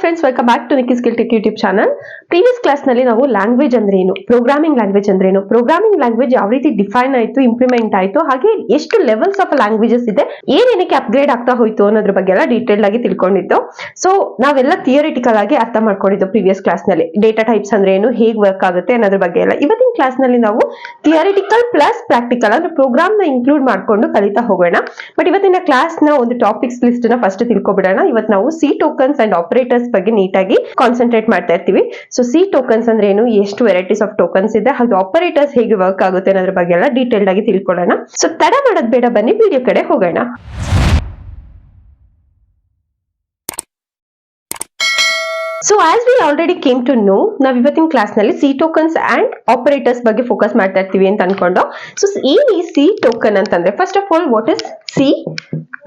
Friends, welcome back to Nikki skill tech YouTube channel. Previous class ನಲ್ಲಿ ನಾವು language ಅಂದ್ರೆ ಏನು, ಪ್ರೋಗ್ರಾಮಿಂಗ್ ಲ್ಯಾಂಗ್ವೇಜ್ ಅಂದ್ರೆ ಏನು, ಪ್ರೋಗ್ರಾಮಿಂಗ್ ಲ್ಯಾಂಗ್ವೇಜ್ ಯಾವ ರೀತಿ ಡಿಫೈನ್ ಆಯ್ತು, ಇಂಪ್ಲಿಮೆಂಟ್ ಆಯ್ತು, ಹಾಗೆ ಎಷ್ಟು ಲೆವೆಲ್ಸ್ ಆಫ್ ಲ್ಯಾಂಗ್ವೇಜಸ್ ಇದೆ, ಏನೇನಕ್ಕೆ ಅಪ್ಗ್ರೇಡ್ ಆಗ್ತಾ ಹೋಯ್ತು ಅನ್ನೋದ್ರ ಬಗ್ಗೆ ಎಲ್ಲ ಡೀಟೇಲ್ ಆಗಿ ತಿಳ್ಕೊಂಡಿದ್ದು. ಸೊ ನಾವೆಲ್ಲ ಥಿಯರಿಟಿಕಲ್ ಆಗಿ ಅರ್ಥ ಮಾಡ್ಕೊಂಡಿದ್ದು ಪ್ರೀವಿಯಸ್ ಕ್ಲಾಸ್ ನಲ್ಲಿ. ಡೇಟಾ ಟೈಪ್ಸ್ ಅಂದ್ರೆ ಏನು, ಹೇಗ್ ವರ್ಕ್ ಆಗುತ್ತೆ ಅನ್ನೋದ್ರ ಬಗ್ಗೆ ಎಲ್ಲ ಇವತ್ತಿನ ಕ್ಲಾಸ್ ನಲ್ಲಿ ನಾವು ಥಿಯರಿಟಿಕಲ್ ಪ್ಲಸ್ ಪ್ರಾಕ್ಟಿಕಲ್ ಅಂದ್ರೆ ಪ್ರೋಗ್ರಾಮ್ ನ ಇನ್ಕ್ಲೂಡ್ ಮಾಡ್ಕೊಂಡು ಕಲಿತಾ ಹೋಗೋಣ. ಬಟ್ ಇವತ್ತಿನ ಕ್ಲಾಸ್ ನ ಒಂದು ಟಾಪಿಕ್ಸ್ ಲಿಸ್ಟ್ ನ ಫಸ್ಟ್ ತಿಳ್ಕೊಬಿಡೋಣ. ಇವತ್ತು ನಾವು ಸಿ ಟೋಕನ್ಸ್ ಅಂಡ್ ಆಪರೇಟರ್ಸ್ ಬಗ್ಗೆ ನೀಟಾಗಿ ಕಾನ್ಸಂಟ್ರೇಟ್ ಮಾಡ್ತಾ ಇರ್ತೀವಿ. ಸೊ ಸಿ ಟೋಕನ್ಸ್ ಅಂದ್ರೆ ಏನು, ಎಷ್ಟು ವೆರೈಟೀಸ್ ಆಫ್ ಟೋಕನ್ಸ್ ಇದೆ, ಹಾಗೆ ಆಪರೇಟರ್ಸ್ ಹೇಗೆ ವರ್ಕ್ ಆಗುತ್ತೆ ಅನ್ನೋದ್ರ ಬಗ್ಗೆ ಎಲ್ಲ ಡೀಟೇಲ್ಡ್ ಆಗಿ ತಿಳ್ಕೊಳ್ಳೋಣ. ಸೊ ತಡ ಮಾಡೋದ್ ಬೇಡ, ಬನ್ನಿ ವಿಡಿಯೋ ಕಡೆ ಹೋಗೋಣ. So as we already came to know, ನಾವ್ ಇವತ್ತಿನ ಕ್ಲಾಸ್ ನಲ್ಲಿ ಸಿ ಟೋಕನ್ಸ್ ಅಂಡ್ ಆಪರೇಟರ್ಸ್ ಬಗ್ಗೆ ಫೋಕಸ್ ಮಾಡ್ತಾ ಇರ್ತೀವಿ ಅಂತ ಅನ್ಕೊಂಡು. ಸೊ ಏನ್ ಈ ಸಿ ಟೋಕನ್ ಅಂತಂದ್ರೆ, first of all what is C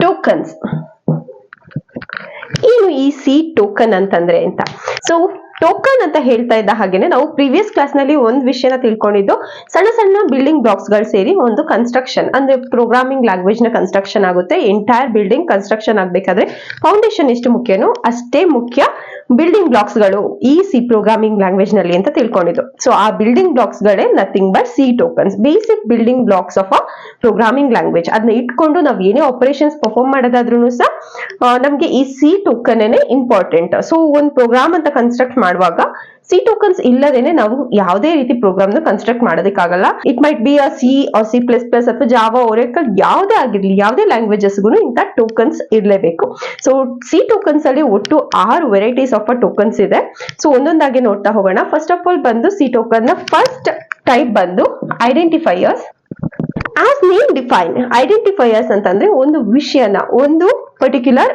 tokens, ಏನು ಈ ಸಿ ಟೋಕನ್ ಅಂತಂದ್ರೆ ಅಂತ. ಸೊ ಟೋಕನ್ ಅಂತ ಹೇಳ್ತಾ ಇದ್ದ ಹಾಗೇನೆ ನಾವು ಪ್ರೀವಿಯಸ್ ಕ್ಲಾಸ್ ನಲ್ಲಿ ಒಂದ್ ವಿಷಯನ ತಿಳ್ಕೊಂಡಿದ್ದು, ಸಣ್ಣ ಸಣ್ಣ ಬಿಲ್ಡಿಂಗ್ ಬ್ಲಾಕ್ಸ್ ಗಳು ಸೇರಿ ಒಂದು ಕನ್ಸ್ಟ್ರಕ್ಷನ್ ಅಂದ್ರೆ ಪ್ರೋಗ್ರಾಮಿಂಗ್ ಲ್ಯಾಂಗ್ವೇಜ್ ನ ಕನ್ಸ್ಟ್ರಕ್ಷನ್ ಆಗುತ್ತೆ. ಎಂಟೈರ್ ಬಿಲ್ಡಿಂಗ್ ಕನ್ಸ್ಟ್ರಕ್ಷನ್ ಆಗ್ಬೇಕಾದ್ರೆ ಫೌಂಡೇಶನ್ ಎಷ್ಟು ಮುಖ್ಯನೋ ಅಷ್ಟೇ ಮುಖ್ಯ ಬಿಲ್ಡಿಂಗ್ ಬ್ಲಾಕ್ಸ್ ಗಳು ಈ ಸಿ ಪ್ರೋಗ್ರಾಮಿಂಗ್ ಲ್ಯಾಂಗ್ವೇಜ್ ನಲ್ಲಿ ಅಂತ ತಿಳ್ಕೊಂಡಿದ್ದು. ಸೊ ಆ ಬಿಲ್ಡಿಂಗ್ ಬ್ಲಾಕ್ಸ್ ಗಳೇ nothing but C tokens, basic building blocks of a programming language. ಅದನ್ನ ಇಟ್ಕೊಂಡು ನಾವ್ ಏನೇ ಆಪರೇಷನ್ಸ್ ಪರ್ಫಾರ್ಮ್ ಮಾಡೋದಾದ್ರೂ ಸಹ ನಮ್ಗೆ ಈ ಸಿ ಟೋಕನ್ ಇಂಪಾರ್ಟೆಂಟ್. ಸೊ ಒಂದ್ ಪ್ರೋಗ್ರಾಮ್ ಅಂತ ಕನ್ಸ್ಟ್ರಕ್ಟ್ ಮಾಡುವಾಗ ಸಿ ಟೋಕನ್ಸ್ ಇಲ್ಲದೇನೆ ನಾವು ಯಾವುದೇ ರೀತಿ ಪ್ರೋಗ್ರಾಮ್ ನ ಕನ್ಸ್ಟ್ರಕ್ಟ್ ಮಾಡೋದಕ್ಕಾಗಲ್ಲ. It might be a C or C plus plus ಅಥವಾ ಜಾವಾ, ಒರೇಕಲ್, ಯಾವುದೇ ಆಗಿರ್ಲಿ, ಯಾವುದೇ ಲ್ಯಾಂಗ್ವೇಜಸ್ಗೂ ಇಂಥ ಟೋಕನ್ಸ್ ಇರಲೇಬೇಕು. ಸೊ ಸಿ ಟೋಕನ್ಸ್ ಅಲ್ಲಿ ಒಟ್ಟು 6 ವೆರೈಟೀಸ್ ಆಫ್ ಟೋಕನ್ಸ್ ಇದೆ. ಸೊ ಒಂದೊಂದಾಗಿ ನೋಡ್ತಾ ಹೋಗೋಣ. ಫಸ್ಟ್ ಆಫ್ ಆಲ್ ಬಂದು ಸಿ ಟೋಕನ್ ನ ಫಸ್ಟ್ ಟೈಪ್ ಬಂದು identifiers. As name define, identifiers ಅಂತಂದ್ರೆ ಒಂದು ವಿಷಯನ, ಒಂದು ಪರ್ಟಿಕ್ಯುಲರ್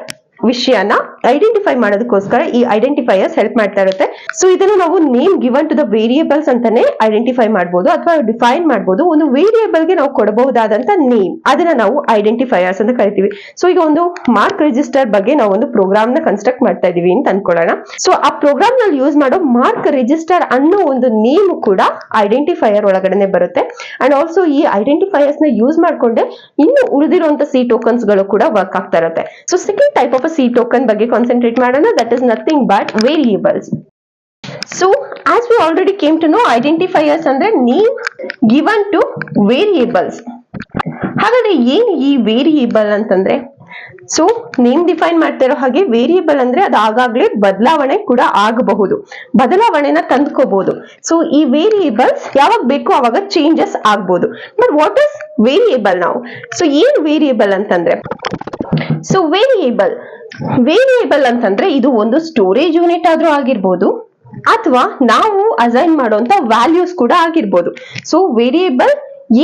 ವಿಷಯನ ಐಡೆಂಟಿಫೈ ಮಾಡೋದಕ್ಕೋಸ್ಕರ ಈ ಐಡೆಂಟಿಫೈಯರ್ಸ್ ಹೆಲ್ಪ್ ಮಾಡ್ತಾ ಇರುತ್ತೆ. ಸೊ ಇದನ್ನು ನಾವು name given to the variables ಅಂತಾನೆ ಐಡೆಂಟಿಫೈ ಮಾಡಬಹುದು ಅಥವಾ ಡಿಫೈನ್ ಮಾಡಬಹುದು. ಒಂದು ವೇರಿಯೇಬಲ್ ಗೆ ನಾವು ಕೊಡಬಹುದಾದಂತ ನೇಮ್, ಅದನ್ನ ನಾವು ಐಡೆಂಟಿಫೈಯರ್ಸ್ ಅಂತ ಕರಿತೀವಿ. ಸೊ ಈಗ ಒಂದು ಮಾರ್ಕ್ ರಿಜಿಸ್ಟರ್ ಬಗ್ಗೆ ನಾವು ಒಂದು ಪ್ರೋಗ್ರಾಮ್ ನ ಕನ್ಸ್ಟ್ರಕ್ಟ್ ಮಾಡ್ತಾ ಇದೀವಿ ಅಂತ ಅನ್ಕೊಳ್ಳೋಣ. ಸೊ ಆ ಪ್ರೋಗ್ರಾಮ್ ನಲ್ಲಿ ಯೂಸ್ ಮಾಡೋ ಮಾರ್ಕ್ ರಿಜಿಸ್ಟರ್ ಅನ್ನೋ ಒಂದು ನೇಮ್ ಕೂಡ ಐಡೆಂಟಿಫೈಯರ್ ಒಳಗಡೆ ಬರುತ್ತೆ. ಅಂಡ್ ಆಲ್ಸೋ ಈ ಐಡೆಂಟಿಫೈಯರ್ಸ್ ನ ಯೂಸ್ ಮಾಡ್ಕೊಂಡೆ ಇನ್ನು ಉಳಿದಿರುವಂತ ಸಿ ಟೋಕನ್ಸ್ ಗಳು ಕೂಡ ವರ್ಕ್ ಆಗ್ತಾ ಇರುತ್ತೆ. So second type of C token ಬಗ್ಗೆ ಕಾನ್ಸಂಟ್ರೇಟ್ ಮಾಡೋಣ. That is nothing but variables. So as we already came to know, identifiers ಅಂದ್ರೆ ನೇಮ್ ಗಿವನ್ ಟು ವೇರಿಯೇಬಲ್ಸ್. ಹಾಗಾದ್ರೆ ಏನ್ ಈ ವೇರಿಯೇಬಲ್ ಅಂತಂದ್ರೆ, ಸೊ ನೇಮ್ ಡಿಫೈನ್ ಮಾಡ್ತಾ ಇರೋ ಹಾಗೆ ವೇರಿಯೇಬಲ್ ಅಂದ್ರೆ ಅದು ಆಗಾಗ್ಲೇ ಬದಲಾವಣೆ ಕೂಡ ಆಗಬಹುದು, ಬದಲಾವಣೆನ ತಂದ್ಕೋಬಹುದು. ಸೊ ಈ ವೇರಿಯೇಬಲ್ಸ್ ಯಾವಾಗ ಬೇಕು ಅವಾಗ ಚೇಂಜಸ್ ಆಗ್ಬಹುದು. ಬಟ್ ವಾಟ್ ಇಸ್ ವೇರಿಯೇಬಲ್ ನಾವು? ಸೊ ಏನ್ ವೇರಿಯೇಬಲ್ ಅಂತಂದ್ರೆ, ಸೊ ವೇರಿಯೇಬಲ್ ಅಂತಂದ್ರೆ ಇದು ಒಂದು ಸ್ಟೋರೇಜ್ ಯೂನಿಟ್ ಆದ್ರೂ ಆಗಿರ್ಬೋದು ಅಥವಾ ನಾವು ಅಸೈನ್ ಮಾಡುವಂತ ವ್ಯಾಲ್ಯೂಸ್ ಕೂಡ ಆಗಿರ್ಬೋದು. ಸೊ ವೇರಿಯೇಬಲ್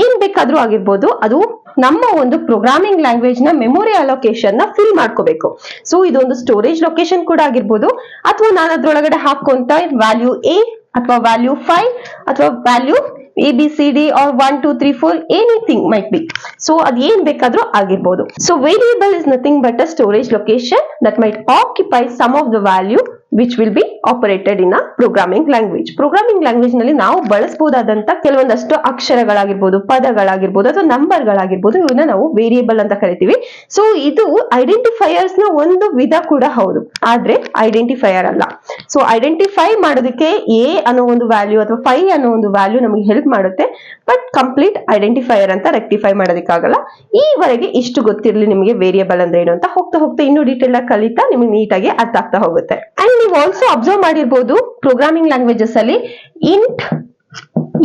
ಏನ್ ಬೇಕಾದ್ರೂ ಆಗಿರ್ಬೋದು, ಅದು ನಮ್ಮ ಒಂದು ಪ್ರೋಗ್ರಾಮಿಂಗ್ ಲ್ಯಾಂಗ್ವೇಜ್ ನ ಮೆಮೊರಿ ಅಲೋಕೇಶನ್ ನ ಫಿಲ್ ಮಾಡ್ಕೋಬೇಕು. ಸೊ ಇದೊಂದು ಸ್ಟೋರೇಜ್ ಲೊಕೇಶನ್ ಕೂಡ ಆಗಿರ್ಬೋದು, ಅಥವಾ ನಾನು ಅದ್ರೊಳಗಡೆ ಹಾಕುವಂತ ವ್ಯಾಲ್ಯೂ ಎ ಅಥವಾ ವ್ಯಾಲ್ಯೂ 5 ಅಥವಾ value ABCD or 1 2 3 4 anything might be. So ad yen bekadru agirbodu. So variable is nothing but a storage location that might occupy some of the value which will be operated in a programming language. Programming language ನಲ್ಲಿ ನಾವು ಬಳಸಬಹುದಾದಂತ ಕೆಲವೊಂದಷ್ಟು ಅಕ್ಷರಗಳಾಗಿರ್ಬೋದು, ಪದಗಳಾಗಿರ್ಬೋದು ಅಥವಾ number ಗಳಾಗಿರ್ಬೋದು, ಇವನ್ನ ನಾವು variable ಅಂತ ಕರಿತೀವಿ. So ಇದು identifiers ನ ಒಂದು ವಿಧ ಕೂಡ ಹೌದು, ಆದ್ರೆ ಐಡೆಂಟಿಫೈಯರ್ ಅಲ್ಲ. ಸೊ ಐಡೆಂಟಿಫೈ ಮಾಡೋದಕ್ಕೆ ಎ ಅನ್ನೋ ಒಂದು ವ್ಯಾಲ್ಯೂ ಅಥವಾ 5 ಅನ್ನೋ ಒಂದು ವ್ಯಾಲ್ಯೂ ನಮಗೆ ಹೆಲ್ಪ್ ಮಾಡುತ್ತೆ. ಬಟ್ ಕಂಪ್ಲೀಟ್ ಐಡೆಂಟಿಫೈಯರ್ ಅಂತ ರೆಕ್ಟಿಫೈ ಮಾಡೋದಕ್ಕಾಗಲ್ಲ. ಈವರೆಗೆ ಇಷ್ಟು ಗೊತ್ತಿರಲಿ ನಿಮಗೆ ವೇರಿಯೇಬಲ್ ಅಂದ್ರೆ ಏನು ಅಂತ. ಹೋಗ್ತಾ ಹೋಗ್ತಾ ಇನ್ನೂ ಡೀಟೇಲ್ ಆಗಿ ಕಲಿತಾ ನಿಮಗೆ ನೀಟಾಗಿ ಅರ್ಥ ಆಗ್ತಾ ಹೋಗುತ್ತೆ. ಅಂಡ್ ನೀವು ಆಲ್ಸೋ ಅಬ್ಸರ್ವ್ ಮಾಡಿರ್ಬೋದು, ಪ್ರೋಗ್ರಾಮಿಂಗ್ ಲ್ಯಾಂಗ್ವೇಜಸ್ ಅಲ್ಲಿ int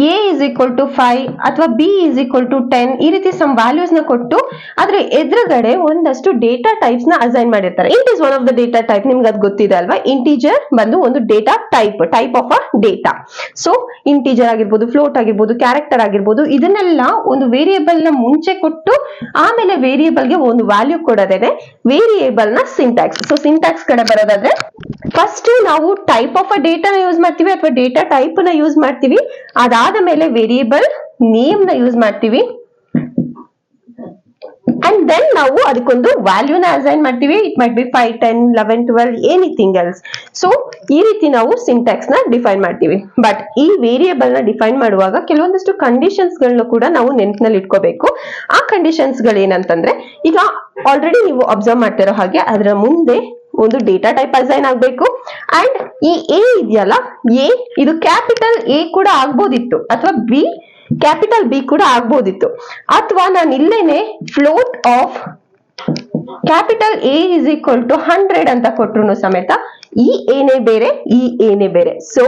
a is equal to 5 ಅಥವಾ b is equal to 10 ಈ ರೀತಿ ಸಮ್ ವ್ಯಾಲ್ಯೂಸ್ ನ ಕೊಟ್ಟು ಅದ್ರ ಎದುರುಗಡೆ ಒಂದಷ್ಟು ಡೇಟಾ ಟೈಪ್ಸ್ ನ ಅಸೈನ್ ಮಾಡಿರ್ತಾರೆ. Int is one of the data type, ನಿಮ್ಗೆ ಅದು ಗೊತ್ತಿದೆ ಅಲ್ವಾ. ಇಂಟಿಜರ್ ಬಂದು ಒಂದು data type of a data. So integer ಆಗಿರ್ಬೋದು, ಫ್ಲೋಟ್ ಆಗಿರ್ಬೋದು, ಕ್ಯಾರೆಕ್ಟರ್ ಆಗಿರ್ಬೋದು, ಇದನ್ನೆಲ್ಲ ಒಂದು ವೇರಿಯೇಬಲ್ ನ ಮುಂಚೆ ಕೊಟ್ಟು ಆಮೇಲೆ ವೇರಿಯೇಬಲ್ ಗೆ ಒಂದು ವ್ಯಾಲ್ಯೂ ಕೊಡೋದೇನೆ ವೇರಿಯೇಬಲ್ ನ ಸಿಂಟ್ಯಾಕ್ಸ್. ಸೊ ಸಿಂಟ್ಯಾಕ್ಸ್ ಕಡೆ ಬರೋದಾದ್ರೆ ಫಸ್ಟ್ ನಾವು ಟೈಪ್ ಆಫ್ ಅ ಡೇಟಾ ನ ಯೂಸ್ ಮಾಡ್ತೀವಿ ಅಥವಾ ಡೇಟಾ ಟೈಪ್ ನ ಯೂಸ್ ಮಾಡ್ತೀವಿ. ಅದಾದ ಮೇಲೆ ವೇರಿಯೇಬಲ್ ನೇಮ್ ನ ಯೂಸ್ ಮಾಡ್ತೀವಿ. ಅಂಡ್ ದೆನ್ ನಾವು ಅದಕ್ಕೊಂದು ವ್ಯಾಲ್ಯೂನ ಅಸೈನ್ ಮಾಡ್ತೀವಿ. It might B 5 10 11 12 anything else. So ಈ ರೀತಿ ನಾವು ಸಿಂಟ್ಯಾಕ್ಸ್ ನ ಡಿಫೈನ್ ಮಾಡ್ತೀವಿ. ಬಟ್ ಈ ವೇರಿಯೇಬಲ್ ನ ಡಿಫೈನ್ ಮಾಡುವಾಗ ಕೆಲವೊಂದಷ್ಟು ಕಂಡೀಷನ್ಸ್ ಗಳನ್ನ ಕೂಡ ನಾವು ನೆನಪಿನಲ್ಲಿ ಇಟ್ಕೋಬೇಕು. ಆ ಕಂಡೀಷನ್ಸ್ ಗಳು ಏನಂತಂದ್ರೆ, ಈಗ ಆಲ್ರೆಡಿ ನೀವು ಅಬ್ಸರ್ವ್ ಮಾಡ್ತಿರೋ ಹಾಗೆ ಅದರ ಮುಂದೆ ಒಂದು ಡೇಟಾ ಟೈಪ್ ಅಸೈನ್ ಆಗ್ಬೇಕು. ಅಂಡ್ ಈ ಎ ಇದೆಯಲ್ಲ, ಎ ಇದು ಕ್ಯಾಪಿಟಲ್ ಎ ಕೂಡ ಆಗ್ಬೋದಿತ್ತು, ಅಥವಾ ಬಿ ಕ್ಯಾಪಿಟಲ್ ಬಿ ಕೂಡ ಆಗ್ಬೋದಿತ್ತು, ಅಥವಾ ನಾನು ಇಲ್ಲೇನೆ float of capital A is equal to 100 ಅಂತ ಕೊಟ್ರು ಸಮೇತ ಈ ಏನೇ ಬೇರೆ, ಈ ಏನೇ ಬೇರೆ. ಸೊ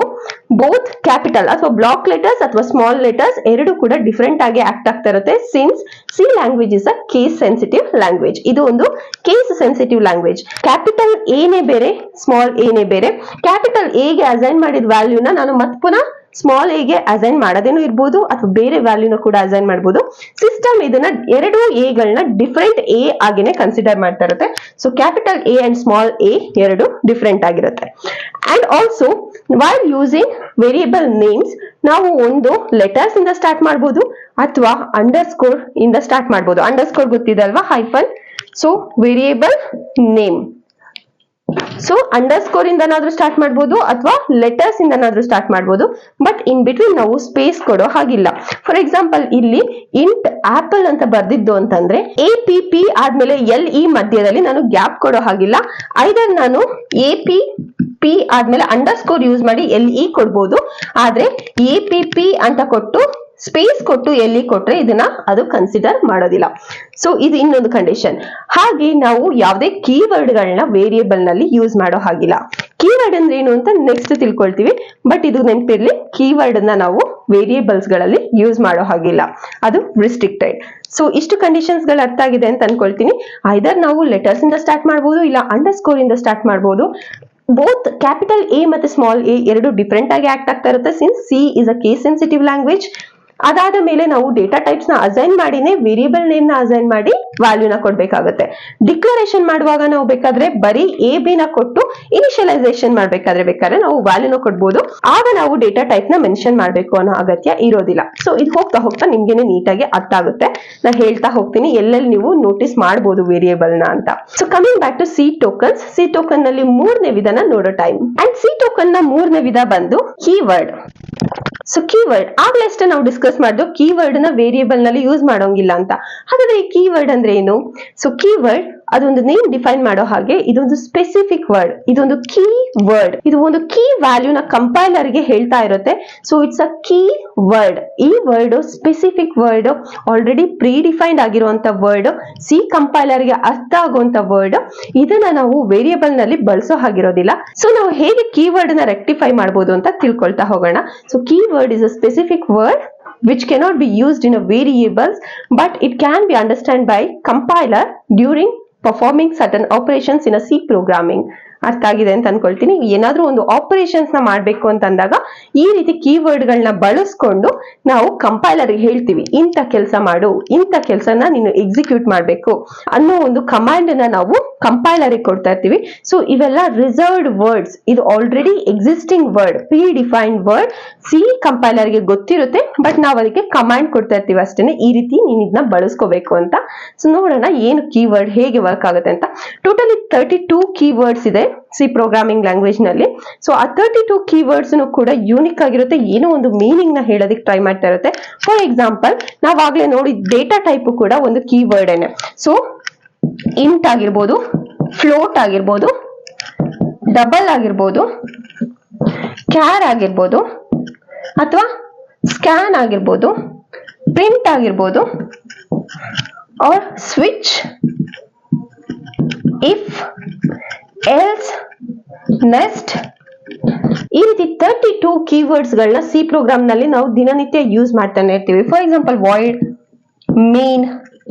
ಬೋತ್ ಕ್ಯಾಪಿಟಲ್ ಅಥವಾ ಬ್ಲಾಕ್ ಲೆಟರ್ಸ್ ಅಥವಾ ಸ್ಮಾಲ್ ಲೆಟರ್ಸ್ ಎರಡು ಕೂಡ ಡಿಫರೆಂಟ್ ಆಗಿ ಆಕ್ಟ್ ಆಗ್ತಾ ಇರುತ್ತೆ, since C language is a case sensitive language. ಇದು ಒಂದು ಕೇಸ್ ಸೆನ್ಸಿಟಿವ್ ಲ್ಯಾಂಗ್ವೇಜ್. ಕ್ಯಾಪಿಟಲ್ ಎನೇ ಬೇರೆ, ಸ್ಮಾಲ್ ಎನೇ ಬೇರೆ. ಕ್ಯಾಪಿಟಲ್ ಎ ಗೆ ಅಸೈನ್ ಮಾಡಿದ ವ್ಯಾಲ್ಯೂನ ನಾನು ಮತ್ ಪುನಃ ಸ್ಮಾಲ್ ಎ ಗೆ ಅಸೈನ್ ಮಾಡೋದೇನು ಇರ್ಬೋದು, ಅಥವಾ ಬೇರೆ ವ್ಯಾಲ್ಯೂನ ಕೂಡ ಅಸೈನ್ ಮಾಡಬಹುದು. ಸಿಸ್ಟಮ್ ಇದನ್ನ ಎರಡು ಎ ಗಳನ್ನ ಡಿಫರೆಂಟ್ ಎ ಆಗಿನೇ ಕನ್ಸಿಡರ್ ಮಾಡ್ತಾ ಇರುತ್ತೆ. So capital A and small A ಎರಡು ಡಿಫರೆಂಟ್ ಆಗಿರುತ್ತೆ. And also while using variable names, ನಾವು ಒಂದು ಲೆಟರ್ಸ್ ಇಂದ ಸ್ಟಾರ್ಟ್ ಮಾಡಬಹುದು ಅಥವಾ ಅಂಡರ್ ಸ್ಕೋರ್ ಇಂದ ಸ್ಟಾರ್ಟ್ ಮಾಡಬಹುದು. ಅಂಡರ್ ಸ್ಕೋರ್ ಗೊತ್ತಿದೆ ಅಲ್ವಾ, hyphen. So variable name, so underscore ಇಂದನಾದ್ರೂ ಸ್ಟಾರ್ಟ್ ಮಾಡಬಹುದು ಅಥವಾ ಲೆಟರ್ಸ್ ಇಂದನಾದ್ರೂ ಸ್ಟಾರ್ಟ್ ಮಾಡಬಹುದು, ಬಟ್ ಇನ್ ಬಿಟ್ವೀನ್ ನಾವು ಸ್ಪೇಸ್ ಕೊಡೋ ಹಾಗಿಲ್ಲ. ಫಾರ್ ಎಕ್ಸಾಂಪಲ್ ಇಲ್ಲಿ ಇಂಟ್ ಆಪಲ್ ಅಂತ ಬರ್ದಿದ್ದು ಅಂತಂದ್ರೆ APP ಆದ್ಮೇಲೆ LE ಮಧ್ಯದಲ್ಲಿ ನಾನು ಗ್ಯಾಪ್ ಕೊಡೋ ಹಾಗಿಲ್ಲ. ಐದರ್ ನಾನು APP ಆದ್ಮೇಲೆ ಅಂಡರ್ ಸ್ಕೋರ್ ಯೂಸ್ ಮಾಡಿ LE ಕೊಡ್ಬೋದು, ಆದ್ರೆ APP ಅಂತ ಕೊಟ್ಟು ಸ್ಪೇಸ್ ಕೊಟ್ಟು LE ಕೊಟ್ರೆ ಇದನ್ನ ಅದು ಕನ್ಸಿಡರ್ ಮಾಡೋದಿಲ್ಲ. ಸೊ ಇದು ಇನ್ನೊಂದು ಕಂಡೀಷನ್. ಹಾಗೆ ನಾವು ಯಾವುದೇ ಕೀವರ್ಡ್ ಗಳನ್ನ ವೇರಿಯೇಬಲ್ ನಲ್ಲಿ ಯೂಸ್ ಮಾಡೋ ಹಾಗಿಲ್ಲ. ಕೀವರ್ಡ್ ಅಂದ್ರೆ ಏನು ಅಂತ ನೆಕ್ಸ್ಟ್ ತಿಳ್ಕೊಳ್ತೀವಿ, ಬಟ್ ಇದು ನೆನಪಿರ್ಲಿ, ಕೀವರ್ಡ್ ಅನ್ನ ನಾವು ವೇರಿಯೇಬಲ್ಸ್ ಗಳಲ್ಲಿ ಯೂಸ್ ಮಾಡೋ ಹಾಗಿಲ್ಲ, ಅದು ರಿಸ್ಟ್ರಿಕ್ಟೆಡ್. ಸೊ ಇಷ್ಟು ಕಂಡೀಷನ್ಸ್ ಗಳು ಅರ್ಥ ಆಗಿದೆ ಅಂತ ಅನ್ಕೊಳ್ತೀನಿ. ಐದರ್ ನಾವು ಲೆಟರ್ಸ್ ಇಂದ ಸ್ಟಾರ್ಟ್ ಮಾಡಬಹುದು, ಇಲ್ಲ ಅಂಡರ್ ಸ್ಕೋರ್ ಇಂದ ಸ್ಟಾರ್ಟ್ ಮಾಡಬಹುದು. ಬೋತ್ ಕ್ಯಾಪಿಟಲ್ ಎ ಮತ್ತೆ ಸ್ಮಾಲ್ ಎ ಎರಡು ಡಿಫರೆಂಟ್ ಆಗಿ ಆಕ್ಟ್ ಆಗ್ತಾ ಇರುತ್ತೆ, since C is a case sensitive language. ಅದಾದ ಮೇಲೆ ನಾವು ಡೇಟಾ ಟೈಪ್ಸ್ ನ ಅಸೈನ್ ಮಾಡಿನೇ ವೇರಿಯೇಬಲ್ ನೇಮ್ ನ ಅಸೈನ್ ಮಾಡಿ ವ್ಯಾಲ್ಯೂನ ಕೊಡ್ಬೇಕಾಗುತ್ತೆ. ಡಿಕ್ಲರೇಷನ್ ಮಾಡುವಾಗ ನಾವು ಬೇಕಾದ್ರೆ ಬರೀ AB ನ ಕೊಟ್ಟು ಇನಿಷಿಯಲೈಸೇಷನ್ ಬೇಕಾದ್ರೆ ನಾವು ವ್ಯಾಲ್ಯೂನ ಕೊಡ್ಬೋದು, ಆಗ ನಾವು ಡೇಟಾ ಟೈಪ್ ನ ಮೆನ್ಷನ್ ಮಾಡಬೇಕು ಅನ್ನೋ ಅಗತ್ಯ ಇರೋದಿಲ್ಲ. ಸೊ ಇದು ಹೋಗ್ತಾ ಹೋಗ್ತಾ ನಿಮ್ಗೆನೆ ನೀಟಾಗಿ ಅರ್ಥ ಆಗುತ್ತೆ. ನಾನು ಹೇಳ್ತಾ ಹೋಗ್ತೀನಿ ಎಲ್ಲೆಲ್ಲಿ ನೀವು ನೋಟಿಸ್ ಮಾಡಬಹುದು ವೇರಿಯೇಬಲ್ ನ ಅಂತ. So coming back to C tokens. C token ನಲ್ಲಿ ಮೂರನೇ ವಿಧನ ನೋಡೋ ಟೈಮ್. ಅಂಡ್ ಸಿ ಟೋಕನ್ ನ ಮೂರನೇ ವಿಧ ಬಂದು ಕೀವರ್ಡ್. ಸೊ ಕೀವರ್ಡ್ ಆಗ್ಲೇ ಅಷ್ಟೇ ನಾವು ಡಿಸ್ಕಸ್ ಮಾಡಿದ್ವು, ಕೀವರ್ಡ್ ನ ವೇರಿಯೇಬಲ್ ನಲ್ಲಿ ಯೂಸ್ ಮಾಡೋಂಗಿಲ್ಲ ಅಂತ. ಹಾಗಾದ್ರೆ ಈ ಕೀವರ್ಡ್ ಅಂದ್ರೆ ಏನು? ಸೊ ಕೀವರ್ಡ್ ಅದೊಂದು ನೇಮ್ ಡಿಫೈನ್ ಮಾಡೋ ಹಾಗೆ ಇದೊಂದು ಸ್ಪೆಸಿಫಿಕ್ ವರ್ಡ್, ಇದೊಂದು ಕೀ ವರ್ಡ್, ಇದು ಒಂದು ಕೀ ವ್ಯಾಲ್ಯೂನ ಕಂಪೈಲರ್ ಗೆ ಹೇಳ್ತಾ ಇರುತ್ತೆ. So it's a key word. ಈ word specific word, already predefined ಆಗಿರುವಂತ ವರ್ಡ್, ಸಿ ಕಂಪೈಲರ್ ಗೆ ಅರ್ಥ ಆಗುವಂತ ವರ್ಡ್. ಇದನ್ನ ನಾವು ವೇರಿಯೇಬಲ್ ನಲ್ಲಿ ಬಳಸೋ ಹಾಗಿರೋದಿಲ್ಲ. ಸೊ ನಾವು ಹೇಗೆ ಕೀವರ್ಡ್ ನ ರೆಕ್ಟಿಫೈ ಮಾಡಬಹುದು ಅಂತ ತಿಳ್ಕೊಳ್ತಾ ಹೋಗೋಣ. So keyword is a specific word which cannot be used in a variables, but it can be understood by compiler during performing certain operations in a C programming. ಅರ್ಥ ಆಗಿದೆ ಅಂತ ಅನ್ಕೊಳ್ತೀನಿ. ಏನಾದ್ರೂ ಒಂದು ಆಪರೇಷನ್ಸ್ ನ ಮಾಡ್ಬೇಕು ಅಂತ ಅಂದಾಗ ಈ ರೀತಿ ಕೀವರ್ಡ್ ಗಳನ್ನ ಬಳಸ್ಕೊಂಡು ನಾವು ಕಂಪೈಲರ್ ಹೇಳ್ತೀವಿ, ಇಂಥ ಕೆಲಸ ಮಾಡು, ಇಂಥ ಕೆಲಸನ ನೀನು ಎಕ್ಸಿಕ್ಯೂಟ್ ಮಾಡ್ಬೇಕು ಅನ್ನೋ ಒಂದು ಕಮಾಂಡ್ ನ ನಾವು ಕಂಪೈಲರ್ ಕೊಡ್ತಾ ಇರ್ತೀವಿ. ಸೊ ಇವೆಲ್ಲ ರಿಸರ್ವ್ಡ್ ವರ್ಡ್ಸ್, ಇದು already existing word, predefined word. C compiler ಗೆ ಗೊತ್ತಿರುತ್ತೆ, ಬಟ್ ನಾವು ಅದಕ್ಕೆ ಕಮಾಂಡ್ ಕೊಡ್ತಾ ಇರ್ತೀವಿ ಅಷ್ಟೇನೆ, ಈ ರೀತಿ ನೀನ್ ಇದನ್ನ ಬಳಸ್ಕೋಬೇಕು ಅಂತ. ಸೊ ನೋಡೋಣ ಏನು ಕೀವರ್ಡ್ ಹೇಗೆ ವರ್ಕ್ ಆಗುತ್ತೆ ಅಂತ. ಟೋಟಲಿ 32 ಕೀವರ್ಡ್ಸ್ ಇದೆ ಸಿ ಪ್ರೋಗ್ರಾಮಿಂಗ್ ಲ್ಯಾಂಗ್ವೇಜ್ ನಲ್ಲಿ. ಸೊ ಆ 32 ಕೀವರ್ಡ್ಸ್ ಕೂಡ ಯೂನಿಕ್ ಆಗಿರುತ್ತೆ, ಏನೋ ಒಂದು ಮೀನಿಂಗ್ ನ ಹೇಳೋದಕ್ಕೆ ಟ್ರೈ ಮಾಡ್ತಾ ಇರುತ್ತೆ. ಫಾರ್ ಎಕ್ಸಾಂಪಲ್ ನಾವಾಗ್ಲೇ ನೋಡಿ ಡೇಟಾ ಟೈಪ್ ಕೂಡ ಒಂದು ಕೀವರ್ಡ್ ಏನೆ. ಸೊ ಇಂಟ್ ಆಗಿರ್ಬೋದು, ಫ್ಲೋಟ್ ಆಗಿರ್ಬೋದು, ಡಬಲ್ ಆಗಿರ್ಬೋದು, ಕ್ಯಾರ್ ಆಗಿರ್ಬೋದು, ಅಥವಾ ಸ್ಕ್ಯಾನ್ ಆಗಿರ್ಬೋದು, ಪ್ರಿಂಟ್ ಆಗಿರ್ಬೋದು, or switch, if, else, nest, ಈ ರೀತಿ 32 ಕೀವರ್ಡ್ಸ್ ಗಳನ್ನ ಸಿ ಪ್ರೋಗ್ರಾಮ್ ನಲ್ಲಿ ನಾವು ದಿನನಿತ್ಯ ಯೂಸ್ ಮಾಡ್ತಾನೆ ಇರ್ತೀವಿ. ಫಾರ್ ಎಕ್ಸಾಂಪಲ್ ವಾಯ್ಡ್, ಮೇನ್,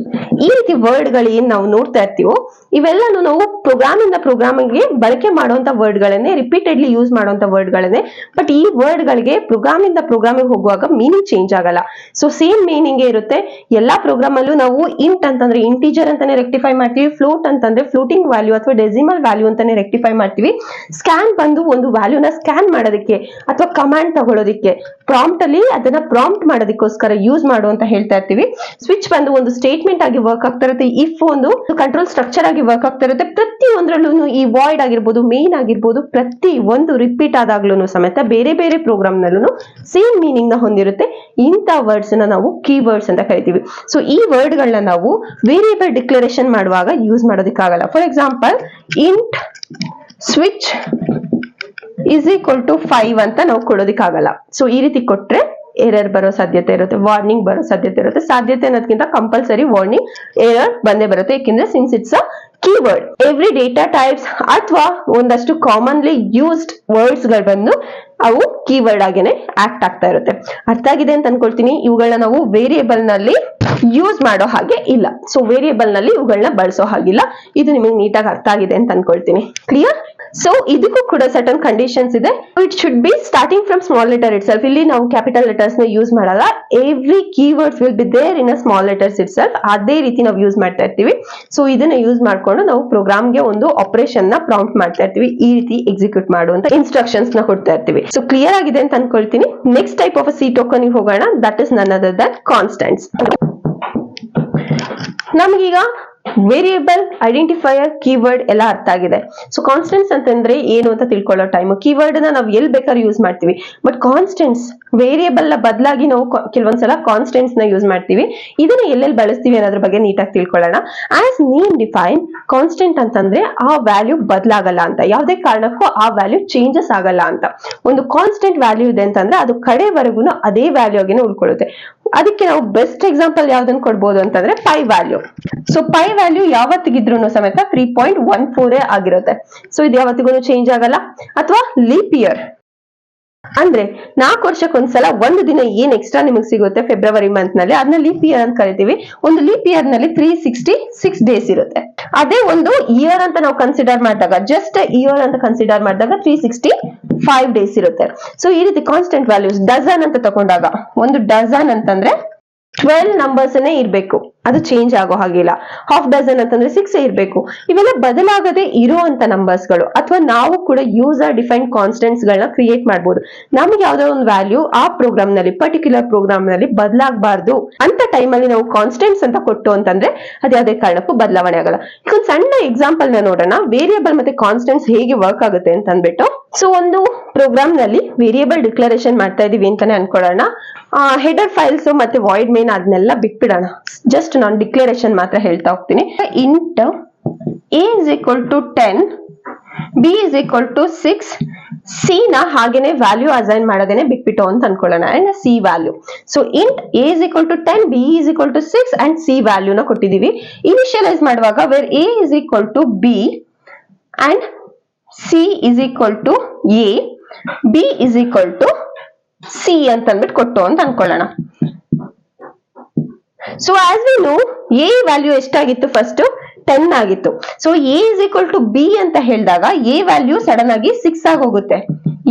ಈ ರೀತಿ ವರ್ಡ್ ಗಳು ಏನ್ ನಾವು ನೋಡ್ತಾ ಇರ್ತೀವೋ ಇವೆಲ್ಲಾನು ನಾವು ಪ್ರೋಗ್ರಾಮ್ ಇಂದ ಪ್ರೋಗ್ರಾಮಿಂಗ್ ಗೆ ಬಳಕೆ ಮಾಡುವಂತ ವರ್ಡ್ ಗಳನ್ನೇ, ರಿಪೀಟೆಡ್ಲಿ ಯೂಸ್ ಮಾಡುವಂತ ವರ್ಡ್ ಗಳನ್ನೇ. ಬಟ್ ಈ ವರ್ಡ್ ಗಳಿಗೆ ಪ್ರೋಗ್ರಾಮ್ ಇಂದ ಪ್ರೋಗ್ರಾಮಿಂಗ್ ಹೋಗುವಾಗ ಮೀನಿಂಗ್ ಚೇಂಜ್ ಆಗಲ್ಲ. ಸೊ ಸೇಮ್ ಮೀನಿಂಗ್ ಇರುತ್ತೆ ಎಲ್ಲಾ ಪ್ರೋಗ್ರಾಮ್ ಅಲ್ಲೂ. ನಾವು ಇಂಟ್ ಅಂತಂದ್ರೆ ಇಂಟಿಜರ್ ಅಂತಾನೆ ರೆಕ್ಟಿಫೈ ಮಾಡ್ತೀವಿ, ಫ್ಲೋಟ್ ಅಂತಂದ್ರೆ ಫ್ಲೋಟಿಂಗ್ ವ್ಯಾಲ್ಯೂ ಅಥವಾ ಡೆಸಿಮಲ್ ವ್ಯಾಲ್ಯೂ ಅಂತಾನೆ ರೆಕ್ಟಿಫೈ ಮಾಡ್ತೀವಿ. ಸ್ಕ್ಯಾನ್ ಬಂದು ಒಂದು ವ್ಯಾಲ್ಯೂನ ಸ್ಕ್ಯಾನ್ ಮಾಡೋದಕ್ಕೆ ಅಥವಾ ಕಮಾಂಡ್ ತಗೊಳ್ಳೋದಕ್ಕೆ, ಪ್ರಾಂಪ್ಟ್ ಅಲ್ಲಿ ಅದನ್ನ ಪ್ರಾಂಪ್ಟ್ ಮಾಡೋದಕ್ಕೋಸ್ಕರ ಯೂಸ್ ಮಾಡು ಅಂತ ಹೇಳ್ತಾ ಇರ್ತೀವಿ. ಸ್ವಿಚ್ ಬಂದು ಒಂದು ಸ್ಟೇಟ್ಮೆಂಟ್ ಆಗಿ ವರ್ಕ್ ಆಗ್ತಾ ಇರುತ್ತೆ, ಇಫ್ ಒಂದು ಕಂಟ್ರೋಲ್ ಸ್ಟ್ರಕ್ಚರ್ ಆಗಿ ವರ್ಕ್ ಆಗ್ತಾ ಇರುತ್ತೆ. ಪ್ರತಿ ಒಂದ್ರಲ್ಲೂ ಈ ವಾಯ್ಡ್ ಆಗಿರ್ಬೋದು, ಮೇನ್ ಆಗಿರ್ಬೋದು, ಪ್ರತಿ ಒಂದು ರಿಪೀಟ್ ಆದಾಗ್ಲೂ ಸಮೇತ ಬೇರೆ ಬೇರೆ ಪ್ರೋಗ್ರಾಮ್ ನಲ್ಲೂ ಸೇಮ್ ಮೀನಿಂಗ್ ನ ಹೊಂದಿರುತ್ತೆ. ಇಂಥ ವರ್ಡ್ಸ್ ನ ನಾವು ಕೀವರ್ಡ್ಸ್ ಅಂತ ಕರಿತೀವಿ. ಸೊ ಈ ವರ್ಡ್ ಗಳನ್ನ ನಾವು ವೇರಿಯೇಬಲ್ ಡಿಕ್ಲರೇಷನ್ ಮಾಡುವಾಗ ಯೂಸ್ ಮಾಡೋದಕ್ಕಾಗಲ್ಲ. For example, int switch is equal to 5 ಅಂತ ನಾವು ಕೊಡೋದಿಕ್ಕಾಗಲ್ಲ. ಸೊ ಈ ರೀತಿ ಕೊಟ್ರೆ ಎರರ್ ಬರೋ ಸಾಧ್ಯತೆ ಇರುತ್ತೆ, ವಾರ್ನಿಂಗ್ ಬರೋ ಸಾಧ್ಯತೆ ಇರುತ್ತೆ. ಸಾಧ್ಯತೆ ಅನ್ನೋದಕ್ಕಿಂತ ಕಂಪಲ್ಸರಿ ವಾರ್ನಿಂಗ್, ಎರರ್ ಬಂದೇ ಬರುತ್ತೆ. ಯಾಕೆಂದ್ರೆ since it's a keyword, every data types ಅಥವಾ ಒಂದಷ್ಟು ಕಾಮನ್ಲಿ ಯೂಸ್ಡ್ ವರ್ಡ್ಸ್ ಗಳು ಬಂದು ಅವು ಕೀವರ್ಡ್ ಆಗೇನೆ ಆಕ್ಟ್ ಆಗ್ತಾ ಇರುತ್ತೆ. ಅರ್ಥ ಆಗಿದೆ ಅಂತ ಅನ್ಕೊಳ್ತೀನಿ. ಇವುಗಳನ್ನ ನಾವು ವೇರಿಯೇಬಲ್ ನಲ್ಲಿ ಯೂಸ್ ಮಾಡೋ ಹಾಗೆ ಇಲ್ಲ. ಸೊ ವೇರಿಯೇಬಲ್ ನಲ್ಲಿ ಇವುಗಳನ್ನ ಬಳಸೋ ಹಾಗಿಲ್ಲ. ಇದು ನಿಮಗೆ ನೀಟಾಗಿ ಅರ್ಥ ಆಗಿದೆ ಅಂತ ಅನ್ಕೊಳ್ತೀನಿ. ಕ್ಲಿಯರ್? ಸೊ ಇದಕ್ಕೂ ಕೂಡ ಸರ್ಟನ್ ಕಂಡೀಷನ್ಸ್ ಇದೆ. It should be starting from small letter itself. ಇಲ್ಲಿ ನಾವು ಕ್ಯಾಪಿಟಲ್ ಲೆಟರ್ಸ್ ನ ಯೂಸ್ ಮಾಡಲ್ಲ. Every keywords will be there in a small letters itself. ಅದೇ ರೀತಿ ನಾವು ಯೂಸ್ ಮಾಡ್ತಾ ಇರ್ತೀವಿ. ಸೊ ಇದನ್ನ ಯೂಸ್ ಮಾಡ್ಕೊಂಡು ನಾವು ಪ್ರೋಗ್ರಾಮ್ಗೆ ಒಂದು ಆಪರೇಷನ್ ನ ಪ್ರಾಂಪ್ಟ್ ಮಾಡ್ತಾ ಇರ್ತೀವಿ. ಈ ರೀತಿ ಎಕ್ಸಿಕ್ಯೂಟ್ ಮಾಡುವಂತ ಇನ್ಸ್ಟ್ರಕ್ಷನ್ಸ್ ನ ಕೊಡ್ತಾ ಇರ್ತೀವಿ. ಸೊ ಕ್ಲಿಯರ್ ಆಗಿದೆ ಅಂತ ಅನ್ಕೊಳ್ತೀನಿ. Next type of C token ಹೋಗೋಣ. That is none other than constants. ನಮಗೀಗ ವೇರಿಯೇಬಲ್, ಐಡೆಂಟಿಫೈಯರ್, ಕೀವರ್ಡ್ ಎಲ್ಲ ಅರ್ಥ ಆಗಿದೆ. ಸೊ ಕಾನ್ಸ್ಟೆಂಟ್ಸ್ ಅಂತಂದ್ರೆ ಏನು ಅಂತ ತಿಳ್ಕೊಳ್ಳೋ ಟೈಮ್. ಕೀವರ್ಡ್ ನ ನಾವು ಎಲ್ಲಿ ಬೇಕಾದ್ರೂ ಯೂಸ್ ಮಾಡ್ತೀವಿ. ಬಟ್ ಕಾನ್ಸ್ಟೆಂಟ್ಸ್, ವೇರಿಯೇಬಲ್ ನ ಬದಲಾಗಿ ನಾವು ಕೆಲವೊಂದ್ಸಲ ಕಾನ್ಸ್ಟೆಂಟ್ಸ್ ನ ಯೂಸ್ ಮಾಡ್ತೀವಿ. ಇದನ್ನ ಎಲ್ಲೆಲ್ಲಿ ಬಳಸ್ತೀವಿ ಅನ್ನೋದ್ರ ಬಗ್ಗೆ ನೀಟಾಗಿ ತಿಳ್ಕೊಳ್ಳೋಣ. ಆಸ್ ನೇಮ್ ಡಿಫೈನ್, ಕಾನ್ಸ್ಟೆಂಟ್ ಅಂತಂದ್ರೆ ಆ ವ್ಯಾಲ್ಯೂ ಬದಲಾಗಲ್ಲ ಅಂತ, ಯಾವುದೇ ಕಾರಣಕ್ಕೂ ಆ ವ್ಯಾಲ್ಯೂ ಚೇಂಜಸ್ ಆಗಲ್ಲ ಅಂತ. ಒಂದು ಕಾನ್ಸ್ಟೆಂಟ್ ವ್ಯಾಲ್ಯೂ ಇದೆ ಅಂತಂದ್ರೆ ಅದು ಕಡೆವರೆಗೂ ಅದೇ ವ್ಯಾಲ್ಯೂ ಆಗಿನೇ ಉಳ್ಕೊಳ್ಳುತ್ತೆ. ಅದಕ್ಕೆ ನಾವು ಬೆಸ್ಟ್ ಎಕ್ಸಾಂಪಲ್ ಯಾವ್ದನ್ನ ಕೊಡ್ಬೋದು ಅಂತಂದ್ರೆ pi value. So pi value ಯಾವತ್ತಿಗಿದ್ರು ಸಮೇತ 3.14 ಆಗಿರುತ್ತೆ. ಸೊ ಇದು ಯಾವತ್ತಿಗೂ ಚೇಂಜ್ ಆಗಲ್ಲ. ಅಥವಾ ಲೀಪ್ ಇಯರ್ ಅಂದ್ರೆ 4 ವರ್ಷಕ್ಕೊಂದ್ಸಲ ಒಂದು ದಿನ ಏನ್ ಎಕ್ಸ್ಟ್ರಾ ನಿಮಗೆ ಸಿಗುತ್ತೆ ಫೆಬ್ರವರಿ ಮಂತ್ ನಲ್ಲಿ, ಅದನ್ನ ಲೀಪ್ ಇಯರ್ ಅಂತ ಕರಿತೀವಿ. ಒಂದು ಲೀಪ್ ಇಯರ್ ನಲ್ಲಿ 366 ಡೇಸ್ ಇರುತ್ತೆ. ಅದೇ ಒಂದು ಇಯರ್ ಅಂತ ನಾವು ಕನ್ಸಿಡರ್ ಮಾಡಿದಾಗ, ಜಸ್ಟ್ ಇಯರ್ ಅಂತ ಕನ್ಸಿಡರ್ ಮಾಡಿದಾಗ 365 ಡೇಸ್ ಇರುತ್ತೆ. ಸೊ ಈ ರೀತಿ ಕಾನ್ಸ್ಟೆಂಟ್ ವ್ಯಾಲ್ಯೂಸ್. ಡಜನ್ ಅಂತ ತಗೊಂಡಾಗ, ಒಂದು ಡಜನ್ ಅಂತಂದ್ರೆ 12 ನಂಬರ್ಸ್ ಇರ್ಬೇಕು, ಅದು ಚೇಂಜ್ ಆಗೋ ಹಾಗಿಲ್ಲ. ಹಾಫ್ ಡಜನ್ ಅಂತಂದ್ರೆ 6 ಇರ್ಬೇಕು. ಇವೆಲ್ಲ ಬದಲಾಗದೆ ಇರುವಂತ ನಂಬರ್ಸ್ ಗಳು. ಅಥವಾ ನಾವು ಕೂಡ ಯೂಸರ್ ಡಿಫೈನ್ಡ್ ಕಾನ್ಸ್ಟೆಂಟ್ಸ್ ಗಳನ್ನ ಕ್ರಿಯೇಟ್ ಮಾಡಬಹುದು. ನಮ್ಗೆ ಯಾವ್ದೋ ಒಂದು ವ್ಯಾಲ್ಯೂ ಆ ಪ್ರೋಗ್ರಾಮ್ ನಲ್ಲಿ, ಪರ್ಟಿಕ್ಯುಲರ್ ಪ್ರೋಗ್ರಾಮ್ ನಲ್ಲಿ ಬದಲಾಗಬಾರ್ದು ಅಂತ ಟೈಮ್ ಅಲ್ಲಿ ನಾವು ಕಾನ್ಸ್ಟೆಂಟ್ಸ್ ಅಂತ ಕೊಟ್ಟು ಅಂತಂದ್ರೆ ಅದು ಯಾವುದೇ ಕಾರಣಕ್ಕೂ ಬದಲಾವಣೆ ಆಗಲ್ಲ. ಈಗ ಒಂದು ಸಣ್ಣ ಎಕ್ಸಾಂಪಲ್ ನ ನೋಡೋಣ, ವೇರಿಯೇಬಲ್ ಮತ್ತೆ ಕಾನ್ಸ್ಟೆಂಟ್ಸ್ ಹೇಗೆ ವರ್ಕ್ ಆಗುತ್ತೆ ಅಂತ ಅಂದ್ಬಿಟ್ಟು. ಸೊ ಒಂದು ಪ್ರೋಗ್ರಾಮ್ ನಲ್ಲಿ ವೇರಿಯೇಬಲ್ ಡಿಕ್ಲರೇಷನ್ ಮಾಡ್ತಾ ಇದೀವಿ ಅಂತಾನೆ ಅನ್ಕೊಳ್ಳೋಣ. ಹೆಡರ್ ಫೈಲ್ಸ್ ಮತ್ತೆ ವಾಯ್ಡ್ ಮೇನ್ ಅದನ್ನೆಲ್ಲ ಬಿಟ್ಬಿಡೋಣ. ಜಸ್ಟ್ ನಾನು ಡಿಕ್ಲರೇಷನ್ ಮಾತ್ರ ಹೇಳ್ತಾ ಹೋಗ್ತೀನಿ. Int a is equal to 10, b is equal to 6, c ನ ಹಾಗೇನೆ ವ್ಯಾಲ್ಯೂ ಅಸೈನ್ ಮಾಡೋದೇನೆ ಬಿಟ್ಬಿಟ್ಟು ಅಂತ ಅನ್ಕೊಳ್ಳೋಣ. And c value. So int a is equal to 10, b is equal to 6 and c value ನ ಕೊಟ್ಟಿದೀವಿ. ಇನಿಷಿಯಲೈಸ್ ಮಾಡುವಾಗ where a is equal to b and c is equal to a, b is equal to c ಅಂತ ಅಂದ್ಬಿಟ್ಟು ಕೊಟ್ಟು ಅಂತ ಅನ್ಕೊಳ್ಳೋಣ. So as we know, a value ಎಷ್ಟಾಗಿತ್ತು? First 10 ಆಗಿತ್ತು. So a is equal to b ಅಂತ ಹೇಳಿದಾಗ a ವ್ಯಾಲ್ಯೂ ಸಡನ್ ಆಗಿ 6 ಆಗಿ ಹೋಗುತ್ತೆ.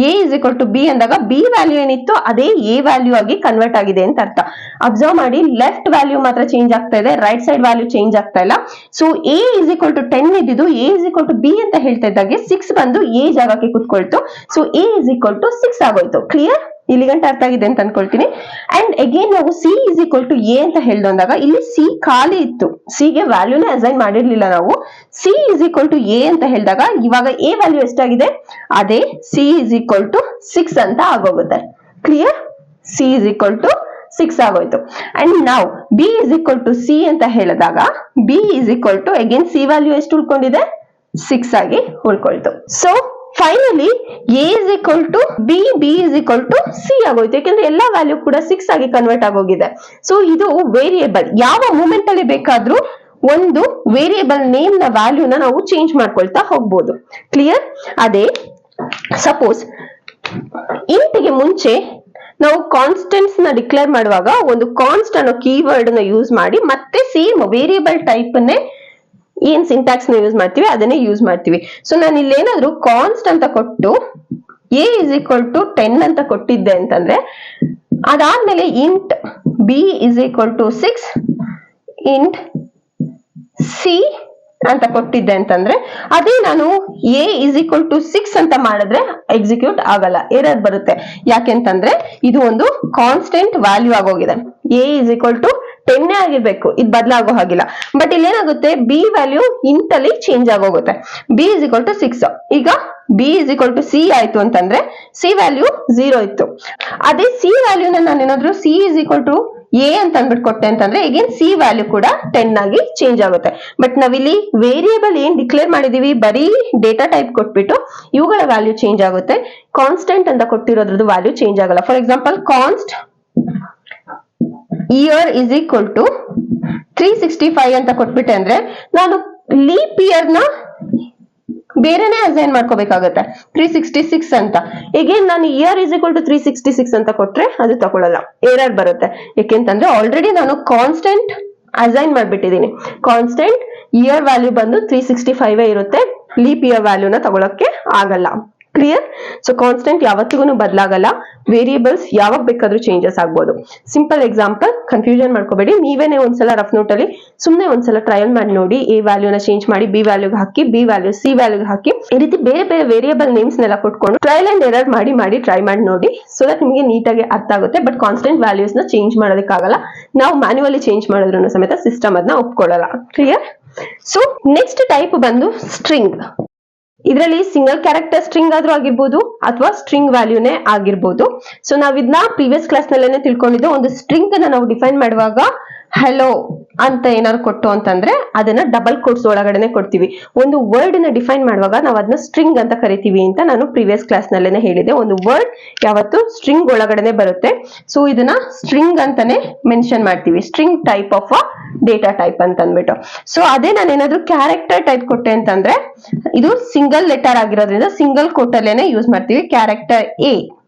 a is equal to b ಅಂದಾಗ b ವ್ಯಾಲ್ಯೂ ಏನಿತ್ತು ಅದೇ a ವ್ಯಾಲ್ಯೂ ಆಗಿ ಕನ್ವರ್ಟ್ ಆಗಿದೆ ಅಂತ ಅರ್ಥ. ಅಬ್ಸರ್ವ್ ಮಾಡಿ, ಲೆಫ್ಟ್ ವ್ಯಾಲ್ಯೂ ಮಾತ್ರ ಚೇಂಜ್ ಆಗ್ತಾ ಇದೆ, ರೈಟ್ ಸೈಡ್ ವ್ಯಾಲ್ಯೂ ಚೇಂಜ್ ಆಗ್ತಾ ಇಲ್ಲ. So a is equal to 10 ಇದ್ದಿದ್ದು a is equal to b ಅಂತ ಹೇಳ್ತಾ ಇದ್ದಾಗೆ 6 ಬಂದು a ಜಾಗಕ್ಕೆ ಕುತ್ಕೊಳ್ತು. So a is equal to 6 ಆಗೋಯ್ತು. ಕ್ಲಿಯರ್? ಇಲ್ಲಿ ಗಂಟೆ ಅರ್ಥ ಆಗಿದೆ ಅಂತ ಅನ್ಕೊಳ್ತೀನಿ. ಅಂಡ್ ಅಗೇನ್ ನಾವು c is equal to a ಅಂತ ಹೇಳ್ದಂದಾಗ ಇಲ್ಲಿ c ಖಾಲಿ ಇತ್ತು, c ಗೆ ವ್ಯಾಲ್ಯೂನೇ ಅಸೈನ್ ಮಾಡಿರ್ಲಿಲ್ಲ ನಾವು. c is equal to a ಅಂತ ಹೇಳಿದಾಗ ಇವಾಗ a ವ್ಯಾಲ್ಯೂ ಎಷ್ಟಾಗಿದೆ? ಅದೇ c is equal to 6 ಅಂತ ಆಗೋಗುತ್ತೆ. Clear? c is equal to 6 ಆಗೋಯ್ತು. ಅಂಡ್ ನಾವು b is equal to c ಅಂತ ಹೇಳಿದಾಗ b is equal to again c value ಎಷ್ಟು ಉಳ್ಕೊಂಡಿದೆ? 6 ಆಗಿ ಉಳ್ಕೊಳ್ತು. So finally a is equal to b, b is equal to c ಆಗೋಯ್ತು. ಯಾಕಂದ್ರೆ ಎಲ್ಲಾ ವ್ಯಾಲ್ಯೂ ಕೂಡ 6 ಆಗಿ ಕನ್ವರ್ಟ್ ಆಗೋಗಿದೆ. ಸೊ ಇದು ವೇರಿಯೇಬಲ್. ಯಾವ ಮೂಮೆಂಟ್ ಅಲ್ಲಿ ಬೇಕಾದ್ರೂ ಒಂದು ವೇರಿಯೇಬಲ್ ನೇಮ್ ನ ವ್ಯಾಲ್ಯೂನ ನಾವು ಚೇಂಜ್ ಮಾಡ್ಕೊಳ್ತಾ ಹೋಗ್ಬೋದು. ಕ್ಲಿಯರ್? ಅದೇ ಸಪೋಸ್ ಇಂಟ್ ಗೆ ಮುಂಚೆ ನಾವು ಕಾನ್ಸ್ಟೆಂಟ್ಸ್ ನ ಡಿಕ್ಲೇರ್ ಮಾಡುವಾಗ ಒಂದು ಕಾನ್ಸ್ಟ್ ಅನ್ನೋ ಕೀವರ್ಡ್ ನ ಯೂಸ್ ಮಾಡಿ ಮತ್ತೆ ಸೇಮ್ ವೇರಿಯೇಬಲ್ ಟೈಪ್ ಅನ್ನೇ ಏನ್ ಸಿಂಟ್ಯಾಕ್ಸ್ ನ ಯೂಸ್ ಮಾಡ್ತೀವಿ ಅದನ್ನೇ ಯೂಸ್ ಮಾಡ್ತೀವಿ. ಸೊ ನಾನು ಇಲ್ಲೇನಾದ್ರೂ ಕಾನ್ಸ್ಟ್ ಅಂತ ಕೊಟ್ಟು a is equal to 10 ಅಂತ ಕೊಟ್ಟಿದ್ದೆ ಅಂತಂದ್ರೆ ಅದಾದ್ಮೇಲೆ int b is equal to 6, int c ಅಂತ ಕೊಟ್ಟಿದ್ದೆ ಅಂತಂದ್ರೆ ಅದೇ ನಾನು a is equal to 6 ಅಂತ ಮಾಡಿದ್ರೆ ಎಕ್ಸಿಕ್ಯೂಟ್ ಆಗಲ್ಲ, ಎರರ್ ಬರುತ್ತೆ. ಯಾಕೆಂತಂದ್ರೆ ಇದು ಒಂದು ಕಾನ್ಸ್ಟೆಂಟ್ ವ್ಯಾಲ್ಯೂ ಆಗೋಗಿದೆ. a is equal to 10 ಆಗಿರ್ಬೇಕು, ಇದು ಬದಲಾಗೋ ಹಾಗಿಲ್ಲ. ಬಟ್ ಇಲ್ಲಿ ಏನಾಗುತ್ತೆ, b ವ್ಯಾಲ್ಯೂ ಇಂಟ್ ಅಲ್ಲಿ ಚೇಂಜ್ ಆಗೋಗುತ್ತೆ. b is equal to 6. ಈಗ b is equal to c ಆಯ್ತು ಅಂತಂದ್ರೆ c ವ್ಯಾಲ್ಯೂ 0 ಇತ್ತು. ಅದೇ c ವ್ಯಾಲ್ಯೂನ ನಾನು ಏನಾದ್ರು c is equal to a ಅಂತ ಅಂದ್ಬಿಟ್ಟು ಕೊಟ್ಟೆ ಅಂತಂದ್ರೆ again c ವ್ಯಾಲ್ಯೂ ಕೂಡ 10 ಆಗಿ ಚೇಂಜ್ ಆಗುತ್ತೆ. ಬಟ್ ನಾವಿಲ್ಲಿ ವೇರಿಯೇಬಲ್ ಏನ್ ಡಿಕ್ಲೇರ್ ಮಾಡಿದೀವಿ, ಬರೀ ಡೇಟಾ ಟೈಪ್ ಕೊಟ್ಬಿಟ್ಟು ಇವುಗಳ ವ್ಯಾಲ್ಯೂ ಚೇಂಜ್ ಆಗುತ್ತೆ. ಕಾನ್ಸ್ಟೆಂಟ್ ಅಂತ ಕೊಟ್ಟಿರೋದ್ರದ್ದು ವ್ಯಾಲ್ಯೂ ಚೇಂಜ್ ಆಗಲ್ಲ. For example const year is equal to 365 ಅಂತ ಕೊಟ್ಬಿಟ್ಟೆ ಅಂದ್ರೆ ನಾನು ಲೀಪ್ ಇಯರ್ ನ ಬೇರೆನೆ ಅಸೈನ್ ಮಾಡ್ಕೋಬೇಕಾಗತ್ತೆ 366 ಅಂತ. ಈಗೇನ್ ನಾನು ಇಯರ್ ಇಸ್ ಈಕ್ವಲ್ ಟು 366 ಅಂತ ಕೊಟ್ರೆ ಅದು ತಗೊಳ್ಳಲ್ಲ, ಎರರ್ ಬರುತ್ತೆ. ಯಾಕೆಂತಂದ್ರೆ ಆಲ್ರೆಡಿ ನಾನು ಕಾನ್ಸ್ಟೆಂಟ್ ಅಸೈನ್ ಮಾಡ್ಬಿಟ್ಟಿದೀನಿ. ಕಾನ್ಸ್ಟೆಂಟ್ ಇಯರ್ ವ್ಯಾಲ್ಯೂ ಬಂದು 365 ಇರುತ್ತೆ, ಲೀಪ್ ಇಯರ್ ವ್ಯಾಲ್ಯೂನ ತಗೊಳಕ್ಕೆ ಆಗಲ್ಲ. ಕ್ಲಿಯರ್? ಸೊ ಕಾನ್ಸ್ಟೆಂಟ್ ಯಾವತ್ತಿಗೂ ಬದಲಾಗಲ್ಲ, ವೇರಿಯೇಬಲ್ಸ್ ಯಾವಾಗ ಬೇಕಾದ್ರೂ ಚೇಂಜಸ್ ಆಗ್ಬೋದು. ಸಿಂಪಲ್ ಎಕ್ಸಾಂಪಲ್, ಕನ್ಫ್ಯೂಷನ್ ಮಾಡ್ಕೋಬೇಡಿ. ನೀವೇನೆ ಒಂದ್ಸಲ ರಫ್ ನೋಟ್ ಅಲ್ಲಿ ಸುಮ್ನೆ ಒಂದ್ಸಲ ಟ್ರಯಲ್ ಮಾಡಿ ನೋಡಿ. ಎ ವ್ಯಾಲ್ಯೂನ ಚೇಂಜ್ ಮಾಡಿ ಬಿ ವ್ಯಾಲ್ಯೂಗೆ ಹಾಕಿ, ಬಿ ವ್ಯಾಲ್ಯೂ ಸಿ ವ್ಯಾಲ್ಯೂಗೆ ಹಾಕಿ, ಈ ರೀತಿ ಬೇರೆ ಬೇರೆ ವೇರಿಯೇಬಲ್ ನೇಮ್ಸ್ ನೆಲ್ಲ ಕೊಟ್ಕೊಂಡು ಟ್ರಯಲ್ ಅಂಡ್ ಎರರ್ ಮಾಡಿ ಟ್ರೈ ಮಾಡಿ ನೋಡಿ. ಸೊ ದಟ್ ನಿಮಗೆ ನೀಟಾಗಿ ಅರ್ಥ ಆಗುತ್ತೆ. ಬಟ್ ಕಾನ್ಸ್ಟೆಂಟ್ ವ್ಯಾಲ್ಯೂಸ್ ನ ಚೇಂಜ್ ಮಾಡೋದಕ್ಕಾಗಲ್ಲ, ನಾವು ಮ್ಯಾನ್ಯುವಲಿ ಚೇಂಜ್ ಮಾಡಿದ್ರು ಸಮೇತ ಸಿಸ್ಟಮ್ ಅದನ್ನ ಒಪ್ಕೊಳ್ಳಲ್ಲ. ಕ್ಲಿಯರ್? ಸೊ ನೆಕ್ಸ್ಟ್ ಟೈಪ್ ಬಂದು ಸ್ಟ್ರಿಂಗ್. ಇದರಲ್ಲಿ ಸಿಂಗಲ್ ಕ್ಯಾರೆಕ್ಟರ್ ಸ್ಟ್ರಿಂಗ್ ಆದ್ರೂ ಆಗಿರ್ಬೋದು ಅಥವಾ ಸ್ಟ್ರಿಂಗ್ ವ್ಯಾಲ್ಯೂನೇ ಆಗಿರ್ಬೋದು. ಸೊ ನಾವ್ ಇದನ್ನ ಪ್ರೀವಿಯಸ್ ಕ್ಲಾಸ್ ನಲ್ಲೇನೆ ತಿಳ್ಕೊಂಡಿದ್ದು. ಒಂದು ಸ್ಟ್ರಿಂಗ್ ಅನ್ನ ನಾವು ಡಿಫೈನ್ ಮಾಡುವಾಗ ಹಲೋ ಅಂತ ಏನಾದ್ರು ಕೊಟ್ಟು ಅಂತಂದ್ರೆ ಅದನ್ನ ಡಬಲ್ ಕೋಟ್ಸ್ ಒಳಗಡೆನೆ ಕೊಡ್ತೀವಿ. ಒಂದು ವರ್ಡ್ ನ ಡಿಫೈನ್ ಮಾಡುವಾಗ ನಾವು ಅದನ್ನ ಸ್ಟ್ರಿಂಗ್ ಅಂತ ಕರಿತೀವಿ ಅಂತ ನಾನು ಪ್ರೀವಿಯಸ್ ಕ್ಲಾಸ್ ನಲ್ಲೇನೆ ಹೇಳಿದೆ. ಒಂದು ವರ್ಡ್ ಯಾವತ್ತು ಸ್ಟ್ರಿಂಗ್ ಒಳಗಡೆನೆ ಬರುತ್ತೆ. ಸೊ ಇದನ್ನ ಸ್ಟ್ರಿಂಗ್ ಅಂತಾನೆ ಮೆನ್ಷನ್ ಮಾಡ್ತೀವಿ, string type of data type ಅಂತ ಅಂದ್ಬಿಟ್ಟು. ಸೊ ಅದೇ ನಾನು ಏನಾದ್ರು ಕ್ಯಾರೆಕ್ಟರ್ ಟೈಪ್ ಕೊಟ್ಟೆ ಅಂತಂದ್ರೆ ಇದು ಸಿಂಗಲ್ ಲೆಟರ್ ಆಗಿರೋದ್ರಿಂದ ಸಿಂಗಲ್ ಕೋಟಲ್ಲೇನೆ ಯೂಸ್ ಮಾಡ್ತೀವಿ. ಕ್ಯಾರೆಕ್ಟರ್ ಎ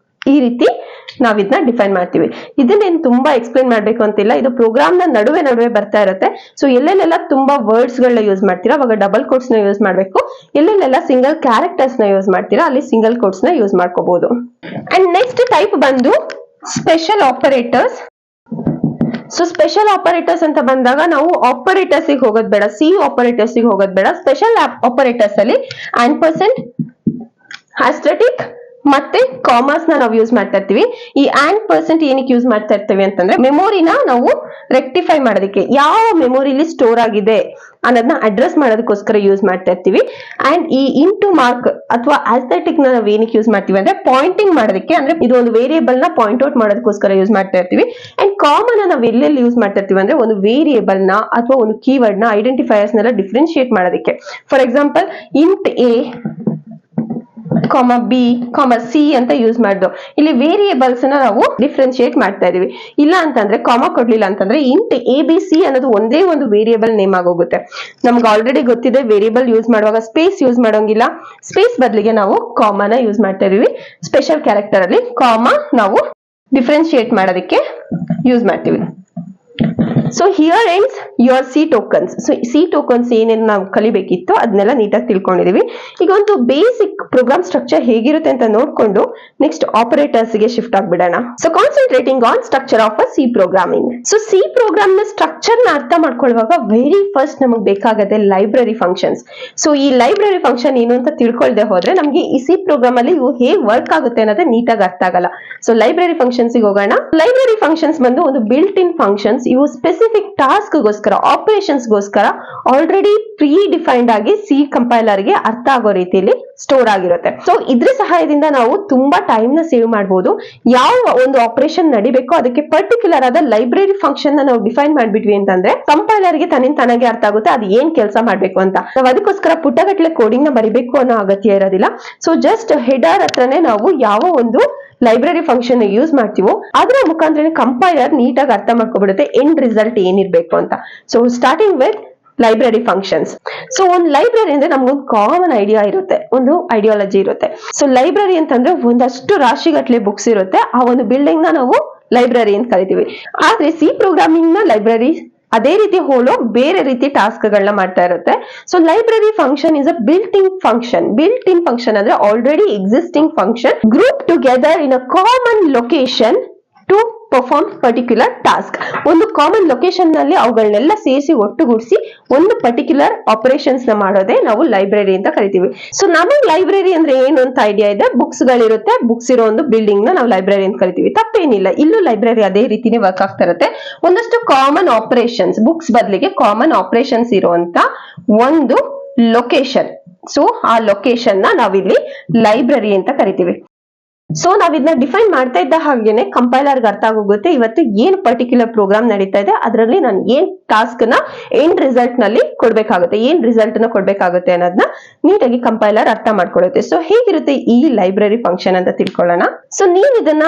ಈ ರೀತಿ ನಾವ್ ಇದನ್ನ ಡಿಫೈನ್ ಮಾಡ್ತೀವಿ. ಇದನ್ನೇನು ತುಂಬಾ ಎಕ್ಸ್ಪ್ಲೈನ್ ಮಾಡ್ಬೇಕು ಅಂತಿಲ್ಲ, ಇದು ಪ್ರೋಗ್ರಾಮ್ ನ ನಡುವೆ ಬರ್ತಾ ಇರುತ್ತೆ. ಸೊ ಎಲ್ಲೆಲ್ಲೆಲ್ಲ ತುಂಬಾ ವರ್ಡ್ಸ್ ಗಳನ್ನ ಯೂಸ್ ಮಾಡ್ತೀರಾ ಅವಾಗ ಡಬಲ್ ಕೋಟ್ಸ್ ನ ಯೂಸ್ ಮಾಡ್ಬೇಕು. ಎಲ್ಲೆಲ್ಲೆಲ್ಲ ಸಿಂಗಲ್ ಕ್ಯಾರೆಕ್ಟರ್ಸ್ ನ ಯೂಸ್ ಮಾಡ್ತೀರಾ ಅಲ್ಲಿ ಸಿಂಗಲ್ ಕೋಟ್ಸ್ ನ ಯೂಸ್ ಮಾಡ್ಕೋಬಹುದು. ಅಂಡ್ ನೆಕ್ಸ್ಟ್ ಟೈಪ್ ಬಂದು special operators. So special operators ಅಂತ ಬಂದಾಗ ನಾವು ಆಪರೇಟರ್ಸ್ ಹೋಗೋದ್ ಬೇಡ, ಸಿ ಆಪರೇಟರ್ಸ್ ಹೋಗೋದ್ ಬೇಡ. ಸ್ಪೆಷಲ್ ಆಪರೇಟರ್ಸ್ ಅಲ್ಲಿ ಆಂಡ್%, ಆಸ್ಟ್ರೆಟಿಕ್ ಮತ್ತೆ ಕಾಮರ್ಸ್ ನ ನಾವು ಯೂಸ್ ಮಾಡ್ತಾ ಇರ್ತೀವಿ. ಈ ಆಂಡ್% ಏನಕ್ಕೆ ಯೂಸ್ ಮಾಡ್ತಾ ಇರ್ತೀವಿ ಅಂತಂದ್ರೆ ಮೆಮೊರಿನ ನಾವು ರೆಕ್ಟಿಫೈ ಮಾಡೋದಕ್ಕೆ, ಯಾವ ಮೆಮೊರಿಲಿ ಸ್ಟೋರ್ ಆಗಿದೆ ಅನ್ನೋದನ್ನ ಅಡ್ರೆಸ್ ಮಾಡೋದಕ್ಕೋಸ್ಕರ ಯೂಸ್ ಮಾಡ್ತಾ ಇರ್ತೀವಿ. ಅಂಡ್ ಈ ಇಂಟು ಮಾರ್ಕ್ ಅಥವಾ ಆಸ್ಥೆಟಿಕ್ ನ ನಾವು ಏನಕ್ಕೆ ಯೂಸ್ ಮಾಡ್ತೀವಿ ಅಂದ್ರೆ ಪಾಯಿಂಟಿಂಗ್ ಮಾಡೋದಕ್ಕೆ, ಅಂದ್ರೆ ಇದು ಒಂದು ವೇರಿಯೇಬಲ್ ನ ಪಾಯಿಂಟ್ ಔಟ್ ಮಾಡೋದಕ್ಕೋಸ್ಕರ ಯೂಸ್ ಮಾಡ್ತಾ ಇರ್ತೀವಿ. ಅಂಡ್ ಕಾಮನ್ ನಾವು ಎಲ್ಲೆಲ್ಲಿ ಯೂಸ್ ಮಾಡ್ತಾ ಇರ್ತೀವಿ ಅಂದ್ರೆ ಒಂದು ವೇರಿಯೇಬಲ್ ನ ಅಥವಾ ಒಂದು ಕೀವರ್ಡ್ ನ ಐಡೆಂಟಿಫೈಯರ್ಸ್ ನೆಲ್ಲ ಡಿಫ್ರೆನ್ಶಿಯೇಟ್ ಮಾಡೋದಕ್ಕೆ. For example int A B C ಅಂತ ಯೂಸ್ ಮಾಡ್ದು ಇಲ್ಲಿ ವೇರಿಯೇಬಲ್ಸ್ ನಾವು ಡಿಫ್ರೆನ್ಶಿಯೇಟ್ ಮಾಡ್ತಾ ಇದೀವಿ. ಇಲ್ಲ ಅಂತಂದ್ರೆ ಕಾಮ ಕೊಡ್ಲಿಲ್ಲ ಅಂತಂದ್ರೆ ಇಂಟ್ ಎ ಬಿ ಸಿ ಅನ್ನೋದು ಒಂದೇ ಒಂದು ವೇರಿಯೇಬಲ್ ನೇಮ್ ಆಗೋಗುತ್ತೆ. ನಮ್ಗೆ ಆಲ್ರೆಡಿ ಗೊತ್ತಿದೆ ವೇರಿಯೇಬಲ್ ಯೂಸ್ ಮಾಡುವಾಗ ಸ್ಪೇಸ್ ಯೂಸ್ ಮಾಡೋಂಗಿಲ್ಲ, ಸ್ಪೇಸ್ ಬದಲಿಗೆ ನಾವು ಕಾಮನ ಯೂಸ್ ಮಾಡ್ತಾ ಇದೀವಿ. ಸ್ಪೆಷಲ್ ಕ್ಯಾರೆಕ್ಟರ್ ಅಲ್ಲಿ ಕಾಮ ನಾವು ಡಿಫ್ರೆನ್ಶಿಯೇಟ್ ಮಾಡೋದಕ್ಕೆ ಯೂಸ್ ಮಾಡ್ತೀವಿ. So here ends your C tokens. So C tokens ಏನೇನು ನಾವು ಕಲಿಬೇಕಿತ್ತು ಅದನ್ನೆಲ್ಲ ನೀಟಾಗಿ ತಿಳ್ಕೊಂಡಿದೀವಿ. ಈಗ ಒಂದು ಬೇಸಿಕ್ ಪ್ರೋಗ್ರಾಮ್ ಸ್ಟ್ರಕ್ಚರ್ ಹೇಗಿರುತ್ತೆ ಅಂತ ನೋಡ್ಕೊಂಡು ನೆಕ್ಸ್ಟ್ ಆಪರೇಟರ್ಸ್ ಗೆ ಶಿಫ್ಟ್ ಆಗ್ಬಿಡೋಣ. So concentrating on structure of a C programming. So C program ನ ಸ್ಟ್ರಕ್ಚರ್ ನ ಅರ್ಥ ಮಾಡ್ಕೊಳ್ಳುವಾಗ ವೆರಿ ಫಸ್ಟ್ ನಮಗೆ ಬೇಕಾಗತ್ತೆ ಲೈಬ್ರರಿ ಫಂಕ್ಷನ್ಸ್. ಸೊ ಈ ಲೈಬ್ರರಿ ಫಂಕ್ಷನ್ ಏನು ಅಂತ ತಿಳ್ಕೊಳ್ದೆ ಹೋದ್ರೆ ನಮ್ಗೆ ಈ ಸಿ ಪ್ರೋಗ್ರಾಮ್ ಅಲ್ಲಿ ಇವು ಹೇಗೆ ವರ್ಕ್ ಆಗುತ್ತೆ ಅನ್ನೋದೇ ನೀಟಾಗಿ ಅರ್ಥ ಆಗಲ್ಲ. ಸೊ ಲೈಬ್ರರಿ ಫಂಕ್ಷನ್ಸ್ ಹೋಗೋಣ. ಲೈಬ್ರರಿ ಫಂಕ್ಷನ್ಸ್ ಬಂದು ಒಂದು ಬಿಲ್ಟ್ ಇನ್ ಫಂಕ್ಷನ್ಸ್. ಇವು ಸ್ಪೆಸಿಫಿಕ್ ಟಾಸ್ಕ್ ಗೋಸ್ಕರ, ಆಪರೇಷನ್ಸ್ ಗೋಸ್ಕರ ಆಲ್ರೆಡಿ ಪ್ರೀ ಡಿಫೈನ್ಡ್ ಆಗಿ ಸಿ ಕಂಪೈಲರ್ ಗೆ ಅರ್ಥ ಆಗೋ ರೀತಿಯಲ್ಲಿ ಸ್ಟೋರ್ ಆಗಿರುತ್ತೆ. ಸೊ ಇದ್ರ ಸಹಾಯದಿಂದ ನಾವು ತುಂಬಾ ಟೈಮ್ ನ ಸೇವ್ ಮಾಡಬಹುದು. ಯಾವ ಒಂದು ಆಪರೇಷನ್ ನಡಿಬೇಕೋ ಅದಕ್ಕೆ ಪರ್ಟಿಕ್ಯುಲರ್ ಆದ ಲೈಬ್ರರಿ ಫಂಕ್ಷನ್ ನಾವು ಡಿಫೈನ್ ಮಾಡ್ಬಿಟ್ವಿ ಅಂತಂದ್ರೆ ಕಂಪೈಲರ್ ಗೆ ತನಗೆ ಅರ್ಥ ಆಗುತ್ತೆ ಅದು ಏನ್ ಕೆಲಸ ಮಾಡ್ಬೇಕು ಅಂತ. ನಾವು ಅದಕ್ಕೋಸ್ಕರ ಪುಟ್ಟಗಟ್ಟಲೆ ಕೋಡಿಂಗ್ ನ ಬರಿಬೇಕು ಅನ್ನೋ ಅಗತ್ಯ ಇರೋದಿಲ್ಲ. ಸೊ ಜಸ್ಟ್ ಹೆಡರ್ ಹತ್ರನೇ ನಾವು ಯಾವ ಒಂದು ಲೈಬ್ರರಿ ಫಂಕ್ಷನ್ ಯೂಸ್ ಮಾಡ್ತೀವೋ ಅದರ ಮುಖಾಂತರ ಕಂಪೈಲರ್ ನೀಟಾಗಿ ಅರ್ಥ ಮಾಡ್ಕೊಬಿಡುತ್ತೆ ಎಂಡ್ ರಿಸಲ್ಟ್ ಏನಿರ್ಬೇಕು ಅಂತ. So starting with library functions. So ಒಂದು ಲೈಬ್ರರಿ ಅಂದ್ರೆ ನಮ್ಗೊಂದು ಕಾಮನ್ ಐಡಿಯಾ ಇರುತ್ತೆ, ಒಂದು ಐಡಿಯಾಲಜಿ ಇರುತ್ತೆ. ಸೊ ಲೈಬ್ರರಿ ಅಂತಂದ್ರೆ ಒಂದಷ್ಟು ರಾಶಿಗಟ್ಲೆ ಬುಕ್ಸ್ ಇರುತ್ತೆ, ಆ ಒಂದು ಬಿಲ್ಡಿಂಗ್ ನ ನಾವು ಲೈಬ್ರರಿ ಅಂತ ಕರಿತೀವಿ. ಆದ್ರೆ ಸಿ ಪ್ರೋಗ್ರಾಮಿಂಗ್ ನ ಲೈಬ್ರರಿ ಅದೇ ರೀತಿ ಹೋಲೋ ಬೇರೆ ರೀತಿ ಟಾಸ್ಕ್ ಗಳನ್ನ ಮಾಡ್ತಾ ಇರುತ್ತೆ. So library function is a built in function. Built in function ಅಂದ್ರೆ already existing function group together in a common location to perform particular task. ಒಂದು ಕಾಮನ್ ಲೊಕೇಶನ್ ನಲ್ಲಿ ಅವುಗಳನ್ನೆಲ್ಲ ಸೇರಿಸಿ ಒಟ್ಟುಗೂಡಿಸಿ ಒಂದು ಪರ್ಟಿಕ್ಯುಲರ್ ಆಪರೇಷನ್ಸ್ ನ ಮಾಡೋದೇ ನಾವು ಲೈಬ್ರರಿ ಅಂತ ಕರಿತೀವಿ. ಸೊ ನಮಗೆ ಲೈಬ್ರರಿ ಅಂದ್ರೆ ಏನು ಅಂತ ಐಡಿಯಾ ಇದೆ. ಬುಕ್ಸ್ ಗಳಿರುತ್ತೆ, ಬುಕ್ಸ್ ಇರೋ ಒಂದು ಬಿಲ್ಡಿಂಗ್ ನ ನಾವು ಲೈಬ್ರರಿ ಅಂತ ಕರಿತೀವಿ. ತಪ್ಪೇನಿಲ್ಲ, ಇಲ್ಲೂ ಲೈಬ್ರರಿ ಅದೇ ರೀತಿನೇ ವರ್ಕ್ ಆಗ್ತಾ ಇರುತ್ತೆ. ಒಂದಷ್ಟು ಕಾಮನ್ ಆಪರೇಷನ್ಸ್, ಬುಕ್ಸ್ ಬದಲಿಗೆ ಕಾಮನ್ ಆಪರೇಷನ್ಸ್ ಇರುವಂತ ಒಂದು ಲೊಕೇಶನ್. ಸೊ ಆ ಲೊಕೇಶನ್ ನ ನಾವಿಲ್ಲಿ ಲೈಬ್ರರಿ ಅಂತ ಕರಿತೀವಿ. ಸೊ ನಾವ್ ಇದನ್ನ ಡಿಫೈನ್ ಮಾಡ್ತಾ ಇದ್ದ ಹಾಗೇನೆ ಕಂಪೈಲರ್ಗೆ ಅರ್ಥ ಆಗೋಗುತ್ತೆ ಇವತ್ತು ಏನ್ ಪರ್ಟಿಕ್ಯುಲರ್ ಪ್ರೋಗ್ರಾಮ್ ನಡೀತಾ ಇದೆ, ಅದರಲ್ಲಿ ನಾನು ಏನ್ ಟಾಸ್ಕ್ ನ ಏನ್ ರಿಸಲ್ಟ್ ನಲ್ಲಿ ಕೊಡ್ಬೇಕಾಗುತ್ತೆ, ಏನ್ ರಿಸಲ್ಟ್ ನ ಕೊಡ್ಬೇಕಾಗುತ್ತೆ ಅನ್ನೋದನ್ನ ನೀಟಾಗಿ ಕಂಪೈಲರ್ ಅರ್ಥ ಮಾಡ್ಕೊಳ್ಳುತ್ತೆ. ಸೊ ಹೇಗಿರುತ್ತೆ ಈ ಲೈಬ್ರರಿ ಫಂಕ್ಷನ್ ಅಂತ ತಿಳ್ಕೊಳ್ಳೋಣ. ಸೊ ನೀವು ಇದನ್ನ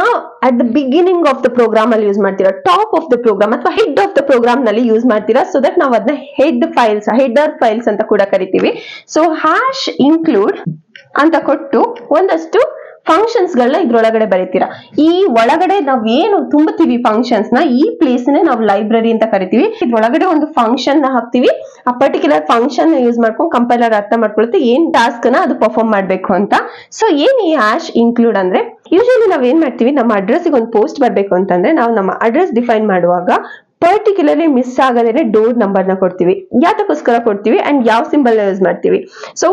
at the beginning of the program ಅಲ್ಲಿ ಯೂಸ್ ಮಾಡ್ತೀರಾ, ಟಾಪ್ ಆಫ್ ದ ಪ್ರೋಗ್ರಾಮ್ ಅಥವಾ ಹೆಡ್ ಆಫ್ ದ ಪ್ರೋಗ್ರಾಮ್ ನಲ್ಲಿ ಯೂಸ್ ಮಾಡ್ತೀರಾ. ಸೊ ದಟ್ ನಾವು ಅದನ್ನ ಹೆಡರ್ ಫೈಲ್ಸ್ ಅಂತ ಕೂಡ ಕರಿತೀವಿ. ಸೊ ಹ್ಯಾಶ್ ಇನ್ಕ್ಲೂಡ್ ಅಂತ ಕೊಟ್ಟು ಒಂದಷ್ಟು ಫಂಕ್ಷನ್ಸ್ ಗಳನ್ನ ಇದ್ರೊಳಗಡೆ ಬರೀತೀರಾ. ಈ ಒಳಗಡೆ ನಾವ್ ಏನು ತುಂಬುತ್ತೀವಿ ಫಂಕ್ಷನ್ಸ್ ನ, ಈ ಪ್ಲೇಸ್ ನೇ ನಾವು ಲೈಬ್ರರಿ ಅಂತ ಕರಿತೀವಿ. ಇದ್ರೊಳಗಡೆ ಒಂದು ಫಂಕ್ಷನ್ ನ ಹಾಕ್ತಿವಿ. ಆ ಪರ್ಟಿಕ್ಯುಲರ್ ಫಂಕ್ಷನ್ ನ ಯೂಸ್ ಮಾಡ್ಕೊಂಡು ಕಂಪೈಲರ್ ಅರ್ಥ ಮಾಡ್ಕೊಳುತ್ತೆ ಏನ್ ಟಾಸ್ಕ್ ನ ಅದು ಪರ್ಫಾರ್ಮ್ ಮಾಡ್ಬೇಕು ಅಂತ. ಸೊ ಏನ್ ಈ ಹ್ಯಾಶ್ ಇನ್ಕ್ಲೂಡ್ ಅಂದ್ರೆ, ಯೂಶಲಿ ನಾವ್ ಏನ್ ಮಾಡ್ತೀವಿ, ನಮ್ಮ ಅಡ್ರೆಸ್ ಒಂದು ಪೋಸ್ಟ್ ಬರ್ಬೇಕು ಅಂತಂದ್ರೆ ನಾವು ನಮ್ಮ ಅಡ್ರೆಸ್ ಡಿಫೈನ್ ಮಾಡುವಾಗ ಪರ್ಟಿಕ್ಯುಲರ್ಲಿ ಮಿಸ್ ಆಗದೇನೆ ಡೋರ್ ನಂಬರ್ ನ ಕೊಡ್ತೀವಿ. ಯಾತಕ್ಕೋಸ್ಕರ ಕೊಡ್ತೀವಿ ಅಂಡ್ ಯಾವ ಸಿಂಬಲ್ ನ ಯೂಸ್ ಮಾಡ್ತೀವಿ. ಸೊ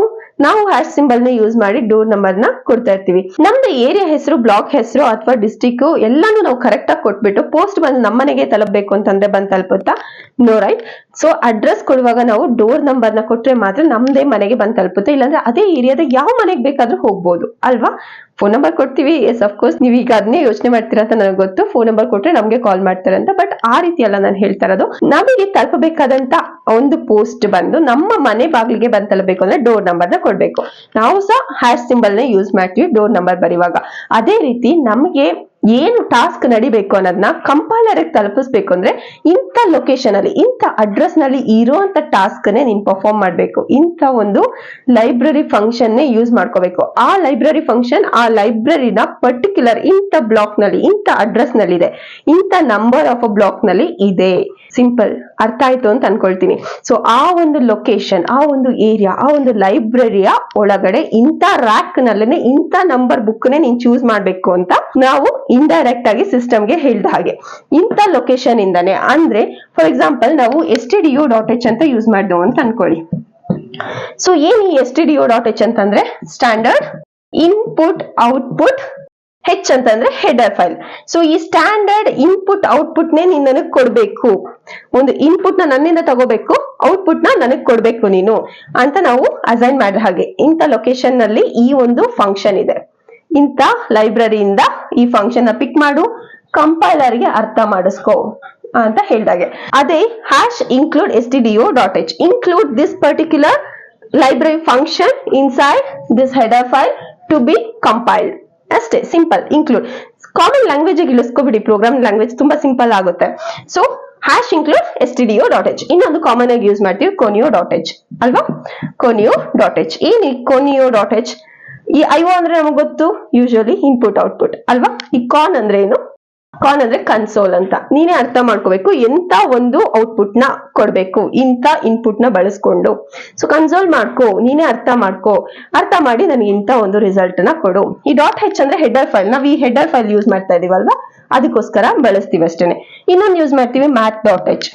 ನಾವು ಹ್ಯಾಶ್ ಸಿಂಬಲ್ ನ ಯೂಸ್ ಮಾಡಿ ಡೋರ್ ನಂಬರ್ ನ ಕೊಡ್ತಾ ಇರ್ತೀವಿ. ನಮ್ದು ಏರಿಯಾ ಹೆಸರು, ಬ್ಲಾಕ್ ಹೆಸರು ಅಥವಾ ಡಿಸ್ಟ್ರಿಕ್ಟ್ ಎಲ್ಲಾನು ನಾವು ಕರೆಕ್ಟ್ ಆಗಿ ಕೊಟ್ಬಿಟ್ಟು ಪೋಸ್ಟ್ ಬಂದು ನಮ್ಮನೆಗೆ ತಲುಪಬೇಕು ಅಂತಂದ್ರೆ ಬಂದ್ ತಲುಪುತ್ತಾ? No, right. ಸೊ ಅಡ್ರೆಸ್ ಕೊಡುವಾಗ ನಾವು ಡೋರ್ ನಂಬರ್ ನ ಕೊಟ್ರೆ ಮಾತ್ರ ನಮ್ದೇ ಮನೆಗೆ ಬಂದ್ ತಲುಪುತ್ತೆ. ಇಲ್ಲಾಂದ್ರೆ ಅದೇ ಏರಿಯಾದ ಯಾವ ಮನೆಗೆ ಬೇಕಾದ್ರೂ ಹೋಗ್ಬೋದು ಅಲ್ವಾ. ಫೋನ್ ನಂಬರ್ ಕೊಡ್ತೀವಿ, ಎಸ್ ಅಫ್ಕೋರ್ಸ್ ನೀವು ಈಗ ಅದನ್ನೇ ಯೋಚನೆ ಮಾಡ್ತೀರಾ ಅಂತ ನನಗೆ ಗೊತ್ತು. ಫೋನ್ ನಂಬರ್ ಕೊಟ್ರೆ ನಮ್ಗೆ ಕಾಲ್ ಮಾಡ್ತಾರೆ ಅಂತ. ಬಟ್ ಆ ರೀತಿ ಅಲ್ಲ ನಾನು ಹೇಳ್ತಾ ಇರೋದು. ನಮಗೆ ತಲುಪಬೇಕಾದಂತ ಒಂದು ಪೋಸ್ಟ್ ಬಂದು ನಮ್ಮ ಮನೆ ಬಾಗಿಲಿಗೆ ಬಂದ್ ತಲುಪಬೇಕು ಅಂದ್ರೆ ಡೋರ್ ನಂಬರ್ ನ ಕೊಡ್ಬೇಕು. ನಾವು ಸಹ ಹ್ಯಾಶ್ ಸಿಂಬಲ್ ನ ಯೂಸ್ ಮಾಡ್ತೀವಿ ಡೋರ್ ನಂಬರ್ ಬರೆಯುವಾಗ. ಅದೇ ರೀತಿ ನಮಗೆ ಏನು ಟಾಸ್ಕ್ ನಡಿಬೇಕು ಅನ್ನೋದನ್ನ ಕಂಪೈಲರ್ ತಲುಪಿಸ್ಬೇಕು ಅಂದ್ರೆ ಇಂಥ ಲೊಕೇಶನ್ ಅಲ್ಲಿ, ಇಂಥ ಅಡ್ರೆಸ್ ನಲ್ಲಿ ಇರುವಂತ ಟಾಸ್ಕ್ ನೇ ನೀನ್ ಪರ್ಫಾರ್ಮ್ ಮಾಡ್ಬೇಕು. ಇಂಥ ಒಂದು ಲೈಬ್ರರಿ ಫಂಕ್ಷನ್ ನೇ ಯೂಸ್ ಮಾಡ್ಕೋಬೇಕು. ಆ ಲೈಬ್ರರಿ ಫಂಕ್ಷನ್ ಆ ಲೈಬ್ರರಿನ ಪರ್ಟಿಕ್ಯುಲರ್ ಇಂಥ ಬ್ಲಾಕ್ ನಲ್ಲಿ, ಇಂಥ ಅಡ್ರೆಸ್ ನಲ್ಲಿ ಇದೆ, ಇಂಥ ನಂಬರ್ ಆಫ್ ಅ ಬ್ಲಾಕ್ ನಲ್ಲಿ ಇದೆ. ಸಿಂಪಲ್, ಅರ್ಥ ಆಯ್ತು ಅಂತ ಅನ್ಕೊಳ್ತೀನಿ. ಸೊ ಆ ಒಂದು ಲೊಕೇಶನ್, ಆ ಒಂದು ಏರಿಯಾ, ಆ ಒಂದು ಲೈಬ್ರರಿಯ ಒಳಗಡೆ ಇಂಥ ರ್ಯಾಕ್ ನಲ್ಲೇನೆ ಇಂಥ ನಂಬರ್ ಬುಕ್ ನೇ ನೀನ್ ಚೂಸ್ ಮಾಡ್ಬೇಕು ಅಂತ ನಾವು ಇಂಡೈರೆಕ್ಟ್ ಆಗಿ ಸಿಸ್ಟಮ್ಗೆ ಹೇಳ್ದ ಹಾಗೆ ಇಂಥ ಲೊಕೇಶನ್ ಇಂದಾನೆ. ಅಂದ್ರೆ ಫಾರ್ ಎಕ್ಸಾಂಪಲ್ ನಾವು stdio.h ಅಂತ ಯೂಸ್ ಮಾಡಿದ್ವು ಅಂತ ಅನ್ಕೊಳ್ಳಿ. ಸೊ ಏನ್ ಈ stdio.h ಅಂತಂದ್ರೆ ಸ್ಟ್ಯಾಂಡರ್ಡ್ ಇನ್ಪುಟ್ ಔಟ್ಪುಟ್, ಹೆಚ್ ಅಂತಂದ್ರೆ ಹೆಡರ್ ಫೈಲ್. ಸೊ ಈ ಸ್ಟ್ಯಾಂಡರ್ಡ್ ಇನ್ಪುಟ್ ಔಟ್ಪುಟ್ ನೇ ನೀನ್ ನನಗ್ ಕೊಡ್ಬೇಕು. ಒಂದು ಇನ್ಪುಟ್ ನ ನನ್ನಿಂದ ತಗೋಬೇಕು, ಔಟ್ಪುಟ್ ನ ನನಗ್ ಕೊಡ್ಬೇಕು ನೀನು ಅಂತ ನಾವು ಅಸೈನ್ ಮಾಡಿದ ಹಾಗೆ ಇಂಥ ಲೊಕೇಶನ್ ನಲ್ಲಿ ಈ ಒಂದು ಫಂಕ್ಷನ್ ಇದೆ. ಇಂಥ ಲೈಬ್ರರಿಯಿಂದ ಈ ಫಂಕ್ಷನ್ ನ ಪಿಕ್ ಮಾಡು, ಕಂಪೈಲರ್ ಗೆ ಅರ್ಥ ಮಾಡಿಸ್ಕೋ ಅಂತ ಹೇಳ್ದಾಗೆ. ಅದೇ hash include stdio.h, include this particular library function inside this header file to be compiled. ಅಷ್ಟೇ, ಸಿಂಪಲ್. ಇನ್ಕ್ಲೂಡ್ ಕಾಮನ್ ಲ್ಯಾಂಗ್ವೇಜ್ ಇಳಿಸ್ಕೊಬಿಡಿ, ಪ್ರೋಗ್ರಾಮ್ ಲ್ಯಾಂಗ್ವೇಜ್ ತುಂಬಾ ಸಿಂಪಲ್ ಆಗುತ್ತೆ. So hash include stdio.h. ಇನ್ನೊಂದು ಕಾಮನ್ ಆಗಿ ಯೂಸ್ ಮಾಡ್ತೀವಿ conio.h ಅಲ್ವಾ. conio.h ಏನ್ ಈ conio.h? ಈ IO ಅಂದ್ರೆ ನಮಗೆ ಗೊತ್ತು, ಯೂಶುವಲಿ ಇನ್ಪುಟ್ ಔಟ್ಪುಟ್ ಅಲ್ವಾ. ಈ ಕಾನ್ ಅಂದ್ರೆ ಏನು? ಕಾನ್ ಅಂದ್ರೆ ಕನ್ಸೋಲ್ ಅಂತ. ನೀನೇ ಅರ್ಥ ಮಾಡ್ಕೋಬೇಕು ಎಂತ ಒಂದು ಔಟ್ಪುಟ್ ನ ಕೊಡ್ಬೇಕು ಇಂಥ ಇನ್ಪುಟ್ ನ ಬಳಸ್ಕೊಂಡು. ಸೊ ಕನ್ಸೋಲ್ ಮಾಡ್ಕೋ, ನೀನೇ ಅರ್ಥ ಮಾಡ್ಕೋ, ಅರ್ಥ ಮಾಡಿ ನನಗೆ ಇಂಥ ಒಂದು ರಿಸಲ್ಟ್ ನ ಕೊಡು. ಈ .h ಅಂದ್ರೆ ಹೆಡರ್ ಫೈಲ್. ನಾವ್ ಈ ಹೆಡರ್ ಫೈಲ್ ಯೂಸ್ ಮಾಡ್ತಾ ಇದೀವಲ್ವಾ, ಅದಕ್ಕೋಸ್ಕರ ಬಳಸ್ತೀವಿ ಅಷ್ಟೇನೆ. ಇನ್ನೊಂದು ಯೂಸ್ ಮಾಡ್ತೀವಿ math.h.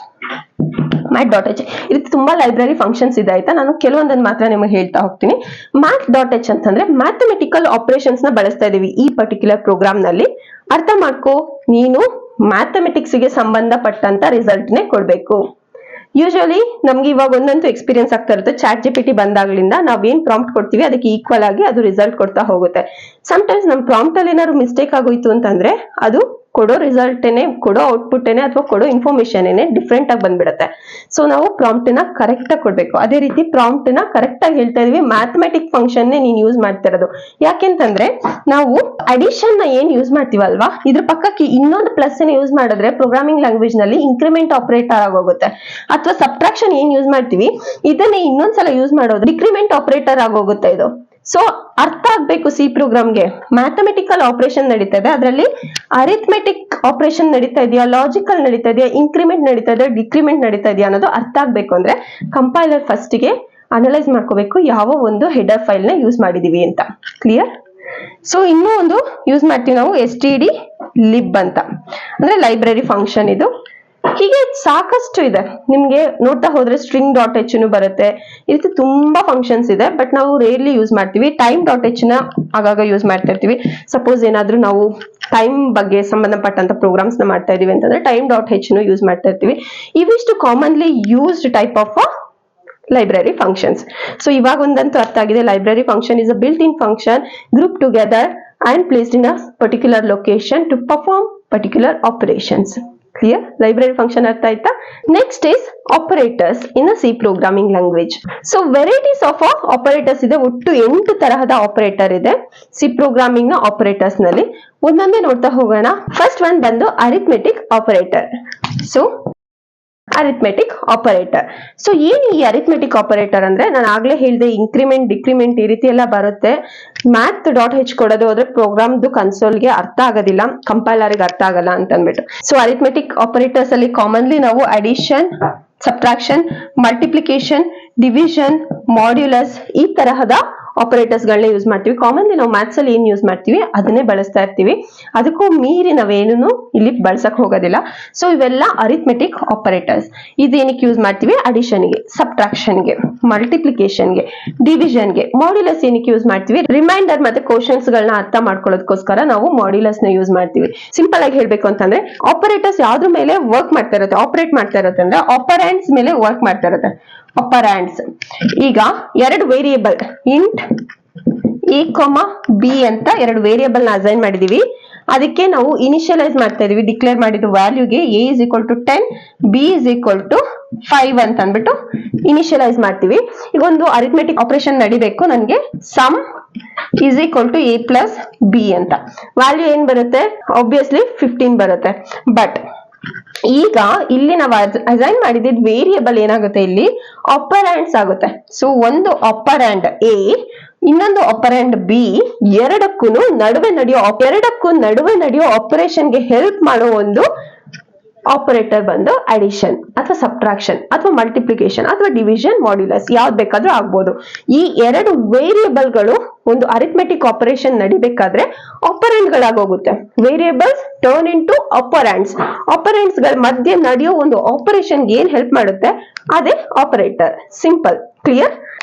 ಇದು ತುಂಬಾ ಲೈಬ್ರರಿ ಫಂಕ್ಷನ್ಸ್ ಇದೆ ಆಯ್ತಾ. ನಾನು ಕೆಲವೊಂದನ್ನು ಮಾತ್ರ ನಿಮಗೆ ಹೇಳ್ತಾ ಹೋಗ್ತೀನಿ. math.h ಅಂತಂದ್ರೆ ಮ್ಯಾಥಮೆಟಿಕಲ್ ಆಪರೇಷನ್ಸ್ ನ ಬಳಸ್ತಾ ಇದೀವಿ ಈ ಪರ್ಟಿಕ್ಯುಲರ್ ಪ್ರೋಗ್ರಾಮ್ ನಲ್ಲಿ. ಅರ್ಥ ಮಾಡ್ಕೋ, ನೀನು ಮ್ಯಾಥಮೆಟಿಕ್ಸ್ ಗೆ ಸಂಬಂಧಪಟ್ಟಂತ ರಿಸಲ್ಟ್ ನೇ ಕೊಡ್ಬೇಕು. ಯೂಶುವಲಿ ನಮ್ಗೆ ಇವಾಗ ಒಂದಂತೂ ಎಕ್ಸ್ಪೀರಿಯನ್ಸ್ ಆಗ್ತಾ ಇರುತ್ತೆ. ChatGPT ಬಂದಾಗ್ಲಿಂದ ನಾವೇನ್ ಪ್ರಾಂಪ್ಟ್ ಕೊಡ್ತೀವಿ ಅದಕ್ಕೆ ಈಕ್ವಲ್ ಆಗಿ ಅದು ರಿಸಲ್ಟ್ ಕೊಡ್ತಾ ಹೋಗುತ್ತೆ. ಸಮಟೈಮ್ಸ್ ನಮ್ ಪ್ರಾಂಪ್ಟ್ ಅಲ್ಲಿ ಏನಾದ್ರು ಮಿಸ್ಟೇಕ್ ಆಗೋಯ್ತು ಅಂತಂದ್ರೆ ಅದು ಕೊಡೋ ರಿಸಲ್ಟ್ ಕೊಡೋ ಔಟ್ಪುಟ್ ಅಥವಾ ಕೊಡೋ ಇನ್ಫಾರ್ಮೇಶನ್ ಡಿಫ್ರೆಂಟ್ ಆಗಿ ಬಂದ್ಬಿಡುತ್ತೆ. ಸೊ ನಾವು ಪ್ರಾಂಪ್ಟ್ ನ ಕರೆಕ್ಟ್ ಆಗಿ ಕೊಡ್ಬೇಕು. ಅದೇ ರೀತಿ ಪ್ರಾಂಪ್ಟ್ ನ ಕರೆಕ್ಟ್ ಆಗಿ ಹೇಳ್ತಾ ಇದೀವಿ, ಮ್ಯಾಥಮೆಟಿಕ್ ಫಂಕ್ಷನ್ ನೀನ್ ಯೂಸ್ ಮಾಡ್ತಿರೋದು. ಯಾಕೆಂತಂದ್ರೆ ನಾವು ಅಡಿಷನ್ ನ ಏನ್ ಯೂಸ್ ಮಾಡ್ತೀವಲ್ವಾ, ಇದ್ರ ಪಕ್ಕಕ್ಕೆ ಇನ್ನೊಂದು ಪ್ಲಸ್ ಯೂಸ್ ಮಾಡಿದ್ರೆ ಪ್ರೋಗ್ರಾಮಿಂಗ್ ಲ್ಯಾಂಗ್ವೇಜ್ ನಲ್ಲಿ ಇನ್ಕ್ರಿಮೆಂಟ್ ಆಪರೇಟರ್ ಆಗೋಗುತ್ತೆ. ಅಥವಾ ಸಬ್ಟ್ರಾಕ್ಷನ್ ಏನ್ ಯೂಸ್ ಮಾಡ್ತೀವಿ ಇದನ್ನೇ ಇನ್ನೊಂದ್ಸಲ ಯೂಸ್ ಮಾಡೋದು ಡಿಕ್ರಿಮೆಂಟ್ ಆಪರೇಟರ್ ಆಗೋಗುತ್ತೆ ಇದು. ಸೊ ಅರ್ಥ ಆಗ್ಬೇಕು, ಸಿ ಪ್ರೋಗ್ರಾಮ್ಗೆ ಮ್ಯಾಥಮೆಟಿಕಲ್ ಆಪರೇಷನ್ ನಡೀತಾ ಇದೆ, ಅದರಲ್ಲಿ ಅರಿಥಮೆಟಿಕ್ ಆಪರೇಷನ್ ನಡೀತಾ ಇದೆಯಾ, ಲಾಜಿಕಲ್ ನಡೀತಾ ಇದೆಯಾ, ಇನ್ಕ್ರಿಮೆಂಟ್ ನಡೀತಾ ಇದೆಯಾ, ಡಿಕ್ರಿಮೆಂಟ್ ನಡೀತಾ ಇದೆಯಾ ಅನ್ನೋದು ಅರ್ಥ ಆಗ್ಬೇಕು ಅಂದ್ರೆ ಕಂಪೈಲರ್ ಫಸ್ಟ್ ಗೆ ಅನಲೈಸ್ ಮಾಡ್ಕೋಬೇಕು ಯಾವ ಒಂದು ಹೆಡರ್ ಫೈಲ್ ನ ಯೂಸ್ ಮಾಡಿದೀವಿ ಅಂತ. ಕ್ಲಿಯರ್? ಸೊ ಇನ್ನೂ ಒಂದು ಯೂಸ್ ಮಾಡ್ತೀವಿ ನಾವು std lib ಅಂತ ಅಂದ್ರೆ ಲೈಬ್ರರಿ ಫಂಕ್ಷನ್ ಇದು. ಹೀಗೆ ಸಾಕಷ್ಟು ಇದೆ, ನಿಮ್ಗೆ ನೋಡ್ತಾ ಹೋದ್ರೆ string ಡಾಟ್ ಎಚ್ ಬರುತ್ತೆ. ಈ ರೀತಿ ತುಂಬಾ ಫಂಕ್ಷನ್ಸ್ ಇದೆ, ಬಟ್ ನಾವು ರೇರ್ಲಿ ಯೂಸ್ ಮಾಡ್ತೀವಿ. ಟೈಮ್ ಡಾಟ್ ಎಚ್ ನ ಆಗಾಗ ಯೂಸ್ ಮಾಡ್ತಾ ಇರ್ತೀವಿ. ಸಪೋಸ್ ಏನಾದ್ರೂ ನಾವು ಟೈಮ್ ಬಗ್ಗೆ ಸಂಬಂಧಪಟ್ಟಂತ ಪ್ರೋಗ್ರಾಮ್ಸ್ ನ ಮಾಡ್ತಾ ಇದೀವಿ ಅಂತಂದ್ರೆ ಟೈಮ್ ಡಾಟ್ ಎಚ್ ಯೂಸ್ ಮಾಡ್ತಾ ಇರ್ತೀವಿ. ಇವಿಷ್ಟು commonly used type of library functions. So ಇವಾಗ ಒಂದಂತೂ ಅರ್ಥ ಆಗಿದೆ, library function is a built-in function grouped together and placed in a particular location to perform particular operations. Clear? Library function ಅರ್ಥ ಆಯ್ತಾ? Next is operators in a C programming language. So varieties of operators ಇದೆ, ಒಟ್ಟು 8 ತರಹದ operator ಇದೆ C programming ನ operators ನಲ್ಲಿ. ಒಂದೊಂದೇ ನೋಡ್ತಾ ಹೋಗೋಣ. ಫಸ್ಟ್ ಒನ್ ಬಂದು arithmetic operator. So arithmetic operator. So ಏನ್ ಈ ಅರಿಥಮೆಟಿಕ್ ಆಪರೇಟರ್ ಅಂದ್ರೆ, ನಾನು ಆಗ್ಲೇ ಹೇಳಿದೆ ಇನ್ಕ್ರಿಮೆಂಟ್ ಡಿಕ್ರಿಮೆಂಟ್ ಈ ರೀತಿ ಎಲ್ಲ ಬರುತ್ತೆ. ಮ್ಯಾಥ್ ಡಾಟ್ ಹೆಚ್ ಕೊಡೋದು ಹೋದ್ರೆ ಪ್ರೋಗ್ರಾಮ್ದು ಕನ್ಸೋಲ್ಗೆ ಅರ್ಥ ಆಗೋದಿಲ್ಲ, ಕಂಪೈಲರ್ಗೆ ಅರ್ಥ ಆಗಲ್ಲ ಅಂತ ಅಂದ್ಬಿಟ್ಟು. ಸೊ ಅರಿಥಮೆಟಿಕ್ ಆಪರೇಟರ್ಸ್ ಅಲ್ಲಿ ಕಾಮನ್ಲಿ ನಾವು addition, subtraction, multiplication, division, modulus ಈ ತರಹದ ಆಪರೇಟರ್ಸ್ ಗಳನ್ನ ಯೂಸ್ ಮಾಡ್ತೀವಿ. ಕಾಮನ್ಲಿ ನಾವು ಮ್ಯಾಥ್ಸ್ ಅಲ್ಲಿ ಏನ್ ಯೂಸ್ ಮಾಡ್ತೀವಿ ಅದನ್ನೇ ಬಳಸ್ತಾ ಇರ್ತೀವಿ. ಅದಕ್ಕೂ ಮೀರಿ ನಾವೇನು ಇಲ್ಲಿ ಬಳಸಕ್ ಹೋಗೋದಿಲ್ಲ. ಸೊ ಇವೆಲ್ಲ ಅರಿಥಮೆಟಿಕ್ ಆಪರೇಟರ್ಸ್. ಇದೇನಕ್ಕೆ ಯೂಸ್ ಮಾಡ್ತೀವಿ? ಅಡಿಷನ್ಗೆ, ಸಬ್ಟ್ರಾಕ್ಷನ್ಗೆ, ಮಲ್ಟಿಪ್ಲಿಕೇಶನ್ಗೆ, ಡಿವಿಷನ್ಗೆ. ಮಾಡ್ಯುಲಸ್ ಏನಕ್ಕೆ ಯೂಸ್ ಮಾಡ್ತೀವಿ? ರಿಮೈಂಡರ್ ಮತ್ತೆ ಕ್ವಶನ್ಸ್ ಗಳನ್ನ ಅರ್ಥ ಮಾಡ್ಕೊಳ್ಳೋದಕ್ಕೋಸ್ಕರ ನಾವು ಮಾಡ್ಯುಲಸ್ ನ ಯೂಸ್ ಮಾಡ್ತೀವಿ. ಸಿಂಪಲ್ ಆಗಿ ಹೇಳ್ಬೇಕು ಅಂತಂದ್ರೆ ಆಪರೇಟರ್ಸ್ ಯಾವ್ದ್ರ ಮೇಲೆ ವರ್ಕ್ ಮಾಡ್ತಾ ಇರುತ್ತೆ, ಆಪರೇಟ್ ಮಾಡ್ತಾ ಇರುತ್ತೆ ಅಂದ್ರೆ ಆಪರೆಂಡ್ಸ್ ಮೇಲೆ ವರ್ಕ್ ಮಾಡ್ತಾ ಇರುತ್ತೆ. ಆಪರೆಂಡ್ಸ್ ಈಗ ಎರಡು ವೇರಿಯೇಬಲ್ ಇಂಟ್ a, b ಅಂತ ಎರಡು ವೇರಿಯೇಬಲ್ ನ ಅಸೈನ್ ಮಾಡಿದೀವಿ. ಅದಕ್ಕೆ ನಾವು ಇನಿಷಿಯಲೈಸ್ ಮಾಡ್ತಾ ಇದೀವಿ, ಡಿಕ್ಲೇರ್ ಮಾಡಿದ ವ್ಯಾಲ್ಯೂಗೆ a is equal to 10, b is equal to 5 ಅಂತ ಅಂದ್ಬಿಟ್ಟು ಇನಿಷಿಯಲೈಸ್ ಮಾಡ್ತೀವಿ. ಈಗ ಒಂದು ಅರಿಥಮೆಟಿಕ್ ಆಪರೇಷನ್ ನಡಿಬೇಕು, ನನಗೆ sum is equal to a plus b ಅಂತ. ವ್ಯಾಲ್ಯೂ ಏನ್ ಬರುತ್ತೆ? ಆಬ್ವಿಯಸ್ಲಿ 15 ಬರುತ್ತೆ. ಬಟ್ ಈಗ ಇಲ್ಲಿ ನಾವು ಅಸೈನ್ ಮಾಡಿದ ವೇರಿಯೇಬಲ್ ಏನಾಗುತ್ತೆ, ಇಲ್ಲಿ ಆಪರೆಂಡ್ಸ್ ಆಗುತ್ತೆ. ಸೊ ಒಂದು ಆಪರೆಂಡ್ ಎ, ಇನ್ನೊಂದು ಆಪರೆಂಡ್ ಬಿ, ಎರಡಕ್ಕೂ ನಡುವೆ ನಡೆಯೋ ಆಪರೇಷನ್ಗೆ ಹೆಲ್ಪ್ ಮಾಡೋ ಒಂದು ಆಪರೇಟರ್ ಬಂದು ಅಡಿಷನ್ ಅಥವಾ ಸಬ್ಟ್ರಾಕ್ಷನ್ ಅಥವಾ ಮಲ್ಟಿಪ್ಲಿಕೇಶನ್ ಅಥವಾ ಡಿವಿಷನ್, ಮಾಡ್ಯುಲಸ್ ಯಾವ್ದು ಬೇಕಾದ್ರೂ ಆಗ್ಬೋದು. ಈ ಎರಡು ವೇರಿಯೇಬಲ್ ಗಳು ಒಂದು ಅರಿಥಮೆಟಿಕ್ ಆಪರೇಷನ್ ನಡಿಬೇಕಾದ್ರೆ ಆಪರೆಂಡ್ ಗಳಾಗೋಗುತ್ತೆ. Variables turn into operands. Operands ಗಳ ಮಧ್ಯೆ ನಡೆಯೋ ಒಂದು ಆಪರೇಷನ್ ಏನ್ ಹೆಲ್ಪ್ ಮಾಡುತ್ತೆ ಅದೇ ಆಪರೇಟರ್. Simple, clear?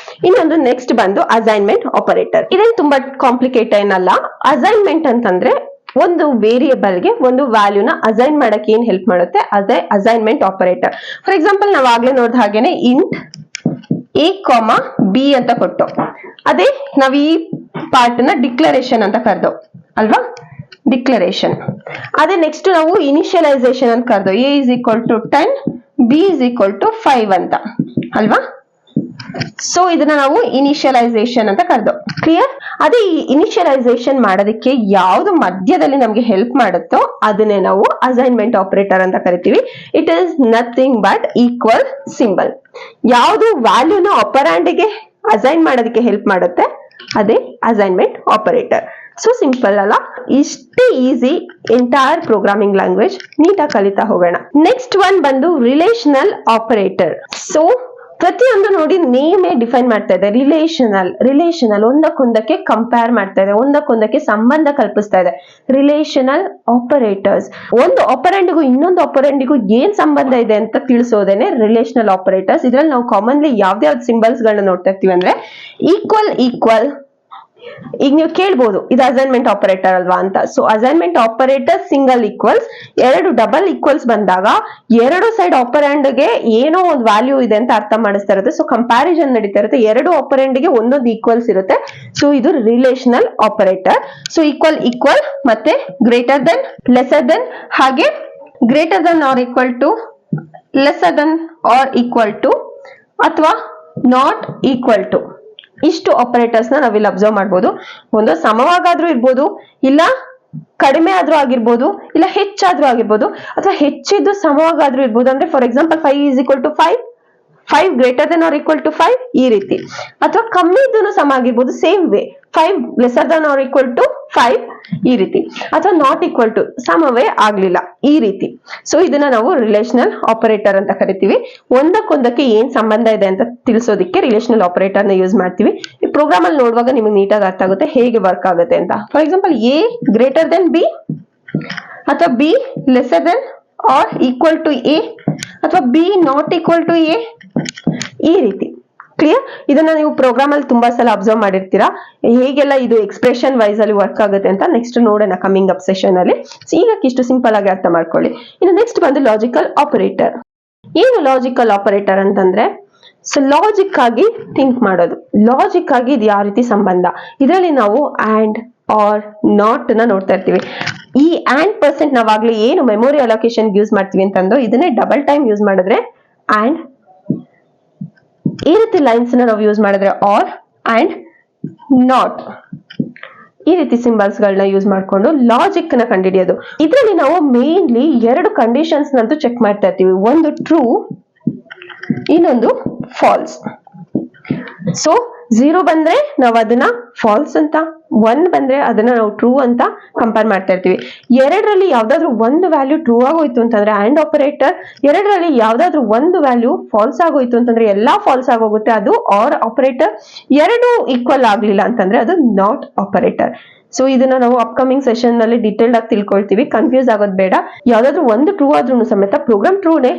ಇನ್ನೊಂದು ನೆಕ್ಸ್ಟ್ ಬಂದು ಅಸೈನ್ಮೆಂಟ್ ಆಪರೇಟರ್. ಇದೇನು ತುಂಬಾ ಕಾಂಪ್ಲಿಕೇಟ್ ಏನಲ್ಲ. ಅಸೈನ್ಮೆಂಟ್ ಅಂತಂದ್ರೆ ಒಂದು ವೇರಿಯೇಬಲ್ಗೆ ಒಂದು ವ್ಯಾಲ್ಯೂನ ಅಸೈನ್ ಮಾಡಕ್ಕೆ ಏನ್ ಹೆಲ್ಪ್ ಮಾಡುತ್ತೆ ಅದೇ ಅಸೈನ್ಮೆಂಟ್ ಆಪರೇಟರ್. ಫಾರ್ ಎಕ್ಸಾಂಪಲ್ ನಾವು ಆಗ್ಲೇ ನೋಡಿದ ಹಾಗೇನೆ ಇಂಟ್ a, b ಅಂತ ಕೊಟ್ಟು, ಅದೇ ನಾವ್ ಈ ಪಾರ್ಟ್ ನ ಡಿಕ್ಲರೇಷನ್ ಅಂತ ಕರೆದು ಅಲ್ವಾ, ಡಿಕ್ಲರೇಷನ್. ಅದೇ ನೆಕ್ಸ್ಟ್ ನಾವು ಇನಿಷಿಯಲೈಸೇಷನ್ ಅಂತ ಕರೆದು a is equal to 10, b is equal to 5 ಅಂತ ಅಲ್ವಾ. ಸೊ ಇದನ್ನ ನಾವು ಇನಿಷಿಯಲೈಸೇಷನ್ ಅಂತ ಕರೆದು. ಕ್ಲಿಯರ್? ಅದೇ ಈ ಇನಿಷಿಯಲೈಸೇಷನ್ ಮಾಡೋದಕ್ಕೆ ಯಾವ್ದು ಮಧ್ಯದಲ್ಲಿ ನಮ್ಗೆ ಹೆಲ್ಪ್ ಮಾಡುತ್ತೋ ಅದನ್ನೇ ನಾವು ಅಸೈನ್ಮೆಂಟ್ ಆಪರೇಟರ್ ಅಂತ ಕರಿತೀವಿ. It is nothing but equal symbol. ಯಾವ್ದು ವ್ಯಾಲ್ಯೂನ ಆಪರಾಂಡ್ಗೆ ಅಸೈನ್ ಮಾಡೋದಕ್ಕೆ ಹೆಲ್ಪ್ ಮಾಡುತ್ತೆ ಅದೇ ಅಸೈನ್ಮೆಂಟ್ ಆಪರೇಟರ್. ಸೊ ಸಿಂಪಲ್ ಅಲ್ಲ, ಇಷ್ಟೇ ಈಸಿ ಎಂಟೈರ್ ಪ್ರೋಗ್ರಾಮಿಂಗ್ ಲ್ಯಾಂಗ್ವೇಜ್. ನೀಟಾಗಿ ಕಲಿತಾ ಹೋಗೋಣ. ನೆಕ್ಸ್ಟ್ ಒನ್ ಬಂದು ರಿಲೇಷನಲ್ ಆಪರೇಟರ್. ಸೊ ಪ್ರತಿಯೊಂದು ನೋಡಿ ನೇಮೇ ಡಿಫೈನ್ ಮಾಡ್ತಾ ಇದೆ. ರಿಲೇಷನಲ್ ಒಂದಕ್ಕೊಂದಕ್ಕೆ ಕಂಪೇರ್ ಮಾಡ್ತಾ ಇದೆ, ಒಂದಕ್ಕೊಂದಕ್ಕೆ ಸಂಬಂಧ ಕಲ್ಪಿಸ್ತಾ ಇದೆ. ರಿಲೇಷನಲ್ ಆಪರೇಟರ್ಸ್ ಒಂದು ಆಪರೆಂಡ್ಗೂ ಇನ್ನೊಂದು ಆಪರೆಂಡ್ಗೂ ಏನ್ ಸಂಬಂಧ ಇದೆ ಅಂತ ತಿಳಿಸೋದೇನೆ ರಿಲೇಷನಲ್ ಆಪರೇಟರ್ಸ್. ಇದ್ರಲ್ಲಿ ನಾವು ಕಾಮನ್ಲಿ ಯಾವ್ದಾವ್ದು ಸಿಂಬಲ್ಸ್ ಗಳನ್ನ ನೋಡ್ತಾ ಇರ್ತೀವಿ ಅಂದ್ರೆ ಈಕ್ವಲ್. ಈಗ ನೀವು ಕೇಳ್ಬೋದು ಇದು ಅಸೈನ್ಮೆಂಟ್ ಆಪರೇಟರ್ ಅಲ್ವಾ ಅಂತ. So assignment operator single equals, ಎರಡು ಡಬಲ್ ಈಕ್ವಲ್ಸ್ ಬಂದಾಗ ಎರಡು ಸೈಡ್ ಆಪರೆಂಡ್ಗೆ ಏನೋ ಒಂದು ವ್ಯಾಲ್ಯೂ ಇದೆ ಅಂತ ಅರ್ಥ ಮಾಡಿಸ್ತಾ ಇರುತ್ತೆ. ಸೊ ಕಂಪ್ಯಾರಿಸನ್ ನಡೀತಾ ಇರುತ್ತೆ, ಎರಡು ಆಪರೆಂಡ್ಗೆ ಒಂದೊಂದು ಈಕ್ವಲ್ಸ್ ಇರುತ್ತೆ. ಸೊ ಇದು ರಿಲೇಷನಲ್ ಆಪರೇಟರ್. ಸೊ ಈಕ್ವಲ್ ಮತ್ತೆ ಗ್ರೇಟರ್ ದೆನ್, ಲೆಸರ್ ದೆನ್, ಹಾಗೆ greater than or equal to, lesser than or equal to, ಅಥವಾ ನಾಟ್ ಈಕ್ವಲ್ ಟು. ಇಷ್ಟು ಆಪರೇಟರ್ಸ್ ನ ನಾವಿಲ್ಲಿ ಅಬ್ಸರ್ವ್ ಮಾಡ್ಬೋದು. ಒಂದು ಸಮವಾಗಾದ್ರೂ ಇರ್ಬೋದು, ಇಲ್ಲ ಕಡಿಮೆ ಆದ್ರೂ ಆಗಿರ್ಬೋದು, ಇಲ್ಲ ಹೆಚ್ಚಾದ್ರೂ ಆಗಿರ್ಬೋದು, ಅಥವಾ ಹೆಚ್ಚಿದ್ದು ಸಮವಾಗಾದ್ರೂ ಇರ್ಬೋದು. ಅಂದ್ರೆ for example 5 is equal to 5, 5 greater than or equal to 5 ಈ ರೀತಿ. ಅಥವಾ ಕಮ್ಮಿ ಇದ್ದೂ ಸಮ ಆಗಿರ್ಬೋದು, same way 5 lesser than or equal to 5 ಈ ರೀತಿ. ಅಥವಾ ನಾಟ್ ಈಕ್ವಲ್ ಟು, ಸಮವೇ ಆಗ್ಲಿಲ್ಲ ಈ ರೀತಿ. ಸೊ ಇದನ್ನ ನಾವು ರಿಲೇಷನಲ್ ಆಪರೇಟರ್ ಅಂತ ಕರಿತೀವಿ. ಒಂದಕ್ಕೊಂದಕ್ಕೆ ಏನ್ ಸಂಬಂಧ ಇದೆ ಅಂತ ತಿಳಿಸೋದಕ್ಕೆ ರಿಲೇಷನಲ್ ಆಪರೇಟರ್ ನ ಯೂಸ್ ಮಾಡ್ತೀವಿ. ಈ ಪ್ರೋಗ್ರಾಮ್ ಅಲ್ಲಿ ನೋಡುವಾಗ ನಿಮಗೆ ನೀಟಾಗಿ ಅರ್ಥ ಆಗುತ್ತೆ ಹೇಗೆ ವರ್ಕ್ ಆಗುತ್ತೆ ಅಂತ. For example a greater than b, ಅಥವಾ b lesser than or equal to a ಅಥವಾ b not equal to a, ಈ ರೀತಿ. ಕ್ಲಿಯರ್? ಇದನ್ನ ನೀವು ಪ್ರೋಗ್ರಾಮ್ ಅಲ್ಲಿ ತುಂಬಾ ಸಲ ಅಬ್ಸರ್ವ್ ಮಾಡಿರ್ತೀರಾ, ಹೇಗೆಲ್ಲ ಇದು ಎಕ್ಸ್ಪ್ರೆಷನ್ ವೈಸ್ ಅಲ್ಲಿ ವರ್ಕ್ ಆಗುತ್ತೆ ಅಂತ ನೆಕ್ಸ್ಟ್ ನೋಡೋಣ ಕಮಿಂಗ್ ಅಪ್ ಸೆಷನ್ ಅಲ್ಲಿ. ಈಗ ಇಷ್ಟು ಸಿಂಪಲ್ ಆಗಿ ಅರ್ಥ ಮಾಡ್ಕೊಳ್ಳಿ. ಇನ್ನು ನೆಕ್ಸ್ಟ್ ಬಂದು ಲಾಜಿಕಲ್ ಆಪರೇಟರ್. ಏನು ಲಾಜಿಕಲ್ ಆಪರೇಟರ್ ಅಂತಂದ್ರೆ, ಸೊ ಲಾಜಿಕ್ ಆಗಿ ಥಿಂಕ್ ಮಾಡೋದು, ಲಾಜಿಕ್ ಆಗಿ ಇದು ಯಾವ ರೀತಿ ಸಂಬಂಧ. ಇದರಲ್ಲಿ ನಾವು ಅಂಡ್ ಆರ್ ನಾಟ್ ನ ನೋಡ್ತಾ ಇರ್ತೀವಿ. ಈ ಅಂಡ್ ಪರ್ಸೆಂಟ್ ನಾವಾಗ್ಲೇ ಏನು ಮೆಮೊರಿ ಅಲೋಕೇಶನ್ ಯೂಸ್ ಮಾಡ್ತೀವಿ ಅಂತಂದು ಇದನ್ನೇ ಡಬಲ್ ಟೈಮ್ ಯೂಸ್ ಮಾಡಿದ್ರೆ ಅಂಡ್, ಈ ರೀತಿ ಲೈನ್ಸ್ ನಾವು ಯೂಸ್ ಮಾಡಿದ್ರೆ ಆರ್ ಅಂಡ್ ನಾಟ್, ಈ ರೀತಿ ಸಿಂಬಲ್ಸ್ ಗಳನ್ನ ಯೂಸ್ ಮಾಡ್ಕೊಂಡು ಲಾಜಿಕ್ ನ ಕಂಡುಹಿಡಿಯೋದು. ಇದರಲ್ಲಿ ನಾವು ಮೇನ್ಲಿ ಎರಡು ಕಂಡೀಷನ್ಸ್ ನಂತೂ ಚೆಕ್ ಮಾಡ್ತಾ ಇರ್ತೀವಿ, ಒಂದು ಟ್ರೂ, ಇನ್ನೊಂದು ಫಾಲ್ಸ್. ಸೊ 0 ಬಂದ್ರೆ ನಾವು ಅದನ್ನ ಫಾಲ್ಸ್ ಅಂತ, 1 ಬಂದ್ರೆ ಅದನ್ನ ನಾವು ಟ್ರೂ ಅಂತ ಕಂಪೇರ್ ಮಾಡ್ತಾ ಇರ್ತೀವಿ. ಎರಡರಲ್ಲಿ ಯಾವ್ದಾದ್ರು ಒಂದು ವ್ಯಾಲ್ಯೂ ಟ್ರೂ ಆಗೋಯ್ತು ಅಂತಂದ್ರೆ ಅಂಡ್ ಆಪರೇಟರ್, ಎರಡರಲ್ಲಿ ಯಾವ್ದಾದ್ರು ಒಂದು ವ್ಯಾಲ್ಯೂ ಫಾಲ್ಸ್ ಆಗೋಯ್ತು ಅಂತಂದ್ರೆ ಎಲ್ಲಾ ಫಾಲ್ಸ್ ಆಗೋಗುತ್ತೆ, ಅದು ಆರ್ ಆಪರೇಟರ್. ಎರಡು ಈಕ್ವಲ್ ಆಗ್ಲಿಲ್ಲ ಅಂತಂದ್ರೆ ಅದು ನಾಟ್ ಆಪರೇಟರ್. ಸೊ ಇದನ್ನ ನಾವು ಅಪ್ಕಮಿಂಗ್ ಸೆಷನ್ ನಲ್ಲಿ ಡೀಟೇಲ್ಡ್ ಆಗಿ ತಿಳ್ಕೊಳ್ತೀವಿ, ಕನ್ಫ್ಯೂಸ್ ಆಗೋದ್ ಬೇಡ. ಯಾವ್ದಾದ್ರು ಒಂದು ಟ್ರೂ ಆದ್ರೂ ಸಮೇತ ಪ್ರೋಗ್ರಾಮ್ ಟ್ರೂನೇ,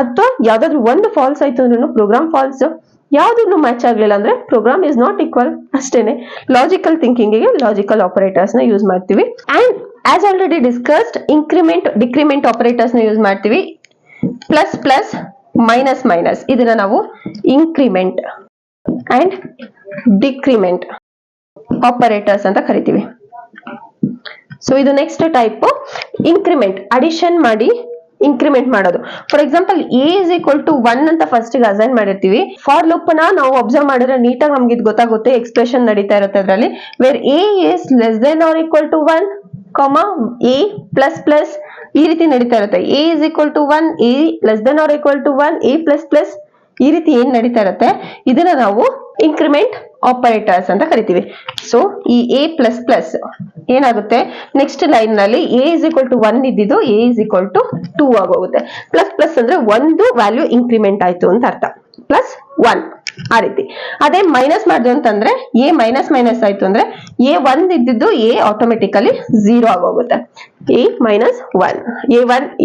ಅಥವಾ ಯಾವ್ದಾದ್ರು ಒಂದು ಫಾಲ್ಸ್ ಆಯ್ತು ಅಂದ್ರೂ ಪ್ರೋಗ್ರಾಮ್ ಫಾಲ್ಸ್, ಯಾವ್ದನ್ನು ಮ್ಯಾಚ್ ಆಗ್ಲಿಲ್ಲ ಅಂದ್ರೆ ಪ್ರೋಗ್ರಾಮ್ ಇಸ್ ನಾಟ್ ಈಕ್ವಲ್, ಅಷ್ಟೇನೆ. ಲಾಜಿಕಲ್ ಥಿಂಕಿಂಗ್ ಗೆ ಲಾಜಿಕಲ್ ಆಪರೇಟರ್ಸ್ ನ ಯೂಸ್ ಮಾಡ್ತೀವಿ. And as already discussed, increment decrement operators ನ ಯೂಸ್ ಮಾಡ್ತೀವಿ. ಪ್ಲಸ್ ಪ್ಲಸ್ ಮೈನಸ್ ಮೈನಸ್ ಇದನ್ನ ನಾವು ಇನ್ಕ್ರಿಮೆಂಟ್ ಅಂಡ್ ಡಿಕ್ರಿಮೆಂಟ್ ಆಪರೇಟರ್ಸ್ ಅಂತ ಕರಿತೀವಿ. ಸೊ ಇದು ನೆಕ್ಸ್ಟ್ ಟೈಪ್, ಇನ್ಕ್ರಿಮೆಂಟ್, ಅಡಿಷನ್ ಮಾಡಿ ಇನ್ಕ್ರಿಮೆಂಟ್ ಮಾಡೋದು. For example a is equal to 1 ಅಂತ ಫಸ್ಟ್ ಗೆ ಅಸೈನ್ ಮಾಡಿರ್ತೀವಿ. ಫಾರ್ ಲೂಪ್ ನ ನಾವು ಅಬ್ಸರ್ವ್ ಮಾಡಿದ್ರೆ ನೀಟಾಗಿ ನಮ್ಗೆ ಇದು ಗೊತ್ತಾಗುತ್ತೆ, ಎಕ್ಸ್ಪ್ರೆಷನ್ ನಡೀತಾ ಇರುತ್ತೆ ಅದರಲ್ಲಿ, where a is less than or equal to 1, a plus plus, ಈ ರೀತಿ ನಡೀತಾ ಇರುತ್ತೆ. A is equal to 1, a less than or equal to 1, a plus plus, ಈ ರೀತಿ ಏನ್ ನಡೀತಾ ಇರುತ್ತೆ ಇದನ್ನ ನಾವು ಇನ್ಕ್ರಿಮೆಂಟ್ ಆಪರೇಟರ್ಸ್ ಅಂತ ಕರಿತೀವಿ. ಸೊ ಈ ಎ ಪ್ಲಸ್ ಪ್ಲಸ್ ಏನಾಗುತ್ತೆ, ನೆಕ್ಸ್ಟ್ ಲೈನ್ ನಲ್ಲಿ ಎ ಇಸ್ ಈಕ್ವಲ್ ಟು 1 ಇದ್ದಿದ್ದು ಎ ಇಸ್ ಈಕ್ವಲ್ ಟು 2 ಆಗೋಗುತ್ತೆ. ಪ್ಲಸ್ ಪ್ಲಸ್ ಅಂದ್ರೆ ಒಂದು ವ್ಯಾಲ್ಯೂ ಇನ್ಕ್ರಿಮೆಂಟ್ ಆಯ್ತು ಅಂತ ಅರ್ಥ, ಪ್ಲಸ್ 1 ಆ ರೀತಿ. ಅದೇ ಮೈನಸ್ ಮಾಡಿದ್ರು ಅಂತಂದ್ರೆ ಎ ಮೈನಸ್ ಮೈನಸ್ ಆಯ್ತು ಅಂದ್ರೆ ಎ 1 ಇದ್ದಿದ್ದು ಎ ಆಟೋಮೆಟಿಕಲಿ 0 ಆಗೋಗುತ್ತೆ. A minus 1,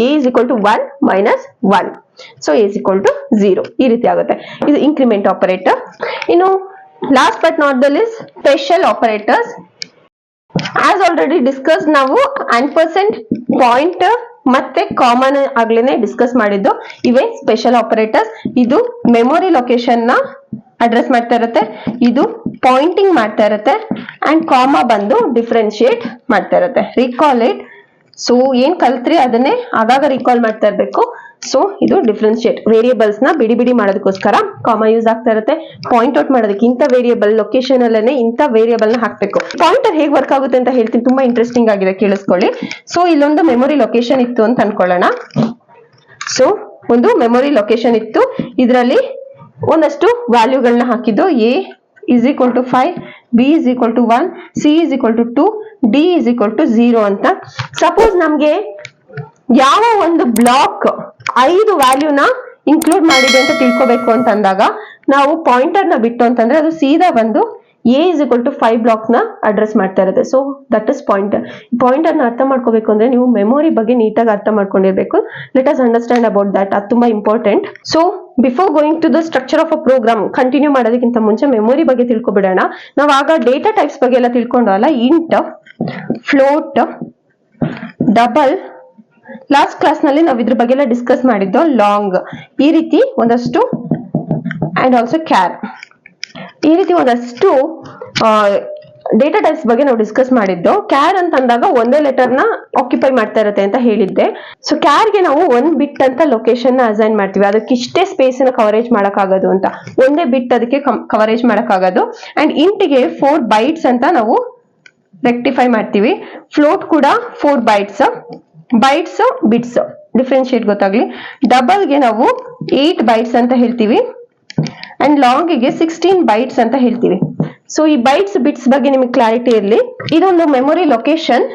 a is equal to 1 minus 1, so a is equal to 0, ಈ ರೀತಿ ಆಗುತ್ತೆ. ಇದು ಇನ್ಕ್ರಿಮೆಂಟ್ ಆಪರೇಟರ್. ಇನ್ನು last but not the least, special operators. As already discuss, ನಾವು ಆಂಪರ್ಸೆಂಟ್, ಪಾಯಿಂಟ್ ಮತ್ತೆ ಕಾಮನ್ ಆಗ್ಲೇನೆ ಡಿಸ್ಕಸ್ ಮಾಡಿದ್ದು ಇವೇ ಸ್ಪೆಷಲ್ ಆಪರೇಟರ್ಸ್. ಇದು ಮೆಮೊರಿ ಲೊಕೇಶನ್ ನ ಅಡ್ರೆಸ್ ಮಾಡ್ತಾ ಇರುತ್ತೆ, ಇದು ಪಾಯಿಂಟಿಂಗ್ ಮಾಡ್ತಾ ಇರುತ್ತೆ, ಅಂಡ್ ಕಾಮಾ ಬಂದು ಡಿಫ್ರೆನ್ಶಿಯೇಟ್ ಮಾಡ್ತಾ ಇರುತ್ತೆ. Recall it. ಸೊ ಏನ್ ಕಲ್ತ್ರಿ ಅದನ್ನೇ ಆಗಾಗ ರಿಕಾಲ್ ಮಾಡ್ತಾ ಇರ್ಬೇಕು. ಸೊ ಇದು ಡಿಫ್ರೆನ್ಶಿಯೇಟ್, ವೇರಿಯೇಬಲ್ಸ್ ನ ಬಿಡಿ ಬಿಡಿ ಮಾಡೋದಕ್ಕೋಸ್ಕರ ಕಾಮಾ ಯೂಸ್ ಆಗ್ತಾ ಇರುತ್ತೆ. ಪಾಯಿಂಟ್ ಔಟ್ ಮಾಡೋದಕ್ಕೆ ಇಂಥ ವೇರಿಯೇಬಲ್ ಲೊಕೇಶನ್ ಅಲ್ಲೇ ಇಂಥ ವೇರಿಯೇಬಲ್ ನ ಹಾಕ್ಬೇಕು. ಪಾಯಿಂಟರ್ ಹೇಗೆ ವರ್ಕ್ ಆಗುತ್ತೆ ಅಂತ ಹೇಳ್ತೀನಿ, ತುಂಬಾ ಇಂಟ್ರೆಸ್ಟಿಂಗ್ ಆಗಿದೆ, ಕೇಳಿಸ್ಕೊಳ್ಳಿ. ಸೊ ಇಲ್ಲೊಂದು ಮೆಮೊರಿ ಲೊಕೇಶನ್ ಇತ್ತು ಅಂತ ಅನ್ಕೊಳ್ಳೋಣ. ಸೊ ಒಂದು ಮೆಮೊರಿ ಲೊಕೇಶನ್ ಇತ್ತು, ಇದರಲ್ಲಿ ಒಂದಷ್ಟು ವ್ಯಾಲ್ಯೂಗಳನ್ನ ಹಾಕಿದ್ದು. A is equal to 5, b is equal to 1, c is equal to 2, d is equal to 0 ಅಂತ. ಸಪೋಸ್ ನಮ್ಗೆ ಯಾವ ಒಂದು ಬ್ಲಾಕ್ 5 ವ್ಯಾಲ್ಯೂನ ಇನ್ಕ್ಲೂಡ್ ಮಾಡಿದೆ ಅಂತ ತಿಳ್ಕೋಬೇಕು ಅಂತ ಅಂದಾಗ ನಾವು ಪಾಯಿಂಟರ್ ನ ಬಿಟ್ಟು ಅಂತಂದ್ರೆ ಅದು ಸೀದಾ ಬಂದು a is equal to 5 block ನ ಅಡ್ರೆಸ್ ಮಾಡ್ತಾ ಇರುತ್ತೆ. So that is pointer. Pointer ನ ಅರ್ಥ ಮಾಡ್ಕೋಬೇಕು ಅಂದ್ರೆ ನೀವು ಮೆಮೊರಿ ಬಗ್ಗೆ ನೀಟಾಗಿ ಅರ್ಥ ಮಾಡ್ಕೊಂಡಿರ್ಬೇಕು. Let us understand about that, ಅದು ತುಂಬಾ important. So before going to the structure of a program continue ಮಾಡೋದಕ್ಕಿಂತ ಮುಂಚೆ ಮೆಮೊರಿ ಬಗ್ಗೆ ತಿಳ್ಕೊಬಿಡೋಣ. ನಾವು ಆಗ ಡೇಟಾ ಟೈಪ್ಸ್ ಬಗ್ಗೆ ಎಲ್ಲ ತಿಳ್ಕೊಂಡಲ್ಲ, int, float, double, last class ನಲ್ಲಿ ನಾವು ಇದ್ರ ಬಗ್ಗೆ ಎಲ್ಲ ಡಿಸ್ಕಸ್ ಮಾಡಿದ್ದು. ಲಾಂಗ್, ಈ ರೀತಿ ಒಂದಷ್ಟು, ಅಂಡ್ ಆಲ್ಸೋ ಕ್ಯಾರ್, ಈ ರೀತಿ ಒಂದಷ್ಟು ಡೇಟಾ ಟೈಪ್ಸ್ ಬಗ್ಗೆ ನಾವು ಡಿಸ್ಕಸ್ ಮಾಡಿದ್ದು. ಕ್ಯಾರ್ ಅಂತ ಅಂದಾಗ ಒಂದೇ ಲೆಟರ್ ನ ಆಕ್ಯುಪೈ ಮಾಡ್ತಾ ಇರುತ್ತೆ ಅಂತ ಹೇಳಿದ್ದೆ. ಸೊ ಕ್ಯಾರ್ ಗೆ ನಾವು 1 ಬಿಟ್ ಅಂತ ಲೊಕೇಶನ್ ನ ಅಸೈನ್ ಮಾಡ್ತೀವಿ. ಅದಕ್ಕೆ ಇಷ್ಟೇ ಸ್ಪೇಸ್ ನ ಕವರೇಜ್ ಮಾಡಕ್ಕಾಗೋದು ಅಂತ, ಒಂದೇ ಬಿಟ್ ಅದಕ್ಕೆ ಕವರೇಜ್ ಮಾಡಕ್ಕಾಗೋದು. ಅಂಡ್ ಇಂಟ್ ಗೆ 4 ಬೈಟ್ಸ್ ಅಂತ ನಾವು ರೆಕ್ಟಿಫೈ ಮಾಡ್ತೀವಿ. ಫ್ಲೋಟ್ ಕೂಡ 4 ಬೈಟ್ಸ್, ಬೈಟ್ಸ್ ಬಿಟ್ಸ್ ಡಿಫ್ರೆನ್ಶಿಯೇಟ್ ಗೊತ್ತಾಗ್ಲಿ. ಡಬಲ್ ಗೆ ನಾವು 8 ಬೈಟ್ಸ್ ಅಂತ ಹೇಳ್ತೀವಿ, ಅಂಡ್ ಲಾಂಗ್ ಗೆ 16 ಬೈಟ್ಸ್ ಅಂತ ಹೇಳ್ತೀವಿ. ಸೊ ಈ ಬೈಟ್ಸ್ ಬಿಟ್ಸ್ ಬಗ್ಗೆ ನಿಮಗೆ ಕ್ಲಾರಿಟಿ ಇರಲಿ. ಇದೊಂದು ಮೆಮೊರಿ ಲೊಕೇಶನ್,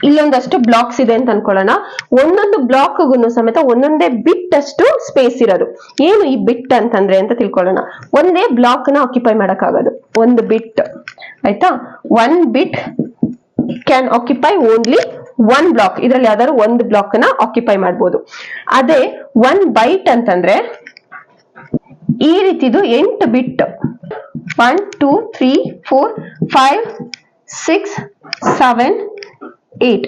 ಇಲ್ಲೊಂದಷ್ಟು ಬ್ಲಾಕ್ಸ್ ಇದೆ ಅಂತ ಅನ್ಕೊಳ್ಳೋಣ. ಒಂದೊಂದು ಬ್ಲಾಕ್ ಸಮೇತ ಒಂದೊಂದೇ ಬಿಟ್ ಅಷ್ಟು ಸ್ಪೇಸ್ ಇರೋದು. ಏನು ಈ ಬಿಟ್ ಅಂತಂದ್ರೆ ಅಂತ ತಿಳ್ಕೊಳ್ಳೋಣ. ಒಂದೇ ಬ್ಲಾಕ್ ನ ಆಕ್ಯುಪೈ ಮಾಡಕ್ಕಾಗೋದು ಒಂದು ಬಿಟ್, ಆಯ್ತಾ. 1 ಬಿಟ್ ಕ್ಯಾನ್ ಆಕ್ಯುಪೈ ಓನ್ಲಿ 1 ಬ್ಲಾಕ್, ಇದ್ರಲ್ಲಿ ಯಾವ್ದಾದ್ರು ಒಂದು ಬ್ಲಾಕ್ ನ ಆಕ್ಯುಪೈ ಮಾಡ್ಬೋದು. ಅದೇ 1 ಬೈಟ್ ಅಂತಂದ್ರೆ ಈ ರೀತಿದು 8 ಬಿಟ್ 1 2 3 4 5 6 7 8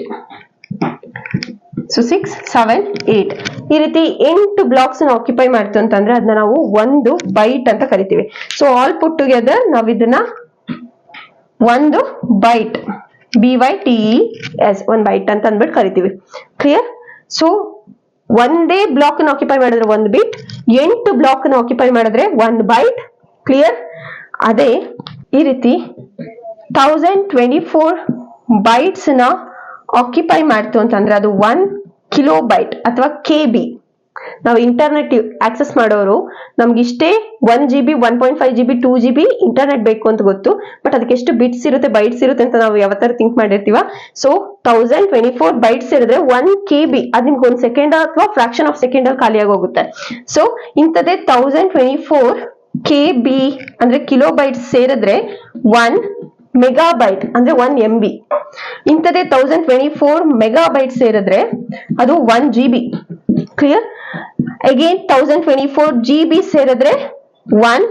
ಸೊ 6 7 8 ಈ ರೀತಿ 8 ಬ್ಲಾಕ್ಸ್ ಆಕ್ಯುಪೈ ಮಾಡ್ತು ಅಂತಂದ್ರೆ ಅದನ್ನ ನಾವು ಒಂದು ಬೈಟ್ ಅಂತ ಕರಿತೀವಿ. ಸೊ ಆಲ್ ಪುಟ್ ಟುಗೆದರ್ ನಾವ್ ಇದನ್ನ ಒಂದು ಬೈಟ್ BYTES 1 ಬೈಟ್ ಅಂತ ಅಂದ್ಬಿಟ್ಟು ಕರಿತೀವಿ. ಕ್ಲಿಯರ್? ಸೊ ಒಂದೇ ಬ್ಲಾಕ್ ಆಕ್ಯುಪೈ ಮಾಡಿದ್ರೆ 1 ಬಿಟ್, 8 ಬ್ಲಾಕ್ ಆಕ್ಯುಪೈ ಮಾಡಿದ್ರೆ 1 ಬೈಟ್. ಕ್ಲಿಯರ್? ಅದೇ ಈ ರೀತಿ 1024 ಬೈಟ್ಸ್ ನ ಆಕ್ಯುಪೈ ಮಾಡ್ತು ಅಂತಂದ್ರೆ ಅದು 1 ಕಿಲೋಬೈಟ್ ಅಥವಾ KB. ನಾವು ಇಂಟರ್ನೆಟ್ ಆಕ್ಸೆಸ್ ಮಾಡೋರು ನಮ್ಗೆ ಇಷ್ಟೇ 1 GB 1.5 GB 2 GB ಇಂಟರ್ನೆಟ್ ಬೇಕು ಅಂತ ಗೊತ್ತು, ಬಟ್ ಅದಕ್ಕೆ ಎಷ್ಟು ಬಿಟ್ಸ್ ಇರುತ್ತೆ ಬೈಟ್ಸ್ ಇರುತ್ತೆ ಅಂತ ನಾವು ಯಾವತ್ತಾರು ಥಿಂಕ್ ಮಾಡಿರ್ತೀವ. ಸೊ 1024 ಬೈಟ್ಸ್ ಇರಿದ್ರೆ 1 KB ಅದ್ ನಿಮ್ಗೆ 1 ಸೆಕೆಂಡ್ ಅಥವಾ ಫ್ರಾಕ್ಷನ್ ಆಫ್ ಸೆಕೆಂಡ್ ಅಲ್ಲಿ ಖಾಲಿಯಾಗಿ ಹೋಗುತ್ತೆ. ಸೊ ಇಂಥದ್ದೇ 1024 KB ಅಂದ್ರೆ ಕಿಲೋಬೈಟ್ಸ್ ಸೇರಿದ್ರೆ 1 ಮೆಗಾಬೈಟ್ ಅಂದ್ರೆ 1 MB. ಇಂಥದೇ 1024 ಮೆಗಾಬೈಟ್ ಸೇರಿದ್ರೆ ಅದು 1 GB. ಕ್ಲಿಯರ್? ಅಗೇನ್ 1024 GB ಸೇರಿದ್ರೆ 1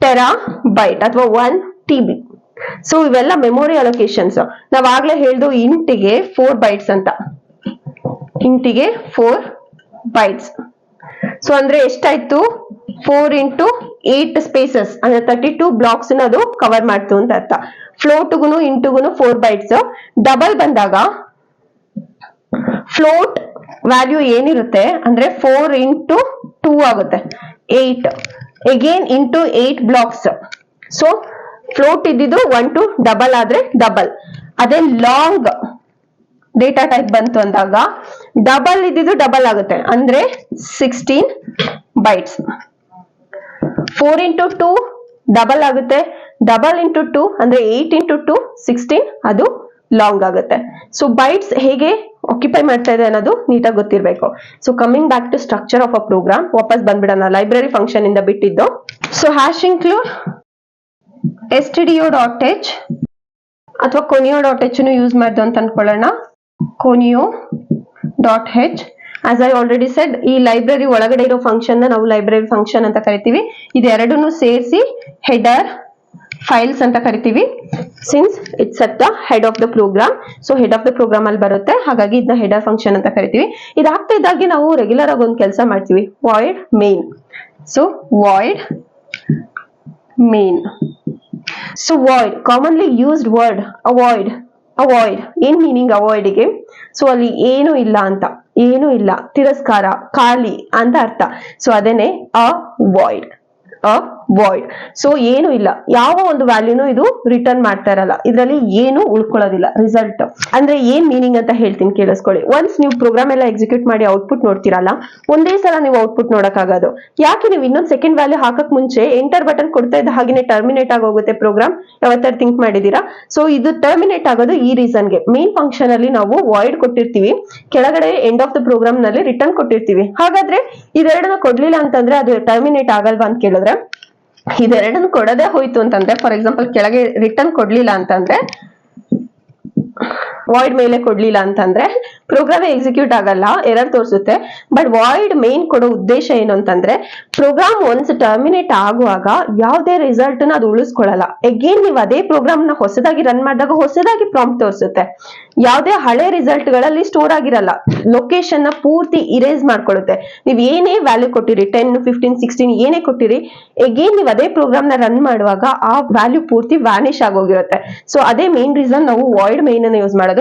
ಟೆರಾಬೈಟ್ ಅಥವಾ 1 TB. ಸೊ ಇವೆಲ್ಲ ಮೆಮೊರಿ ಅಲೋಕೇಶನ್ಸ್. ನಾವ್ ಆಗ್ಲೇ ಹೇಳ್ದು ಇಂಟಿಗೆ 4 ಬೈಟ್ಸ್ ಅಂತ, ಇಂಟಿಗೆ 4 ಬೈಟ್ಸ್. ಸೊ ಅಂದ್ರೆ ಎಷ್ಟಾಯ್ತು? 4 into 8 ಸ್ಪೇಸಸ್ ಅಂದ್ರೆ 32 ಬ್ಲಾಕ್ಸ್ ಅದು ಕವರ್ ಮಾಡ್ತು ಅಂತ ಅರ್ಥ. ಫ್ಲೋಟ್ಗುನು ಇಂಟುಗುನು 4 ಬೈಟ್ಸ್. ಡಬಲ್ ಬಂದಾಗ ಫ್ಲೋಟ್ ವ್ಯಾಲ್ಯೂ ಏನಿರುತ್ತೆ ಅಂದ್ರೆ 4 into 2 ಆಗುತ್ತೆ 8 again into 8 blocks. So float ಇದ್ದಿದ್ದು 1 to ಡಬಲ್ ಆದ್ರೆ ಡಬಲ್. ಅದೇ ಲಾಂಗ್ ಡೇಟಾ ಟೈಪ್ ಬಂತು ಅಂದಾಗ ಡಬಲ್ ಇದ್ದಿದ್ದು ಡಬಲ್ ಆಗುತ್ತೆ ಅಂದ್ರೆ 16 ಬೈಟ್ಸ್. 4 into 2 ಡಬಲ್ ಆಗುತ್ತೆ, ಡಬಲ್ ಇಂಟು 2 ಅಂದ್ರೆ 8 into 2 16 ಅದು ಲಾಂಗ್ ಆಗುತ್ತೆ. ಸೊ ಬೈಟ್ಸ್ ಹೇಗೆ ಆಕ್ಯುಪೈ ಮಾಡ್ತಾ ಇದೆ ಅನ್ನೋದು ನೀಟಾಗಿ ಗೊತ್ತಿರಬೇಕು. So coming back to structure of a program, ವಾಪಸ್ ಬಂದ್ಬಿಡೋಣ ಲೈಬ್ರರಿ ಫಂಕ್ಷನ್ ಇಂದ ಬಿಟ್ಟಿದ್ದು. ಸೊ ಹ್ಯಾಶ್ ಇನ್ಕ್ಲೂಡ್ stdio.h ಅಥವಾ conio.h ಯೂಸ್ ಮಾಡ್ದು ಅಂತ ಅನ್ಕೊಳ್ಳೋಣ. conio.h as I already said ಈ ಲೈಬ್ರರಿ ಒಳಗಡೆ ಇರೋ ಫಂಕ್ಷನ್ ನಾವು ಲೈಬ್ರರಿ ಫಂಕ್ಷನ್ ಅಂತ ಕರಿತೀವಿ. ಇದೆರಡನ್ನು ಸೇರಿಸಿ ಹೆಡರ್ ಫೈಲ್ಸ್ ಅಂತ ಕರಿತೀವಿ. Since it's at the head of the program, so head of the program ಅಲ್ಲಿ ಬರುತ್ತೆ, ಹಾಗಾಗಿ ಇದನ್ನ ಹೆಡರ್ ಫಂಕ್ಷನ್ ಅಂತ ಕರಿತೀವಿ. ಇದಾಗ್ತಾ ಇದ್ದಾಗೆ ನಾವು ರೆಗ್ಯುಲರ್ ಆಗಿ ಒಂದು ಕೆಲಸ ಮಾಡ್ತೀವಿ, void main. So void main. So void commonly used word avoid. Avoid ಏನ್ ಮೀನಿಂಗ್ ಅವಾಯ್ಡ್ಗೆ? ಸೊ ಅಲ್ಲಿ ಏನು ಇಲ್ಲ ಅಂತ, ಏನು ಇಲ್ಲ, ತಿರಸ್ಕಾರ, ಖಾಲಿ ಅಂತ ಅರ್ಥ. ಸೊ ಅದೇನೆ ಅ ವಾಯ್ಡ್. ಅ ವಾಯ್ಡ್. ಸೊ ಏನು ಇಲ್ಲ, ಯಾವ ಒಂದು ವ್ಯಾಲ್ಯೂನು ಇದು ರಿಟರ್ನ್ ಮಾಡ್ತಾ ಇರಲ್ಲ, ಇದರಲ್ಲಿ ಏನು ಉಳ್ಕೊಳ್ಳೋದಿಲ್ಲ. ರಿಸಲ್ಟ್ ಅಂದ್ರೆ ಏನ್ ಮೀನಿಂಗ್ ಅಂತ ಹೇಳ್ತೀನಿ ಕೇಳಿಸ್ಕೊಳ್ಳಿ. ಒನ್ಸ್ ನೀವು ಪ್ರೋಗ್ರಾಮ್ ಎಲ್ಲ ಎಕ್ಸಿಕ್ಯೂಟ್ ಮಾಡಿ ಔಟ್ಪುಟ್ ನೋಡ್ತಿರಲ್ಲ, ಒಂದೇ ಸಲ ನೀವು ಔಟ್ಪುಟ್ ನೋಡಕ್ಕಾಗೋದು. ಯಾಕೆ? ನೀವು ಇನ್ನೊಂದು ಸೆಕೆಂಡ್ ವ್ಯಾಲ್ಯೂ ಹಾಕಕ್ ಮುಂಚೆ ಎಂಟರ್ ಬಟನ್ ಕೊಡ್ತಾ ಇದ್ದ ಹಾಗೆ ಟರ್ಮಿನೇಟ್ ಆಗೋಗುತ್ತೆ ಪ್ರೋಗ್ರಾಮ್. ಯಾವತ್ತಾರು ಥಿಂಕ್ ಮಾಡಿದೀರಾ? ಸೊ ಇದು ಟರ್ಮಿನೇಟ್ ಆಗೋದು ಈ ರೀಸನ್ಗೆ. ಮೇನ್ ಫಂಕ್ಷನ್ ಅಲ್ಲಿ ನಾವು ವಾಯ್ಡ್ ಕೊಟ್ಟಿರ್ತೀವಿ, ಕೆಳಗಡೆ ಎಂಡ್ ಆಫ್ ದ ಪ್ರೋಗ್ರಾಮ್ ನಲ್ಲಿ ರಿಟರ್ನ್ ಕೊಟ್ಟಿರ್ತೀವಿ. ಹಾಗಾದ್ರೆ ಇದೆರಡನ್ನ ಕೊಡ್ಲಿಲ್ಲ ಅಂತಂದ್ರೆ ಅದು ಟರ್ಮಿನೇಟ್ ಆಗಲ್ವಾ ಅಂತ ಕೇಳಿದ್ರೆ, ಇದೆರಡನ್ನು ಕೊಡದೆ ಹೋಯ್ತು ಅಂತಂದ್ರೆ, ಫಾರ್ ಎಕ್ಸಾಂಪಲ್ ಕೆಳಗೆ ರಿಟರ್ನ್ ಕೊಡ್ಲಿಲ್ಲ ಅಂತಂದ್ರೆ, ವಾಯ್ಡ್ ಮೇಲೆ ಕೊಡ್ಲಿಲ್ಲ ಅಂತಂದ್ರೆ ಪ್ರೋಗ್ರಾಮ್ ಎಕ್ಸಿಕ್ಯೂಟ್ ಆಗಲ್ಲ, ಎರರ್ ತೋರಿಸುತ್ತೆ. ಬಟ್ ವಾಯ್ಡ್ ಮೇನ್ ಕೊಡೋ ಉದ್ದೇಶ ಏನು ಅಂತಂದ್ರೆ, ಪ್ರೋಗ್ರಾಮ್ ಒನ್ಸ್ ಟರ್ಮಿನೇಟ್ ಆಗುವಾಗ ಯಾವುದೇ ರಿಸಲ್ಟ್ ನ ಅದು ಉಳಿಸ್ಕೊಳ್ಳಲ್ಲ. ಅಗೇನ್ ನೀವು ಅದೇ ಪ್ರೋಗ್ರಾಮ್ ನ ಹೊಸದಾಗಿ ರನ್ ಮಾಡಿದಾಗ ಹೊಸದಾಗಿ ಪ್ರಾಂಪ್ಟ್ ತೋರಿಸುತ್ತೆ. ಯಾವುದೇ ಹಳೆ ರಿಸಲ್ಟ್ ಗಳಲ್ಲಿ ಸ್ಟೋರ್ ಆಗಿರಲ್ಲ, ಲೊಕೇಶನ್ ನ ಪೂರ್ತಿ ಇರೇಸ್ ಮಾಡ್ಕೊಳ್ಳುತ್ತೆ. ನೀವ್ ಏನೇ ವ್ಯಾಲ್ಯೂ ಕೊಟ್ಟಿರಿ, 10 15 16 ಏನೇ ಕೊಟ್ಟಿರಿ, ಅಗೇನ್ ನೀವು ಅದೇ ಪ್ರೋಗ್ರಾಮ್ ನ ರನ್ ಮಾಡುವಾಗ ಆ ವ್ಯಾಲ್ಯೂ ಪೂರ್ತಿ ವ್ಯಾನಿಶ್ ಆಗೋಗಿರುತ್ತೆ. ಸೊ ಅದೇ ಮೇನ್ ರೀಸನ್ ನಾವು ವಾಯ್ಡ್ ಮೇನ್ ಅನ್ನು ಯೂಸ್ ಮಾಡೋದು.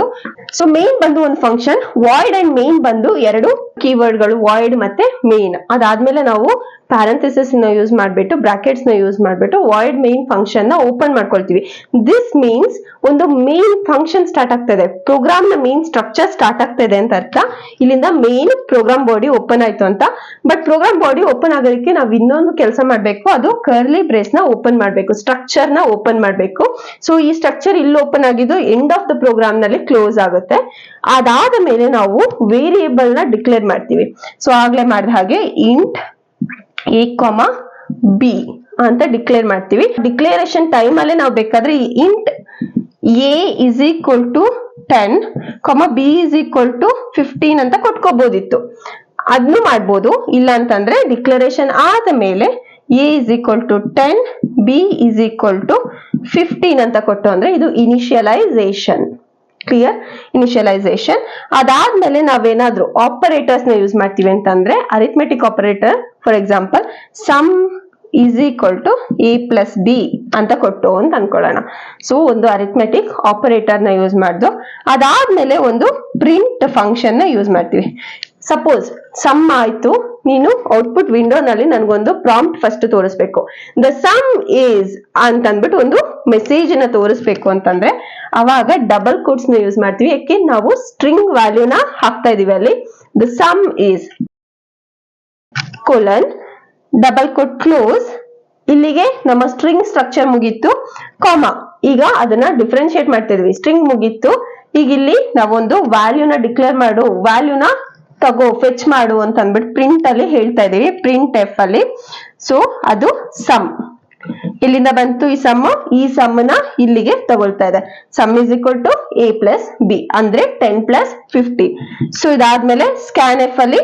ಸೊ ಮೇನ್ ಬಂದು ಒಂದು ಫಂಕ್ಷನ್, ವಾಯ್ಡ್ ಅಂಡ್ ಮೇನ್ ಬಂದು ಎರಡು ಕೀವರ್ಡ್ ಗಳು, ವಾಯ್ಡ್ ಮತ್ತೆ ಮೇನ್. ಅದಾದ್ಮೇಲೆ ನಾವು ಪ್ಯಾರಂಥೆಸಿಸ್ ನ ಯೂಸ್ ಮಾಡ್ಬಿಟ್ಟು, ಬ್ರಾಕೆಟ್ಸ್ ನ ಯೂಸ್ ಮಾಡ್ಬಿಟ್ಟು ವಾಯ್ಡ್ ಮೇನ್ ಫಂಕ್ಷನ್ ನ ಓಪನ್ ಮಾಡ್ಕೊಳ್ತೀವಿ. ದಿಸ್ ಮೀನ್ಸ್ ಒಂದು ಮೇನ್ ಫಂಕ್ಷನ್ ಸ್ಟಾರ್ಟ್ ಆಗ್ತದೆ, ಪ್ರೋಗ್ರಾಮ್ ನ ಮೇನ್ ಸ್ಟ್ರಕ್ಚರ್ ಸ್ಟಾರ್ಟ್ ಆಗ್ತದೆ ಅಂತ ಅರ್ಥ. ಇಲ್ಲಿಂದ ಮೇನ್ ಪ್ರೋಗ್ರಾಮ್ ಬಾಡಿ ಓಪನ್ ಆಯ್ತು ಅಂತ. ಬಟ್ ಪ್ರೋಗ್ರಾಮ್ ಬಾಡಿ ಓಪನ್ ಆಗೋದಕ್ಕೆ ನಾವು ಇನ್ನೊಂದು ಕೆಲಸ ಮಾಡ್ಬೇಕು, ಅದು ಕರ್ಲಿ ಬ್ರೇಸ್ ನ ಓಪನ್ ಮಾಡ್ಬೇಕು, ಸ್ಟ್ರಕ್ಚರ್ ನ ಓಪನ್ ಮಾಡ್ಬೇಕು. ಸೊ ಈ ಸ್ಟ್ರಕ್ಚರ್ ಇಲ್ಲಿ ಓಪನ್ ಆಗಿದ್ದು ಎಂಡ್ ಆಫ್ ದ ಪ್ರೋಗ್ರಾಮ್ ನಲ್ಲಿ ಕ್ಲೋಸ್ ಆಗುತ್ತೆ. ಅದಾದ ಮೇಲೆ ನಾವು ವೇರಿಯೇಬಲ್ ನ ಡಿಕ್ಲೇರ್ ಮಾಡ್ತೀವಿ. ಸೊ ಆಗ್ಲೇ ಮಾಡಿದ ಹಾಗೆ ಇಂಟ್ a, b ಅಂತ ಡಿಕ್ಲೇರ್ ಮಾಡ್ತೀವಿ. ಡಿಕ್ಲೇರೇಷನ್ ಟೈಮ್ ಅಲ್ಲೇ ನಾವು ಬೇಕಾದ್ರೆ ಈ int a is equal to 10, b is equal to 15 ಅಂತ ಕೊಟ್ಕೋಬಹುದಿತ್ತು. ಅದನ್ನು ಮಾಡ್ಬೋದು. ಇಲ್ಲ ಅಂತಂದ್ರೆ ಡಿಕ್ಲರೇಷನ್ ಆದ ಮೇಲೆ a is equal to 10, b is equal to 15 ಅಂತ ಕೊಟ್ಟು ಅಂದ್ರೆ ಇದು ಇನಿಷಿಯಲೈಸೇಷನ್. ಕ್ಲಿಯರ್? ಇನಿಷಿಯಲೈಸೇಷನ್. ಅದಾದ್ಮೇಲೆ ನಾವೇನಾದ್ರೂ ಆಪರೇಟರ್ಸ್ ನ ಯೂಸ್ ಮಾಡ್ತೀವಿ ಅಂತಂದ್ರೆ arithmetic operator, for example sum is equal to a plus b ಅಂತ ಕೊಟ್ಟು ಅಂತ ಅನ್ಕೊಳ್ಳೋಣ. ಸೊ ಒಂದು ಅರಿಥ್ಮೆಟಿಕ್ ಆಪರೇಟರ್ ನ ಯೂಸ್ ಮಾಡ್ದು. ಅದಾದ್ಮೇಲೆ ಒಂದು ಪ್ರಿಂಟ್ ಫಂಕ್ಷನ್ ನ ಯೂಸ್ ಮಾಡ್ತೀವಿ. ಸಪೋಸ್ ಸಮ್ ಆಯ್ತು, ನೀನು ಔಟ್ಪುಟ್ ವಿಂಡೋನಲ್ಲಿ ನನ್ಗೊಂದು ಪ್ರಾಂಪ್ಟ್ ಫಸ್ಟ್ ತೋರಿಸ್ಬೇಕು. ದ ಸಮ್ ಈಸ್ ಅಂತ ಅಂದ್ಬಿಟ್ಟು ಒಂದು ಮೆಸೇಜ್ ನ ತೋರಿಸ್ಬೇಕು ಅಂತಂದ್ರೆ ಅವಾಗ ಡಬಲ್ ಕೋಟ್ಸ್ ನ ಯೂಸ್ ಮಾಡ್ತೀವಿ. ಯಾಕೆ? ನಾವು ಸ್ಟ್ರಿಂಗ್ ವ್ಯಾಲ್ಯೂನ ಹಾಕ್ತಾ ಇದೀವಿ ಅಲ್ಲಿ. The sum is colon double quote close. ಇಲ್ಲಿಗೆ ನಮ್ಮ ಸ್ಟ್ರಿಂಗ್ ಸ್ಟ್ರಕ್ಚರ್ ಮುಗೀತು. ಕಾಮ, ಈಗ ಅದನ್ನ ಡಿಫ್ರೆನ್ಶಿಯೇಟ್ ಮಾಡ್ತಾ ಇದೀವಿ. ಸ್ಟ್ರಿಂಗ್ ಮುಗೀತು. ಈಗ ಇಲ್ಲಿ ನಾವೊಂದು ವ್ಯಾಲ್ಯೂನ ಡಿಕ್ಲೇರ್ ಮಾಡು, ವ್ಯಾಲ್ಯೂನ ತಗೋ, ಫೆಚ್ ಮಾಡು ಅಂತ ಅಂದ್ಬಿಟ್ಟು ಪ್ರಿಂಟ್ ಅಲ್ಲಿ ಹೇಳ್ತಾ ಇದೀವಿ, ಪ್ರಿಂಟ್ ಎಫ್ ಅಲ್ಲಿ. ಸೊ ಅದು ಸಮ್. ಇಲ್ಲಿಂದ ಬಂತು ಈ ಸಮ್. ಈ ಸಮ್ ನ ಇಲ್ಲಿಗೆ ತಗೊಳ್ತಾ ಇದೆ. Sum is equal to a plus b ಅಂದ್ರೆ 10 ಪ್ಲಸ್ 50. ಸೊ ಇದಾದ್ಮೇಲೆ ಸ್ಕ್ಯಾನ್ ಎಫ್ ಅಲ್ಲಿ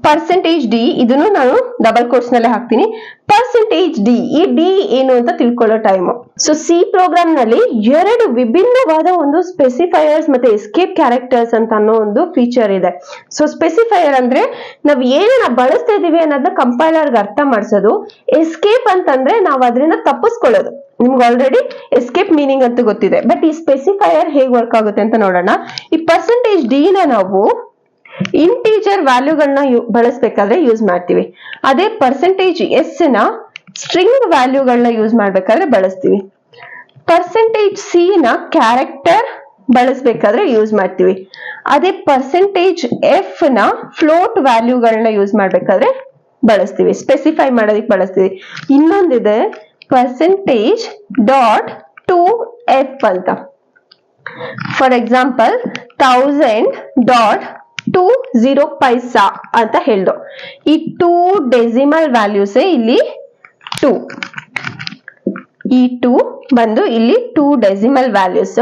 ಪರ್ಸೆಂಟೇಜ್ ಡಿ, ಇದನ್ನು ನಾನು ಡಬಲ್ ಕೋಟ್ಸ್ ನಲ್ಲೇ ಹಾಕ್ತೀನಿ. ಪರ್ಸೆಂಟೇಜ್ ಡಿ, ಈ ಡಿ ಏನು ಅಂತ ತಿಳ್ಕೊಳ್ಳೋ ಟೈಮ್. ಸೊ ಸಿ ಪ್ರೋಗ್ರಾಮ್ ನಲ್ಲಿ ಎರಡು ವಿಭಿನ್ನವಾದ ಒಂದು ಸ್ಪೆಸಿಫೈಯರ್ಸ್ ಮತ್ತೆ ಎಸ್ಕೇಪ್ ಕ್ಯಾರೆಕ್ಟರ್ಸ್ ಅಂತ ಅನ್ನೋ ಒಂದು ಫೀಚರ್ ಇದೆ. ಸೊ ಸ್ಪೆಸಿಫೈಯರ್ ಅಂದ್ರೆ ನಾವ್ ಏನನ್ನ ಬಳಸ್ತಾ ಇದೀವಿ ಅನ್ನೋದನ್ನ ಕಂಪೈಲರ್ಗೆ ಅರ್ಥ ಮಾಡಿಸೋದು. ಎಸ್ಕೇಪ್ ಅಂತಂದ್ರೆ ನಾವು ಅದರಿಂದ ತಪ್ಪಿಸ್ಕೊಳ್ಳೋದು. ನಿಮ್ಗೆ ಆಲ್ರೆಡಿ ಎಸ್ಕೇಪ್ ಮೀನಿಂಗ್ ಅಂತ ಗೊತ್ತಿದೆ. ಬಟ್ ಈ ಸ್ಪೆಸಿಫೈಯರ್ ಹೇಗ್ ವರ್ಕ್ ಆಗುತ್ತೆ ಅಂತ ನೋಡೋಣ. ಈ ಪರ್ಸೆಂಟೇಜ್ ಡಿ ನ ನಾವು ಇಂಟೀಜರ್ ವ್ಯಾಲ್ಯೂಗಳನ್ನ ಬಳಸಬೇಕಾದ್ರೆ ಯೂಸ್ ಮಾಡ್ತೀವಿ. ಅದೇ ಪರ್ಸೆಂಟೇಜ್ ಎಸ್ ನ ಸ್ಟ್ರಿಂಗ್ ವ್ಯಾಲ್ಯೂಗಳನ್ನ ಯೂಸ್ ಮಾಡ್ಬೇಕಾದ್ರೆ ಬಳಸ್ತೀವಿ. ಪರ್ಸೆಂಟೇಜ್ ಸಿ ನ ಕ್ಯಾರೆಕ್ಟರ್ ಬಳಸಬೇಕಾದ್ರೆ ಯೂಸ್ ಮಾಡ್ತೀವಿ. ಅದೇ ಪರ್ಸೆಂಟೇಜ್ ಎಫ್ ನ ಫ್ಲೋಟ್ ವ್ಯಾಲ್ಯೂಗಳನ್ನ ಯೂಸ್ ಮಾಡ್ಬೇಕಾದ್ರೆ ಬಳಸ್ತೀವಿ, ಸ್ಪೆಸಿಫೈ ಮಾಡೋದಕ್ಕೆ ಬಳಸ್ತೀವಿ. ಇನ್ನೊಂದಿದೆ ಪರ್ಸೆಂಟೇಜ್ ಡಾಟ್ ಟು ಎಫ್ ಅಂತ. ಫಾರ್ ಎಕ್ಸಾಂಪಲ್ 1000 ಡಾಟ್ 20 ಪೈಸಾ ಅಂತ ಹೇಳ್ದು. ಈ 2 ಡೆಸಿಮಲ್ ವ್ಯಾಲ್ಯೂಸ್ ಇಲ್ಲಿ 2, ಈ 2 ಬಂದು ಇಲ್ಲಿ 2 ಡೆಸಿಮಲ್ ವ್ಯಾಲ್ಯೂಸ್.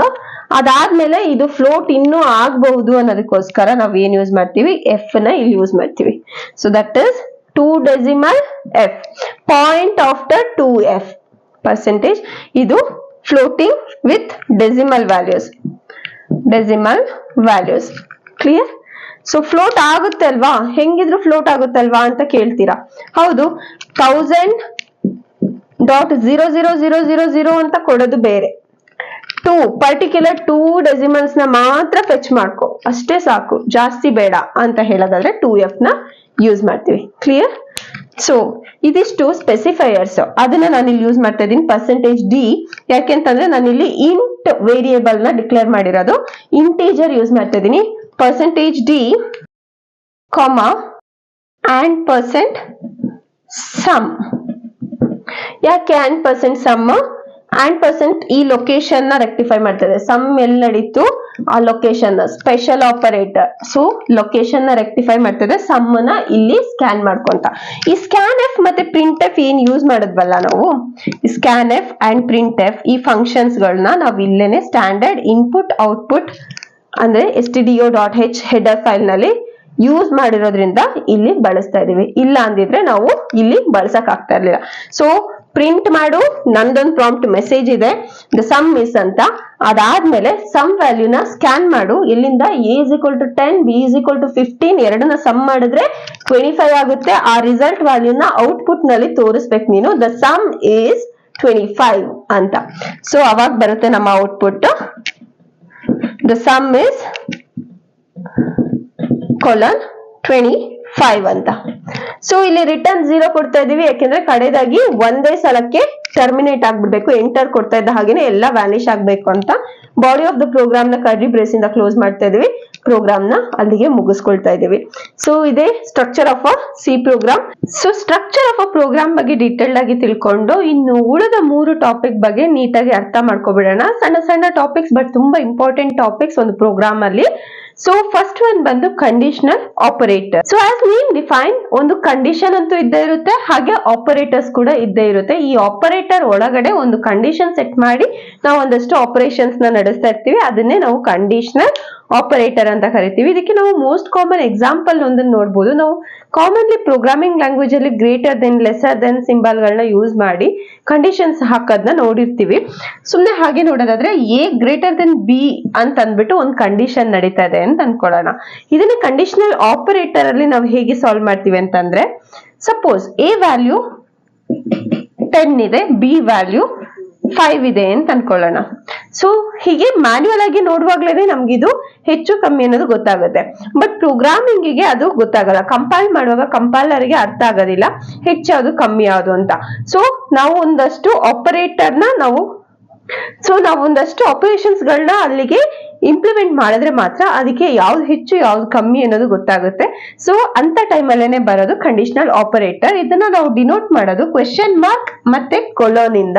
ಅದಾದ್ಮೇಲೆ ಇದು ಫ್ಲೋಟ್ ಇನ್ನೂ ಆಗಬಹುದು ಅನ್ನೋದಕ್ಕೋಸ್ಕರ ನಾವ್ ಏನ್ ಯೂಸ್ ಮಾಡ್ತೀವಿ, ಎಫ್ ನ ಇಲ್ಲಿ ಯೂಸ್ ಮಾಡ್ತೀವಿ. So that is 2 decimal f, point after 2f percentage. ಇದು floating with decimal values, decimal values. Clear? So float ಆಗುತ್ತೆ ಅಲ್ವಾ, ಹೆಂಗಿದ್ರು ಫ್ಲೋಟ್ ಆಗುತ್ತಲ್ವಾ ಅಂತ ಕೇಳ್ತೀರಾ. ಹೌದು, 1000.00000 ಅಂತ ಕೊಡೋದು ಬೇರೆ. 2 ಪರ್ಟಿಕ್ಯುಲರ್ 2 ಡೆಸಿಮಲ್ಸ್ ನ ಮಾತ್ರ ಫೆಚ್ ಮಾಡ್ಕೊ, ಅಷ್ಟೇ ಸಾಕು, ಜಾಸ್ತಿ ಬೇಡ ಅಂತ ಹೇಳೋದಾದ್ರೆ 2f ನ ಯೂಸ್ ಮಾಡ್ತೀವಿ. ಕ್ಲಿಯರ್? ಸೊ ಇದಿಷ್ಟು ಸ್ಪೆಸಿಫೈಯರ್ಸ್. ಅದನ್ನ ನಾನು ಇಲ್ಲಿ ಯೂಸ್ ಮಾಡ್ತಾ ಇದ್ದೀನಿ ಪರ್ಸೆಂಟೇಜ್ ಡಿ. ಯಾಕೆಂತಂದ್ರೆ ನಾನು ಇಲ್ಲಿ ಇಂಟ್ ವೇರಿಯೇಬಲ್ ನ ಡಿಕ್ಲೇರ್ ಮಾಡಿರೋದು, ಇಂಟೀಜರ್ ಯೂಸ್ ಮಾಡ್ತಾ ಇದ್ದೀನಿ. Percentage d comma and percent sum. ಯಾಕೆ and percent sum? and percent ಈ ಲೊಕೇಶನ್ ನ ರೆಕ್ಟಿಫೈ ಮಾಡ್ತದೆ. ಸಮ್ ಎಲ್ಲಿ ನಡೀತು ಆ location, special operator. So location ನ ರೆಕ್ಟಿಫೈ ಮಾಡ್ತದೆ, ಸಮ್ ನ ಇಲ್ಲಿ ಸ್ಕ್ಯಾನ್ ಮಾಡ್ಕೊಂತ. ಈ ಸ್ಕ್ಯಾನ್ ಎಫ್ ಮತ್ತೆ ಪ್ರಿಂಟ್ ಎಫ್ ಏನ್ ಯೂಸ್ ಮಾಡಿದ್ವಲ್ಲ ನಾವು, scan F and print F ಈ ಫಂಕ್ಷನ್ಸ್ ಗಳನ್ನ ನಾವು ಇಲ್ಲೇನೆ ಸ್ಟ್ಯಾಂಡರ್ಡ್ ಇನ್ಪುಟ್ ಔಟ್ಪುಟ್ ಅಂದ್ರೆ stdio.h ಹೆಡರ್ ಫೈಲ್ ನಲ್ಲಿ ಯೂಸ್ ಮಾಡಿರೋದ್ರಿಂದ ಇಲ್ಲಿ ಬಳಸ್ತಾ ಇದೀವಿ. ಇಲ್ಲ ಅಂದಿದ್ರೆ ನಾವು ಇಲ್ಲಿ ಬಳಸಕ್ ಆಗ್ತಾ ಇರ್ಲಿಲ್ಲ. ಸೊ ಪ್ರಿಂಟ್ ಮಾಡು, ನಂದೊಂದು ಪ್ರಾಂಪ್ಟ್ ಮೆಸೇಜ್ ಇದೆ ದ ಸಮ್ ಇಸ್ ಅಂತ. ಅದಾದ್ಮೇಲೆ ಸಮ್ ವ್ಯಾಲ್ಯೂನ ಸ್ಕ್ಯಾನ್ ಮಾಡು, ಎಲ್ಲಿಂದ a is equal to 10, b is equal to 15 ಎರಡನ್ನ ಸಮ್ ಮಾಡಿದ್ರೆ 25 ಆಗುತ್ತೆ. ಆ ರಿಸಲ್ಟ್ ವ್ಯಾಲ್ಯೂನ ಔಟ್ಪುಟ್ ನಲ್ಲಿ ತೋರಿಸ್ಬೇಕು ನೀನು, ದ ಸಮ್ is 25 ಅಂತ. ಸೊ ಅವಾಗ ಬರುತ್ತೆ ನಮ್ಮ output the sum is colon 25 ಅಂತ. ಸೊ ಇಲ್ಲಿ ರಿಟರ್ನ್ 0 ಕೊಡ್ತಾ ಇದೀವಿ, ಯಾಕೆಂದ್ರೆ ಕಡೆದಾಗಿ ಒಂದೇ ಸಲಕ್ಕೆ ಟರ್ಮಿನೇಟ್ ಆಗ್ಬಿಡ್ಬೇಕು. ಎಂಟರ್ ಕೊಡ್ತಾ ಇದ್ದ ಹಾಗೇನೆ ಎಲ್ಲ ವ್ಯಾನಿಶ್ ಆಗ್ಬೇಕು ಅಂತ ಬಾಡಿ ಆಫ್ ದ ಪ್ರೋಗ್ರಾಮ್ ನ ಕರ್ಲಿ ಬ್ರೇಸ್ ಇಂದ ಕ್ಲೋಸ್ ಮಾಡ್ತಾ ಇದೀವಿ. ಪ್ರೋಗ್ರಾಮ್ ನ ಅಲ್ಲಿಗೆ ಮುಗಿಸ್ಕೊಳ್ತಾ ಇದೀವಿ. ಸೊ ಇದೇ structure of a C program. So structure of a program ಬಗ್ಗೆ ಡೀಟೇಲ್ಡ್ ಆಗಿ ತಿಳ್ಕೊಂಡು ಇನ್ನು ಉಳಿದ 3 ಟಾಪಿಕ್ ಬಗ್ಗೆ ನೀಟಾಗಿ ಅರ್ಥ ಮಾಡ್ಕೊಬಿಡೋಣ. ಸಣ್ಣ ಸಣ್ಣ ಟಾಪಿಕ್ಸ್ ಬಟ್ ತುಂಬಾ ಇಂಪಾರ್ಟೆಂಟ್ ಟಾಪಿಕ್ಸ್ ಒಂದು ಪ್ರೋಗ್ರಾಮ್ ಅಲ್ಲಿ. ಸೊ ಫಸ್ಟ್ ಒನ್ ಬಂದು conditional operator. So as name define, ಒಂದು ಕಂಡೀಷನ್ ಅಂತೂ ಇದ್ದೇ ಇರುತ್ತೆ, ಹಾಗೆ ಆಪರೇಟರ್ಸ್ ಕೂಡ ಇದ್ದೇ ಇರುತ್ತೆ. ಈ ಆಪರೇಟರ್ ಒಳಗಡೆ ಒಂದು ಕಂಡೀಷನ್ ಸೆಟ್ ಮಾಡಿ ನಾವು ಒಂದಷ್ಟು ಆಪರೇಷನ್ಸ್ ನ ನಡೆಸ್ತಾ ಇರ್ತೀವಿ, ಅದನ್ನೇ ನಾವು ಕಂಡೀಷನಲ್ ಆಪರೇಟರ್ ಅಂತ ಕರಿತೀವಿ. ಇದಕ್ಕೆ ನಾವು ಮೋಸ್ಟ್ ಕಾಮನ್ ಎಕ್ಸಾಂಪಲ್ ಒಂದನ್ನು ನೋಡಬಹುದು. ನಾವು ಕಾಮನ್ಲಿ ಪ್ರೋಗ್ರಾಮಿಂಗ್ ಲ್ಯಾಂಗ್ವೇಜ್ ಅಲ್ಲಿ greater than, lesser then symbol ಗಳನ್ನ ಯೂಸ್ ಮಾಡಿ ಕಂಡೀಷನ್ಸ್ ಹಾಕೋದನ್ನ ನೋಡಿರ್ತೀವಿ. ಸುಮ್ನೆ ಹಾಗೆ ನೋಡೋದಾದ್ರೆ ಎ ಗ್ರೇಟರ್ ದೆನ್ ಬಿ ಅಂತ ಅಂದ್ಬಿಟ್ಟು ಒಂದು ಕಂಡೀಷನ್ ನಡೀತಾ ಇದೆ ಅಂತ ಅನ್ಕೊಳ್ಳೋಣ. ಇದನ್ನ ಕಂಡೀಷನಲ್ ಆಪರೇಟರ್ ಅಲ್ಲಿ ನಾವು ಹೇಗೆ ಸಾಲ್ವ್ ಮಾಡ್ತೀವಿ ಅಂತಂದ್ರೆ, ಸಪೋಸ್ ಎ ವ್ಯಾಲ್ಯೂ 10 ಇದೆ, ಬಿ ವ್ಯಾಲ್ಯೂ 5 ಇದೆ ಅಂತ ಅನ್ಕೊಳ್ಳೋಣ. ಸೊ ಹೀಗೆ ಮ್ಯಾನ್ಯುವಲ್ ಆಗಿ ನೋಡುವಾಗ್ಲೇನೆ ನಮ್ಗಿದು ಹೆಚ್ಚು ಕಮ್ಮಿ ಅನ್ನೋದು ಗೊತ್ತಾಗುತ್ತೆ. ಬಟ್ ಪ್ರೋಗ್ರಾಮಿಂಗ್ ಗೆ ಅದು ಗೊತ್ತಾಗಲ್ಲ. ಕಂಪೈಲ್ ಮಾಡುವಾಗ ಕಂಪೈಲರ್ ಗೆ ಅರ್ಥ ಆಗೋದಿಲ್ಲ ಹೆಚ್ಚು ಯಾವುದು ಕಮ್ಮಿ ಯಾವುದು ಅಂತ. ಸೊ ನಾವು ಒಂದಷ್ಟು ಆಪರೇಷನ್ಸ್ ಗಳನ್ನ ಅಲ್ಲಿಗೆ ಇಂಪ್ಲಿಮೆಂಟ್ ಮಾಡಿದ್ರೆ ಮಾತ್ರ ಅದಕ್ಕೆ ಯಾವ್ದು ಹೆಚ್ಚು ಯಾವ್ದು ಕಮ್ಮಿ ಅನ್ನೋದು ಗೊತ್ತಾಗುತ್ತೆ. ಸೊ ಅಂತ ಟೈಮ್ ಅಲ್ಲೇನೆ ಬರೋದು ಕಂಡೀಷನಲ್ ಆಪರೇಟರ್. ಇದನ್ನ ನಾವು ಡಿನೋಟ್ ಮಾಡೋದು ಕ್ವೆಶ್ಚನ್ ಮಾರ್ಕ್ ಮತ್ತೆ ಕೊಲೋನ್ ಇಂದ.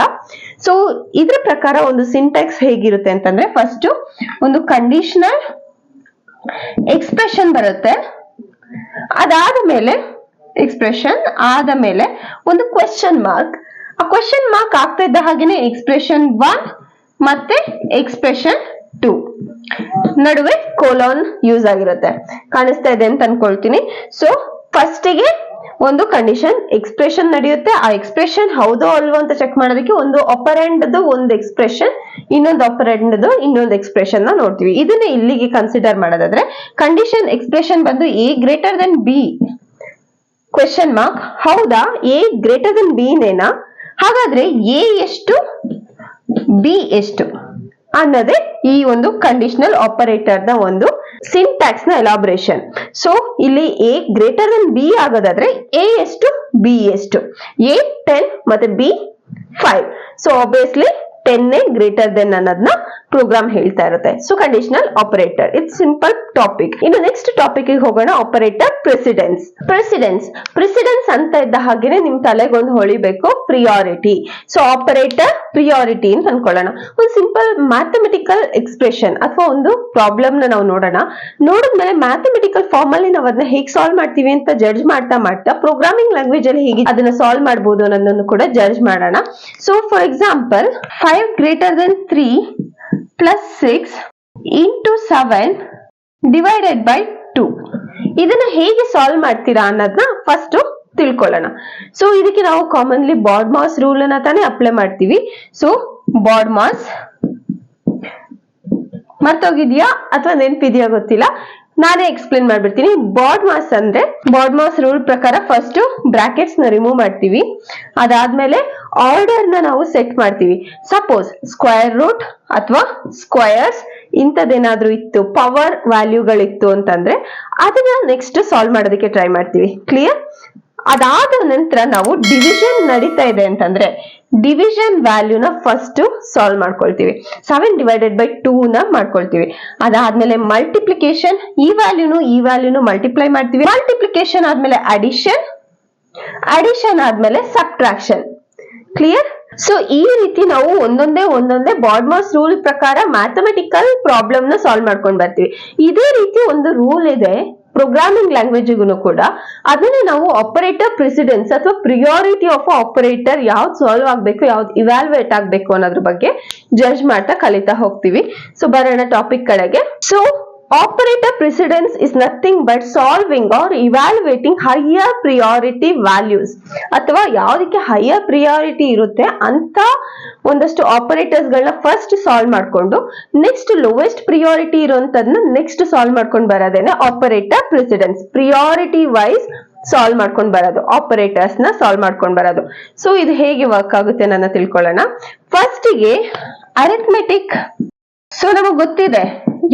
ಸೊ ಇದ್ರ ಪ್ರಕಾರ ಒಂದು ಸಿಂಟ್ಯಾಕ್ಸ್ ಹೇಗಿರುತ್ತೆ ಅಂತಂದ್ರೆ, ಫಸ್ಟ್ ಒಂದು ಕಂಡೀಷನಲ್ ಎಕ್ಸ್ಪ್ರೆಷನ್ ಬರುತ್ತೆ, ಅದಾದ ಮೇಲೆ ಒಂದು ಕ್ವೆಶ್ಚನ್ ಮಾರ್ಕ್. ಆ ಕ್ವೆಶ್ಚನ್ ಮಾರ್ಕ್ ಆಗ್ತಾ ಇದ್ದ ಹಾಗೇನೆ ಎಕ್ಸ್ಪ್ರೆಷನ್ 1 ಮತ್ತೆ ಎಕ್ಸ್ಪ್ರೆಷನ್ 2 ನಡುವೆ ಕೋಲೋನ್ ಯೂಸ್ ಆಗಿರುತ್ತೆ. ಕಾಣಿಸ್ತಾ ಇದೆ ಅಂತ ಅನ್ಕೊಳ್ತೀನಿ. ಸೊ ಫಸ್ಟ್ ಗೆ ಒಂದು ಕಂಡೀಷನ್ ಎಕ್ಸ್ಪ್ರೆಷನ್ ನಡೆಯುತ್ತೆ. ಆ ಎಕ್ಸ್ಪ್ರೆಷನ್ ಹೌದೋ ಅಲ್ವೋ ಅಂತ ಚೆಕ್ ಮಾಡೋದಕ್ಕೆ ಒಂದು ಆಪರೆಂಡ್ ಒಂದು ಎಕ್ಸ್ಪ್ರೆಷನ್, ಇನ್ನೊಂದು ಆಪರೆಂಡ್ ಇನ್ನೊಂದು ಎಕ್ಸ್ಪ್ರೆಷನ್ ನ ನೋಡ್ತೀವಿ. ಇದನ್ನ ಇಲ್ಲಿಗೆ ಕನ್ಸಿಡರ್ ಮಾಡೋದಾದ್ರೆ, ಕಂಡೀಷನ್ ಎಕ್ಸ್ಪ್ರೆಷನ್ ಬಂದು A greater than B question mark. ಹೌದಾ, ಎ ಗ್ರೇಟರ್ ದೆನ್ ಬಿ ನೇನಾ? ಹಾಗಾದ್ರೆ ಎ ಎಷ್ಟು ಬಿ ಎಷ್ಟು ಅನ್ನೋದೇ ಈ ಒಂದು ಕಂಡೀಷನಲ್ ಆಪರೇಟರ್ ನ ಒಂದು ಸಿಂಟ್ಯಾಕ್ಸ್ ನ ಎಲಾಬ್ರೇಷನ್. ಸೊ ಇಲ್ಲಿ ಎ ಗ್ರೇಟರ್ ದೆನ್ ಬಿ ಆಗೋದಾದ್ರೆ ಎ ಎಷ್ಟು ಬಿ ಎಷ್ಟು, ಎ 10 ಮತ್ತೆ b 5. So obviously 10 greater than ಅನ್ನೋದನ್ನ ಪ್ರೋಗ್ರಾಮ್ ಹೇಳ್ತಾ ಇರುತ್ತೆ. So conditional operator, it's simple topic. ಇನ್ನು ನೆಕ್ಸ್ಟ್ ಟಾಪಿಕ್ ಹೋಗೋಣ, ಆಪರೇಟರ್ ಪ್ರೆಸಿಡೆನ್ಸ್. ಪ್ರೆಸಿಡೆನ್ಸ್ ಅಂತ ಇದ್ದ ಹಾಗೇನೆ ನಿಮ್ ತಲೆಗೊಂದು ಹೊಳಿಬೇಕು, ಪ್ರಿಯಾರಿಟಿ. ಸೊ ಆಪರೇಟರ್ ಪ್ರಿಯಾರಿಟಿ ಅಂತ ಅನ್ಕೊಳ್ಳೋಣ. ಒಂದು ಸಿಂಪಲ್ ಮ್ಯಾಥಮೆಟಿಕಲ್ ಎಕ್ಸ್ಪ್ರೆಷನ್ ಅಥವಾ ಒಂದು ಪ್ರಾಬ್ಲಮ್ ನ ನಾವು ನೋಡಿದ್ಮೇಲೆ ಮ್ಯಾಥಮೆಟಿಕಲ್ ಫಾರ್ಮ್ ಅಲ್ಲಿ ನಾವು ಅದನ್ನ ಹೇಗೆ ಸಾಲ್ವ್ ಮಾಡ್ತೀವಿ ಅಂತ ಜಡ್ಜ್ ಮಾಡ್ತಾ ಪ್ರೋಗ್ರಾಮಿಂಗ್ ಲ್ಯಾಂಗ್ವೇಜ್ ಅಲ್ಲಿ ಹೇಗೆ ಅದನ್ನ ಸಾಲ್ವ್ ಮಾಡಬಹುದು ಅನ್ನೋದನ್ನು ಕೂಡ ಜಡ್ಜ್ ಮಾಡೋಣ. So for example 5 greater than 3 plus 6 into 7 divided by 2. ಇದನ್ನ ಹೇಗೆ ಸಾಲ್ವ್ ಮಾಡ್ತೀರಾ ಅನ್ನೋದನ್ನ ಫಸ್ಟ್ ತಿಳ್ಕೊಳ್ಳೋಣ. ಸೊ ಇದಕ್ಕೆ ನಾವು ಕಾಮನ್ಲಿ ಬಾರ್ಡ್ಮಾಸ್ ರೂಲ್ ಅನ್ನ ತಾನೇ ಅಪ್ಲೈ ಮಾಡ್ತೀವಿ. ಸೊ ಬಾರ್ಡ್ಮಾಸ್ ಮರ್ತೋಗಿದ್ಯಾ ಅಥವಾ ನೆನಪಿದ್ಯಾ ಗೊತ್ತಿಲ್ಲ, ನಾನೇ ಎಕ್ಸ್ಪ್ಲೇನ್ ಮಾಡ್ಬಿಡ್ತೀನಿ. ಬಾರ್ಡ್ಮಾಸ್ ರೂಲ್ ಪ್ರಕಾರ ಫಸ್ಟ್ ಬ್ರಾಕೆಟ್ಸ್ ನ ರಿಮೂವ್ ಮಾಡ್ತೀವಿ. ಅದಾದ್ಮೇಲೆ ಆರ್ಡರ್ ನ ನಾವು ಸೆಟ್ ಮಾಡ್ತೀವಿ. ಸಪೋಸ್ ಸ್ಕ್ವೇರ್ ರೂಟ್ ಅಥವಾ ಸ್ಕ್ವಯರ್ಸ್ ಇಂಥದ್ದೇನಾದ್ರೂ ಇತ್ತು, ಪವರ್ ವ್ಯಾಲ್ಯೂಗಳಿತ್ತು ಅಂತಂದ್ರೆ ಅದನ್ನ ನೆಕ್ಸ್ಟ್ ಸಾಲ್ವ್ ಮಾಡೋದಕ್ಕೆ ಟ್ರೈ ಮಾಡ್ತೀವಿ. ಕ್ಲಿಯರ್? ಅದಾದ ನಂತರ ನಾವು ಡಿವಿಷನ್ ನಡೀತಾ ಇದೆ ಅಂತಂದ್ರೆ ಡಿವಿಷನ್ ವ್ಯಾಲ್ಯೂನ ಫಸ್ಟ್ ಸಾಲ್ವ್ ಮಾಡ್ಕೊಳ್ತೀವಿ. 7 ಡಿವೈಡೆಡ್ ಬೈ 2 ನ ಮಾಡ್ಕೊಳ್ತೀವಿ. ಅದಾದ್ಮೇಲೆ ಮಲ್ಟಿಪ್ಲಿಕೇಶನ್, ಈ ವ್ಯಾಲ್ಯೂನು ಮಲ್ಟಿಪ್ಲೈ ಮಾಡ್ತೀವಿ. ಮಲ್ಟಿಪ್ಲಿಕೇಶನ್ ಆದ್ಮೇಲೆ ಅಡಿಷನ್ ಆದ್ಮೇಲೆ ಸಬ್ಟ್ರಾಕ್ಷನ್. ಕ್ಲಿಯರ್? ಸೊ ಈ ರೀತಿ ನಾವು ಒಂದೊಂದೇ ಬಾರ್ಡ್ಮಾಸ್ ರೂಲ್ ಪ್ರಕಾರ ಮ್ಯಾಥಮೆಟಿಕಲ್ ಪ್ರಾಬ್ಲಮ್ ನ ಸಾಲ್ವ್ ಮಾಡ್ಕೊಂಡು ಬರ್ತೀವಿ. ಇದೇ ರೀತಿ ಒಂದು ರೂಲ್ ಇದೆ ಪ್ರೋಗ್ರಾಮಿಂಗ್ ಲ್ಯಾಂಗ್ವೇಜ್ಗೂ ಕೂಡ. ಅದನ್ನ ನಾವು ಆಪರೇಟರ್ ಪ್ರೆಸಿಡೆನ್ಸ್ ಅಥವಾ ಪ್ರಿಯಾರಿಟಿ ಆಫ್ ಆಪರೇಟರ್ ಯಾವ್ದು ಸಾಲ್ವ್ ಆಗ್ಬೇಕು, ಯಾವ್ದು ಇವ್ಯಾಲ್ಯುಯೇಟ್ ಆಗ್ಬೇಕು ಅನ್ನೋದ್ರ ಬಗ್ಗೆ ಜಡ್ಜ್ ಮಾಡ್ತಾ ಕಲಿತಾ ಹೋಗ್ತೀವಿ. ಸೊ ಬರೋಣ ಟಾಪಿಕ್ ಕಡೆಗೆ. So operator precedence is nothing but solving or evaluating higher priority values. ಅಥವಾ ಯಾವುದಕ್ಕೆ higher priority ಇರುತ್ತೆ ಅಂತ ಒಂದಷ್ಟು ಆಪರೇಟರ್ಸ್ ಗಳನ್ನ ಫಸ್ಟ್ ಸಾಲ್ವ್ ಮಾಡ್ಕೊಂಡು ನೆಕ್ಸ್ಟ್ ಲೋವೆಸ್ಟ್ ಪ್ರಿಯಾರಿಟಿ ಇರುವಂತದನ್ನ ನೆಕ್ಸ್ಟ್ ಸಾಲ್ವ್ ಮಾಡ್ಕೊಂಡು ಬರೋದೇನೆ operator precedence. Priority wise solve ಮಾಡ್ಕೊಂಡು ಬರೋದು, ಆಪರೇಟರ್ಸ್ ನ ಸಾಲ್ವ್ ಮಾಡ್ಕೊಂಡು ಬರೋದು. ಸೊ ಇದು ಹೇಗೆ ವರ್ಕ್ ಆಗುತ್ತೆ ನನ್ನ ತಿಳ್ಕೊಳ್ಳೋಣ. ಫಸ್ಟ್ ಗೆ ಅರಿಥಮೆಟಿಕ್. ಸೊ ನಮಗ್ ಗೊತ್ತಿದೆ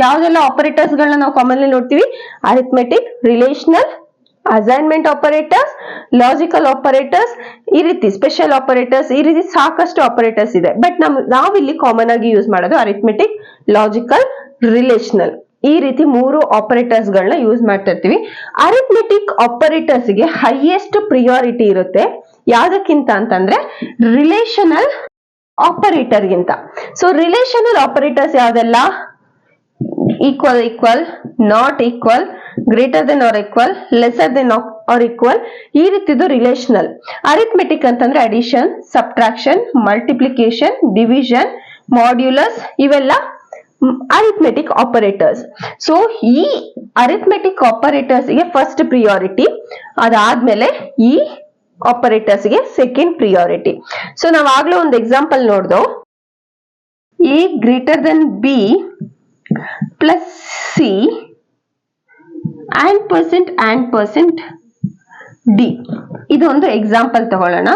ಯಾವ್ದೆಲ್ಲ ಆಪರೇಟರ್ಸ್ ಗಳನ್ನ ನಾವು ಕಾಮನ್ಲಿ ನೋಡ್ತೀವಿ. Arithmetic, relational, assignment operators, logical operators, ಈ ರೀತಿ ಸ್ಪೆಷಲ್ ಆಪರೇಟರ್ಸ್, ಈ ರೀತಿ ಸಾಕಷ್ಟು ಆಪರೇಟರ್ಸ್ ಇದೆ. ಬಟ್ ನಾವಿಲ್ಲಿ ಕಾಮನ್ ಆಗಿ ಯೂಸ್ ಮಾಡೋದು ಅರಿಥಮೆಟಿಕ್, ಲಾಜಿಕಲ್, ರಿಲೇಷನಲ್. ಈ ರೀತಿ 3 ಆಪರೇಟರ್ಸ್ ಗಳನ್ನ ಯೂಸ್ ಮಾಡ್ತಾ ಇರ್ತೀವಿ. ಅರಿಥಮೆಟಿಕ್ ಆಪರೇಟರ್ಸ್ ಗೆ ಹೈಯೆಸ್ಟ್ ಪ್ರಿಯಾರಿಟಿ ಇರುತ್ತೆ. ಯಾವ್ದಕ್ಕಿಂತ ಅಂತಂದ್ರೆ ರಿಲೇಷನಲ್ ಆಪರೇಟರ್ ಗಿಂತ. ಸೊ ರಿಲೇಷನಲ್ ಆಪರೇಟರ್ಸ್ ಯಾವ್ದೆಲ್ಲ? Equal, not equal, greater than or equal, lesser than or equal, ಈ ರೀತಿದು ರಿಲೇಶನಲ್. ಅರಿಥ್ಮೆಟಿಕ್ ಅಂತಂದ್ರೆ addition, subtraction, multiplication, division, modulus, ಇವೆಲ್ಲ ಅರಿಥ್ಮೆಟಿಕ್ ಆಪರೇಟರ್ಸ್. ಸೊ ಈ ಅರಿಥ್ಮೆಟಿಕ್ ಆಪರೇಟರ್ಸ್ ಗೆ ಫಸ್ಟ್ ಪ್ರಿಯಾರಿಟಿ, ಅದಾದ್ಮೇಲೆ ಈ ಆಪರೇಟರ್ಸ್ ಗೆ ಸೆಕೆಂಡ್ ಪ್ರಿಯಾರಿಟಿ. ಸೊ ನಾವ್ ಆಗ್ಲೇ ಒಂದು ಎಕ್ಸಾಂಪಲ್ ನೋಡ್ದೋ, a greater than b plus c and percent d. ಇದು ಒಂದು ಎಕ್ಸಾಂಪಲ್ ತಗೊಳ್ಳೋಣ.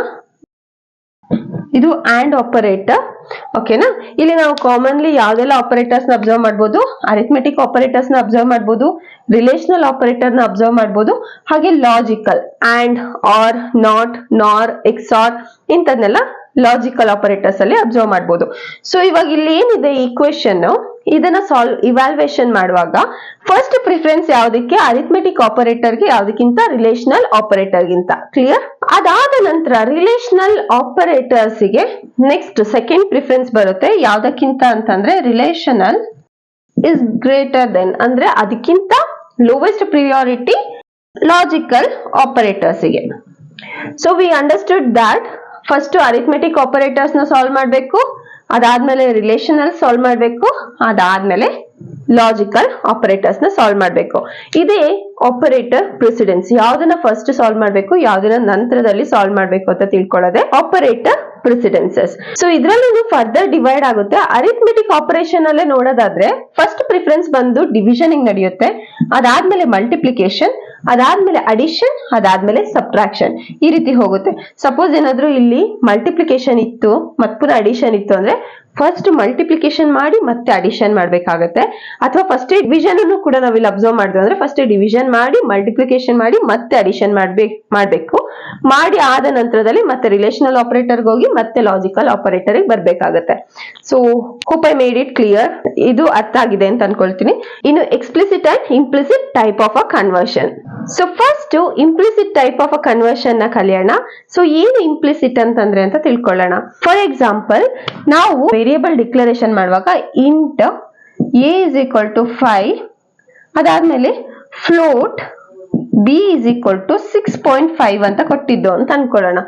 ಇದು ಆಂಡ್ ಆಪರೇಟರ್. ಓಕೆನಾ? ಇಲ್ಲಿ ನಾವು ಕಾಮನ್ಲಿ ಯಾವ್ದೆಲ್ಲ ಆಪರೇಟರ್ಸ್ ನ ಅಬ್ಸರ್ವ್ ಮಾಡ್ಬೋದು, ಅರಿಥ್ಮೆಟಿಕ್ ಆಪರೇಟರ್ಸ್ ನ ಅಬ್ಸರ್ವ್ ಮಾಡ್ಬೋದು, ರಿಲೇಶನಲ್ ಆಪರೇಟರ್ ನ ಅಬ್ಸರ್ವ್ ಮಾಡ್ಬೋದು, ಹಾಗೆ ಲಾಜಿಕಲ್ ಅಂಡ್, ಆರ್, ನಾಟ್, ನಾರ್, ಎಕ್ಸಾರ್ ಇಂಥದ್ನೆಲ್ಲ ಲಾಜಿಕಲ್ ಆಪರೇಟರ್ಸ್ ಅಲ್ಲಿ ಅಬ್ಸರ್ವ್ ಮಾಡ್ಬೋದು. ಸೊ ಇವಾಗ ಇಲ್ಲಿ ಏನಿದೆ ಈಕ್ವೇಶನ್, ಇದನ್ನ ಇವ್ಯಾಲ್ಯೂಯೇಷನ್ ಮಾಡುವಾಗ ಫಸ್ಟ್ ಪ್ರಿಫರೆನ್ಸ್ ಯಾವ್ದಕ್ಕೆ? ಅರಿಥ್ಮೆಟಿಕ್ ಆಪರೇಟರ್ ಗೆ ಯಾವ್ದಕ್ಕಿಂತ? ರಿಲೇಶನಲ್ ಆಪರೇಟರ್ ಗಿಂತ. ಕ್ಲಿಯರ್? ಅದಾದ ನಂತರ ರಿಲೇಶನಲ್ ಆಪರೇಟರ್ಸ್ ಗೆ ನೆಕ್ಸ್ಟ್ ಸೆಕೆಂಡ್ ಪ್ರಿಫರೆನ್ಸ್ ಬರುತ್ತೆ. ಯಾವ್ದಕ್ಕಿಂತ ಅಂತಂದ್ರೆ ರಿಲೇಶನಲ್ ಇಸ್ ಗ್ರೇಟರ್ ದೆನ್, ಅಂದ್ರೆ ಅದಕ್ಕಿಂತ ಲೋವೆಸ್ಟ್ ಪ್ರಿಯಾರಿಟಿ ಲಾಜಿಕಲ್ ಆಪರೇಟರ್ಸ್ ಗೆ. So we understood that first arithmetic operators ನ ಸಾಲ್ವ್ ಮಾಡ್ಬೇಕು, ಅದಾದ್ಮೇಲೆ ರಿಲೇಶನಲ್ ಸಾಲ್ವ್ ಮಾಡ್ಬೇಕು, ಅದಾದ್ಮೇಲೆ ಲಾಜಿಕಲ್ ಆಪರೇಟರ್ಸ್ ನ ಸಾಲ್ವ್ ಮಾಡ್ಬೇಕು. ಇದೇ ಆಪರೇಟರ್ ಪ್ರೆಸಿಡೆನ್ಸ್. ಯಾವ್ದನ್ನ ಫಸ್ಟ್ ಸಾಲ್ವ್ ಮಾಡ್ಬೇಕು, ಯಾವ್ದನ್ನ ನಂತರದಲ್ಲಿ ಸಾಲ್ವ್ ಮಾಡ್ಬೇಕು ಅಂತ ತಿಳ್ಕೊಳ್ಳೋದೆ ಆಪರೇಟರ್ ಪ್ರೆಸಿಡೆನ್ಸಸ್. ಸೊ ಇದ್ರಲ್ಲಿ ಫರ್ದರ್ ಡಿವೈಡ್ ಆಗುತ್ತೆ. ಅರಿಥ್ಮೆಟಿಕ್ ಆಪರೇಷನ್ ಅಲ್ಲೇ ನೋಡೋದಾದ್ರೆ ಫಸ್ಟ್ ಪ್ರಿಫರೆನ್ಸ್ ಬಂದು ಡಿವಿಷನಿಂಗ್ ನಡೆಯುತ್ತೆ, ಅದಾದ್ಮೇಲೆ ಮಲ್ಟಿಪ್ಲಿಕೇಶನ್, ಅದಾದ್ಮೇಲೆ ಅಡಿಷನ್, ಅದಾದ್ಮೇಲೆ ಸಬ್ಟ್ರಾಕ್ಷನ್, ಈ ರೀತಿ ಹೋಗುತ್ತೆ. ಸಪೋಸ್ ಏನಾದ್ರು ಇಲ್ಲಿ ಮಲ್ಟಿಪ್ಲಿಕೇಶನ್ ಇತ್ತು ಮತ್ ಪುನಃ ಅಡಿಷನ್ ಇತ್ತು ಅಂದ್ರೆ ಫಸ್ಟ್ ಮಲ್ಟಿಪ್ಲಿಕೇಶನ್ ಮಾಡಿ ಮತ್ತೆ ಅಡಿಷನ್ ಮಾಡ್ಬೇಕಾಗತ್ತೆ. ಅಥವಾ ಫಸ್ಟ್ ಡಿವಿಷನ್ ಅನ್ನು ಕೂಡ ನಾವಿಲ್ಲಿ ಅಬ್ಸರ್ವ್ ಮಾಡಿದ್ವಿ ಅಂದ್ರೆ ಫಸ್ಟ್ ಡಿವಿಷನ್ ಮಾಡಿ ಮಲ್ಟಿಪ್ಲಿಕೇಶನ್ ಮಾಡಿ ಮತ್ತೆ ಅಡಿಷನ್ ಮಾಡ್ಬೇಕು. ಮಾಡಿ ಆದ ನಂತರದಲ್ಲಿ ಮತ್ತೆ ರಿಲೇಶನಲ್ ಆಪರೇಟರ್ ಹೋಗಿ ಮತ್ತೆ ಲಾಜಿಕಲ್ ಆಪರೇಟರ್ ಬರ್ಬೇಕಾಗತ್ತೆ. So hope I made it clear. ಇದು ಅರ್ಥ ಆಗಿದೆ ಅಂತ ಅನ್ಕೊಳ್ತೀನಿ. ಇನ್ನು explicit and implicit type of a conversion. So first implicit type of a conversion ನ ಕಲಿಯೋಣ. ಸೊ ಏನು ಇಂಪ್ಲಿಸಿಟ್ ಅಂತಂದ್ರೆ ಅಂತ ತಿಳ್ಕೊಳ್ಳೋಣ. ಫಾರ್ ಎಕ್ಸಾಂಪಲ್, ನಾವು ವೇರಿಯೇಬಲ್ ಡಿಕ್ಲರೇಷನ್ ಮಾಡುವಾಗ int a is equal to 5, ಅದಾದ್ಮೇಲೆ float b is equal to 6.5 ಅಂತ ಕೊಟ್ಟಿದ್ದು ಅಂತ ಅನ್ಕೊಳ್ಳೋಣ.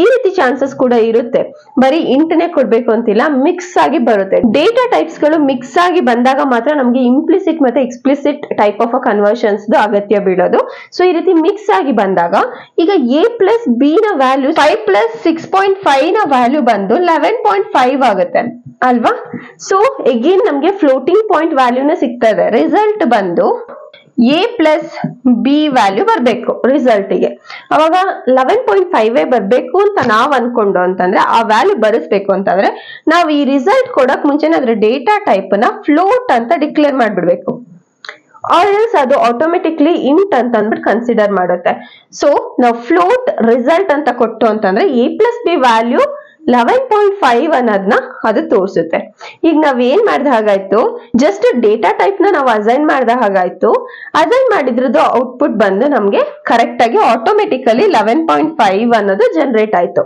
ಈ ರೀತಿ ಚಾನ್ಸಸ್ ಕೂಡ ಇರುತ್ತೆ. ಬರೀ ಇಂಟ್ನೇ ಕೊಡ್ಬೇಕು ಅಂತಿಲ್ಲ, ಮಿಕ್ಸ್ ಆಗಿ ಬರುತ್ತೆ. ಡೇಟಾ ಟೈಪ್ಸ್ ಗಳು ಮಿಕ್ಸ್ ಆಗಿ ಬಂದಾಗ ಮಾತ್ರ ನಮ್ಗೆ ಇಂಪ್ಲಿಸಿಟ್ ಮತ್ತೆ ಎಕ್ಸ್ಪ್ಲಿಸಿಟ್ ಟೈಪ್ ಆಫ್ ಕನ್ವರ್ಷನ್ಸ್ ಅಗತ್ಯ ಬೀಳೋದು. ಸೊ ಈ ರೀತಿ ಮಿಕ್ಸ್ ಆಗಿ ಬಂದಾಗ ಈಗ a ಪ್ಲಸ್ b ನ ವ್ಯಾಲ್ಯೂ 5 ಪ್ಲಸ್ 6.5 ನ ವ್ಯಾಲ್ಯೂ ಬಂದು 11.5 ಆಗುತ್ತೆ ಅಲ್ವಾ? ಸೊ ಅಗೇನ್ ನಮ್ಗೆ ಫ್ಲೋಟಿಂಗ್ ಪಾಯಿಂಟ್ ವ್ಯಾಲ್ಯೂನ ಸಿಗ್ತದೆ. ರಿಸಲ್ಟ್ ಬಂದು a ಪ್ಲಸ್ b ವ್ಯಾಲ್ಯೂ ಬರ್ಬೇಕು ರಿಸಲ್ಟ್ ಗೆ. ಅವಾಗ 11.5 ಬರ್ಬೇಕು ಅಂತ ನಾವ್ ಅನ್ಕೊಂಡು ಅಂತಂದ್ರೆ ಆ ವ್ಯಾಲ್ಯೂ ಬರೆಸ್ಬೇಕು ಅಂತಂದ್ರೆ ನಾವ್ ಈ ರಿಸಲ್ಟ್ ಕೊಡಕ್ ಮುಂಚೆನೆ ಅದ್ರ ಡೇಟಾ ಟೈಪ್ ನ ಫ್ಲೋಟ್ ಅಂತ ಡಿಕ್ಲೇರ್ ಮಾಡ್ಬಿಡ್ಬೇಕು. ಆಲ್ಸ್ ಅದು ಆಟೋಮೆಟಿಕ್ಲಿ ಇಂಟ್ ಅಂತ ಅಂದ್ಬಿಟ್ಟು ಕನ್ಸಿಡರ್ ಮಾಡುತ್ತೆ. ಸೊ ನಾವು ಫ್ಲೋಟ್ ರಿಸಲ್ಟ್ ಅಂತ ಕೊಟ್ಟು ಅಂತಂದ್ರೆ a ಪ್ಲಸ್ b ವ್ಯಾಲ್ಯೂ 11.5 ಅನ್ನೋದನ್ನ ಅದು ತೋರಿಸುತ್ತೆ. ಈಗ ನಾವ್ ಏನ್ ಮಾಡಿದ ಹಾಗಾಯ್ತು, ಜಸ್ಟ್ ಡೇಟಾ ಟೈಪ್ ನ ನಾವು ಅಸೈನ್ ಮಾಡಿದ ಹಾಗಾಯ್ತು. ಅಸೈನ್ ಮಾಡಿದ್ರದ್ದು ಔಟ್ಪುಟ್ ಬಂದು ನಮ್ಗೆ ಕರೆಕ್ಟ್ ಆಗಿ ಆಟೋಮೆಟಿಕಲಿ 11.5 ಅನ್ನೋದು ಜನರೇಟ್ ಆಯ್ತು.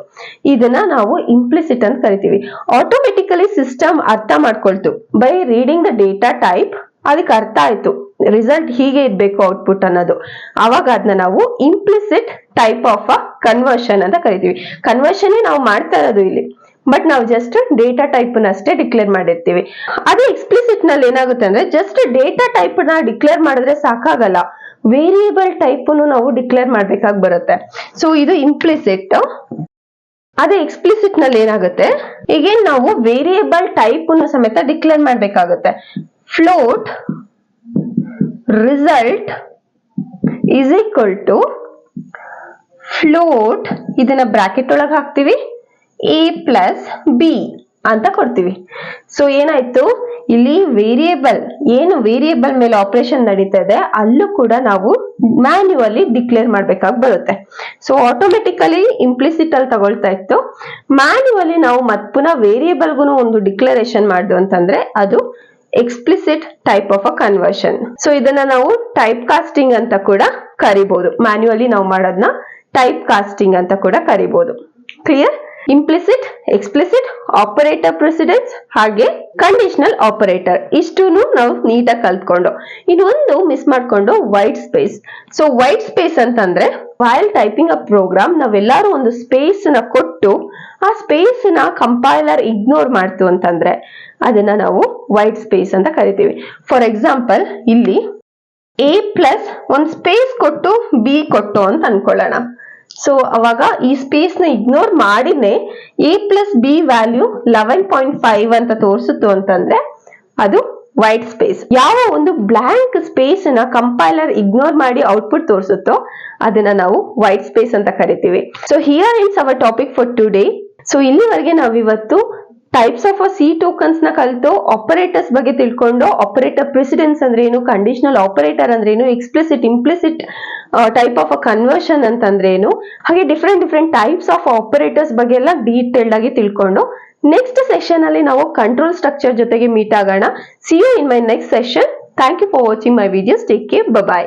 ಇದನ್ನ ನಾವು ಇಂಪ್ಲಿಸಿಟ್ ಅಂತ ಕರಿತೀವಿ. ಆಟೋಮೆಟಿಕಲಿ ಸಿಸ್ಟಮ್ ಅರ್ಥ ಮಾಡ್ಕೊಳ್ತು by reading the data type. ಅದಕ್ಕೆ ಅರ್ಥ ಆಯ್ತು ರಿಸಲ್ಟ್ ಹೀಗೆ ಇರ್ಬೇಕು ಔಟ್ಪುಟ್ ಅನ್ನೋದು. ಅವಾಗ ಅದನ್ನ ನಾವು implicit type of a conversion ಅಂತ ಕರಿತೀವಿ. ಕನ್ವರ್ಷನ್ ನಾವು ಮಾಡ್ತಾ ಇರೋದು ಇಲ್ಲಿ, ಬಟ್ ನಾವು ಜಸ್ಟ್ ಡೇಟಾ ಟೈಪ್ ಅಷ್ಟೇ ಡಿಕ್ಲೇರ್ ಮಾಡಿರ್ತೀವಿ. ಅದೇ ಎಕ್ಸ್ಪ್ಲಿಸಿಟ್ ನಲ್ಲಿ ಏನಾಗುತ್ತೆ ಅಂದ್ರೆ ಜಸ್ಟ್ ಡೇಟಾ ಟೈಪ್ ನ ಡಿಕ್ಲೇರ್ ಮಾಡಿದ್ರೆ ಸಾಕಾಗಲ್ಲ, ವೇರಿಯೇಬಲ್ ಟೈಪ್ ನಾವು ಡಿಕ್ಲೇರ್ ಮಾಡ್ಬೇಕಾಗಿ ಬರುತ್ತೆ. ಸೊ ಇದು ಇಂಪ್ಲಿಸಿಟ್. ಅದೇ ಎಕ್ಸ್ಪ್ಲಿಸಿಟ್ ನಲ್ಲಿ ಏನಾಗುತ್ತೆ, ಈಗೇನ್ ನಾವು ವೇರಿಯೇಬಲ್ ಟೈಪ್ ಸಮೇತ ಡಿಕ್ಲೇರ್ ಮಾಡ್ಬೇಕಾಗುತ್ತೆ. Float result is equal to float, ಇದನ್ನ ಬ್ರಾಕೆಟ್ ಒಳಗೆ ಹಾಕ್ತಿವಿ, a ಪ್ಲಸ್ b ಅಂತ ಕೊಡ್ತೀವಿ. ಸೊ ಏನಾಯ್ತು, ಇಲ್ಲಿ ವೇರಿಯೇಬಲ್ ಏನು ವೇರಿಯೇಬಲ್ ಮೇಲೆ ಆಪರೇಷನ್ ನಡೀತಾ ಇದೆ ಅಲ್ಲೂ ಕೂಡ ನಾವು ಮ್ಯಾನ್ಯುವಲಿ ಡಿಕ್ಲೇರ್ ಮಾಡ್ಬೇಕಾಗಿ ಬರುತ್ತೆ. ಸೊ ಆಟೋಮೆಟಿಕಲಿ ಇಂಪ್ಲಿಸಿಟ್ ಅಲ್ಲಿ ತಗೊಳ್ತಾ ಇತ್ತು, ಮ್ಯಾನ್ಯುವಲಿ ನಾವು ಮತ್ ಪುನಃ ವೇರಿಯೇಬಲ್ಗೂ ಒಂದು ಡಿಕ್ಲರೇಷನ್ ಮಾಡ್ದು ಅಂತಂದ್ರೆ ಅದು explicit type of a conversion. So ಇದನ್ನ ನಾವು ಟೈಪ್ ಕಾಸ್ಟಿಂಗ್ ಅಂತ ಕೂಡ ಕರಿಬಹುದು. ಮ್ಯಾನ್ಯುವಲಿ ನಾವು ಮಾಡೋದನ್ನ ಟೈಪ್ ಕಾಸ್ಟಿಂಗ್ ಅಂತ ಕೂಡ ಕರಿಬಹುದು. Clear? Implicit, explicit, operator precedence ಹಾಗೆ ಕಂಡೀಷನಲ್ ಆಪರೇಟರ್ ಇಷ್ಟೂನು ನಾವು ನೀಟಾಗಿ ಕಲ್ತ್ಕೊಂಡು ಇನ್ನೊಂದು ಮಿಸ್ ಮಾಡ್ಕೊಂಡು white space. So white space ಅಂತಂದ್ರೆ ವೈಲ್ ಟೈಪಿಂಗ್ ಅ ಪ್ರೋಗ್ರಾಮ್ ನಾವೆಲ್ಲರೂ ಒಂದು ಸ್ಪೇಸ್ ನ ಕೊಟ್ಟು ಆ ಸ್ಪೇಸ್ ನ ಕಂಪೈಲರ್ ಇಗ್ನೋರ್ ಮಾಡ್ತು ಅಂತಂದ್ರೆ ಅದನ್ನ ನಾವು ವೈಟ್ ಸ್ಪೇಸ್ ಅಂತ ಕರಿತೀವಿ. ಫಾರ್ ಎಕ್ಸಾಂಪಲ್ ಇಲ್ಲಿ a ಪ್ಲಸ್ ಒಂದ್ ಸ್ಪೇಸ್ ಕೊಟ್ಟು b ಕೊಟ್ಟು ಅಂತ ಅನ್ಕೊಳ್ಳೋಣ. ಸೊ ಅವಾಗ ಈ ಸ್ಪೇಸ್ ನ ಇಗ್ನೋರ್ ಮಾಡಿನೇ a ಪ್ಲಸ್ ಬಿ ವ್ಯಾಲ್ಯೂ 11.5 ಅಂತ ತೋರಿಸುತ್ತು ಅಂತಂದ್ರೆ ಅದು ವೈಟ್ ಸ್ಪೇಸ್. ಯಾವ ಒಂದು ಬ್ಲಾಂಕ್ ಸ್ಪೇಸ್ ನ ಕಂಪೈಲರ್ ಇಗ್ನೋರ್ ಮಾಡಿ ಔಟ್ಪುಟ್ ತೋರಿಸುತ್ತೋ ಅದನ್ನ ನಾವು ವೈಟ್ ಸ್ಪೇಸ್ ಅಂತ ಕರಿತೀವಿ. So here is our topic for today. So ಇಲ್ಲಿವರೆಗೆ ನಾವಿವತ್ತು ಟೈಪ್ಸ್ ಆಫ್ ಸಿ ಟೋಕನ್ಸ್ ನ ಕಲಿತು ಆಪರೇಟರ್ಸ್ ಬಗ್ಗೆ ತಿಳ್ಕೊಂಡು ಆಪರೇಟರ್ ಪ್ರೆಸಿಡೆನ್ಸ್ ಅಂದ್ರೆ ಏನು, ಕಂಡೀಷನಲ್ ಆಪರೇಟರ್ ಅಂದ್ರೆ ಏನು, explicit implicit type of a conversion ಅಂತಂದ್ರೆ ಏನು, ಹಾಗೆ ಡಿಫ್ರೆಂಟ್ ಟೈಪ್ಸ್ ಆಫ್ ಆಪರೇಟರ್ಸ್ ಬಗ್ಗೆ ಎಲ್ಲ ಡೀಟೇಲ್ಡ್ ಆಗಿ ತಿಳ್ಕೊಂಡು ನೆಕ್ಸ್ಟ್ ಸೆಷನ್ ಅಲ್ಲಿ ನಾವು ಕಂಟ್ರೋಲ್ ಸ್ಟ್ರಕ್ಚರ್ ಜೊತೆಗೆ ಮೀಟ್ ಆಗೋಣ. See you in my next session. Thank you for watching my videos. Take care. By.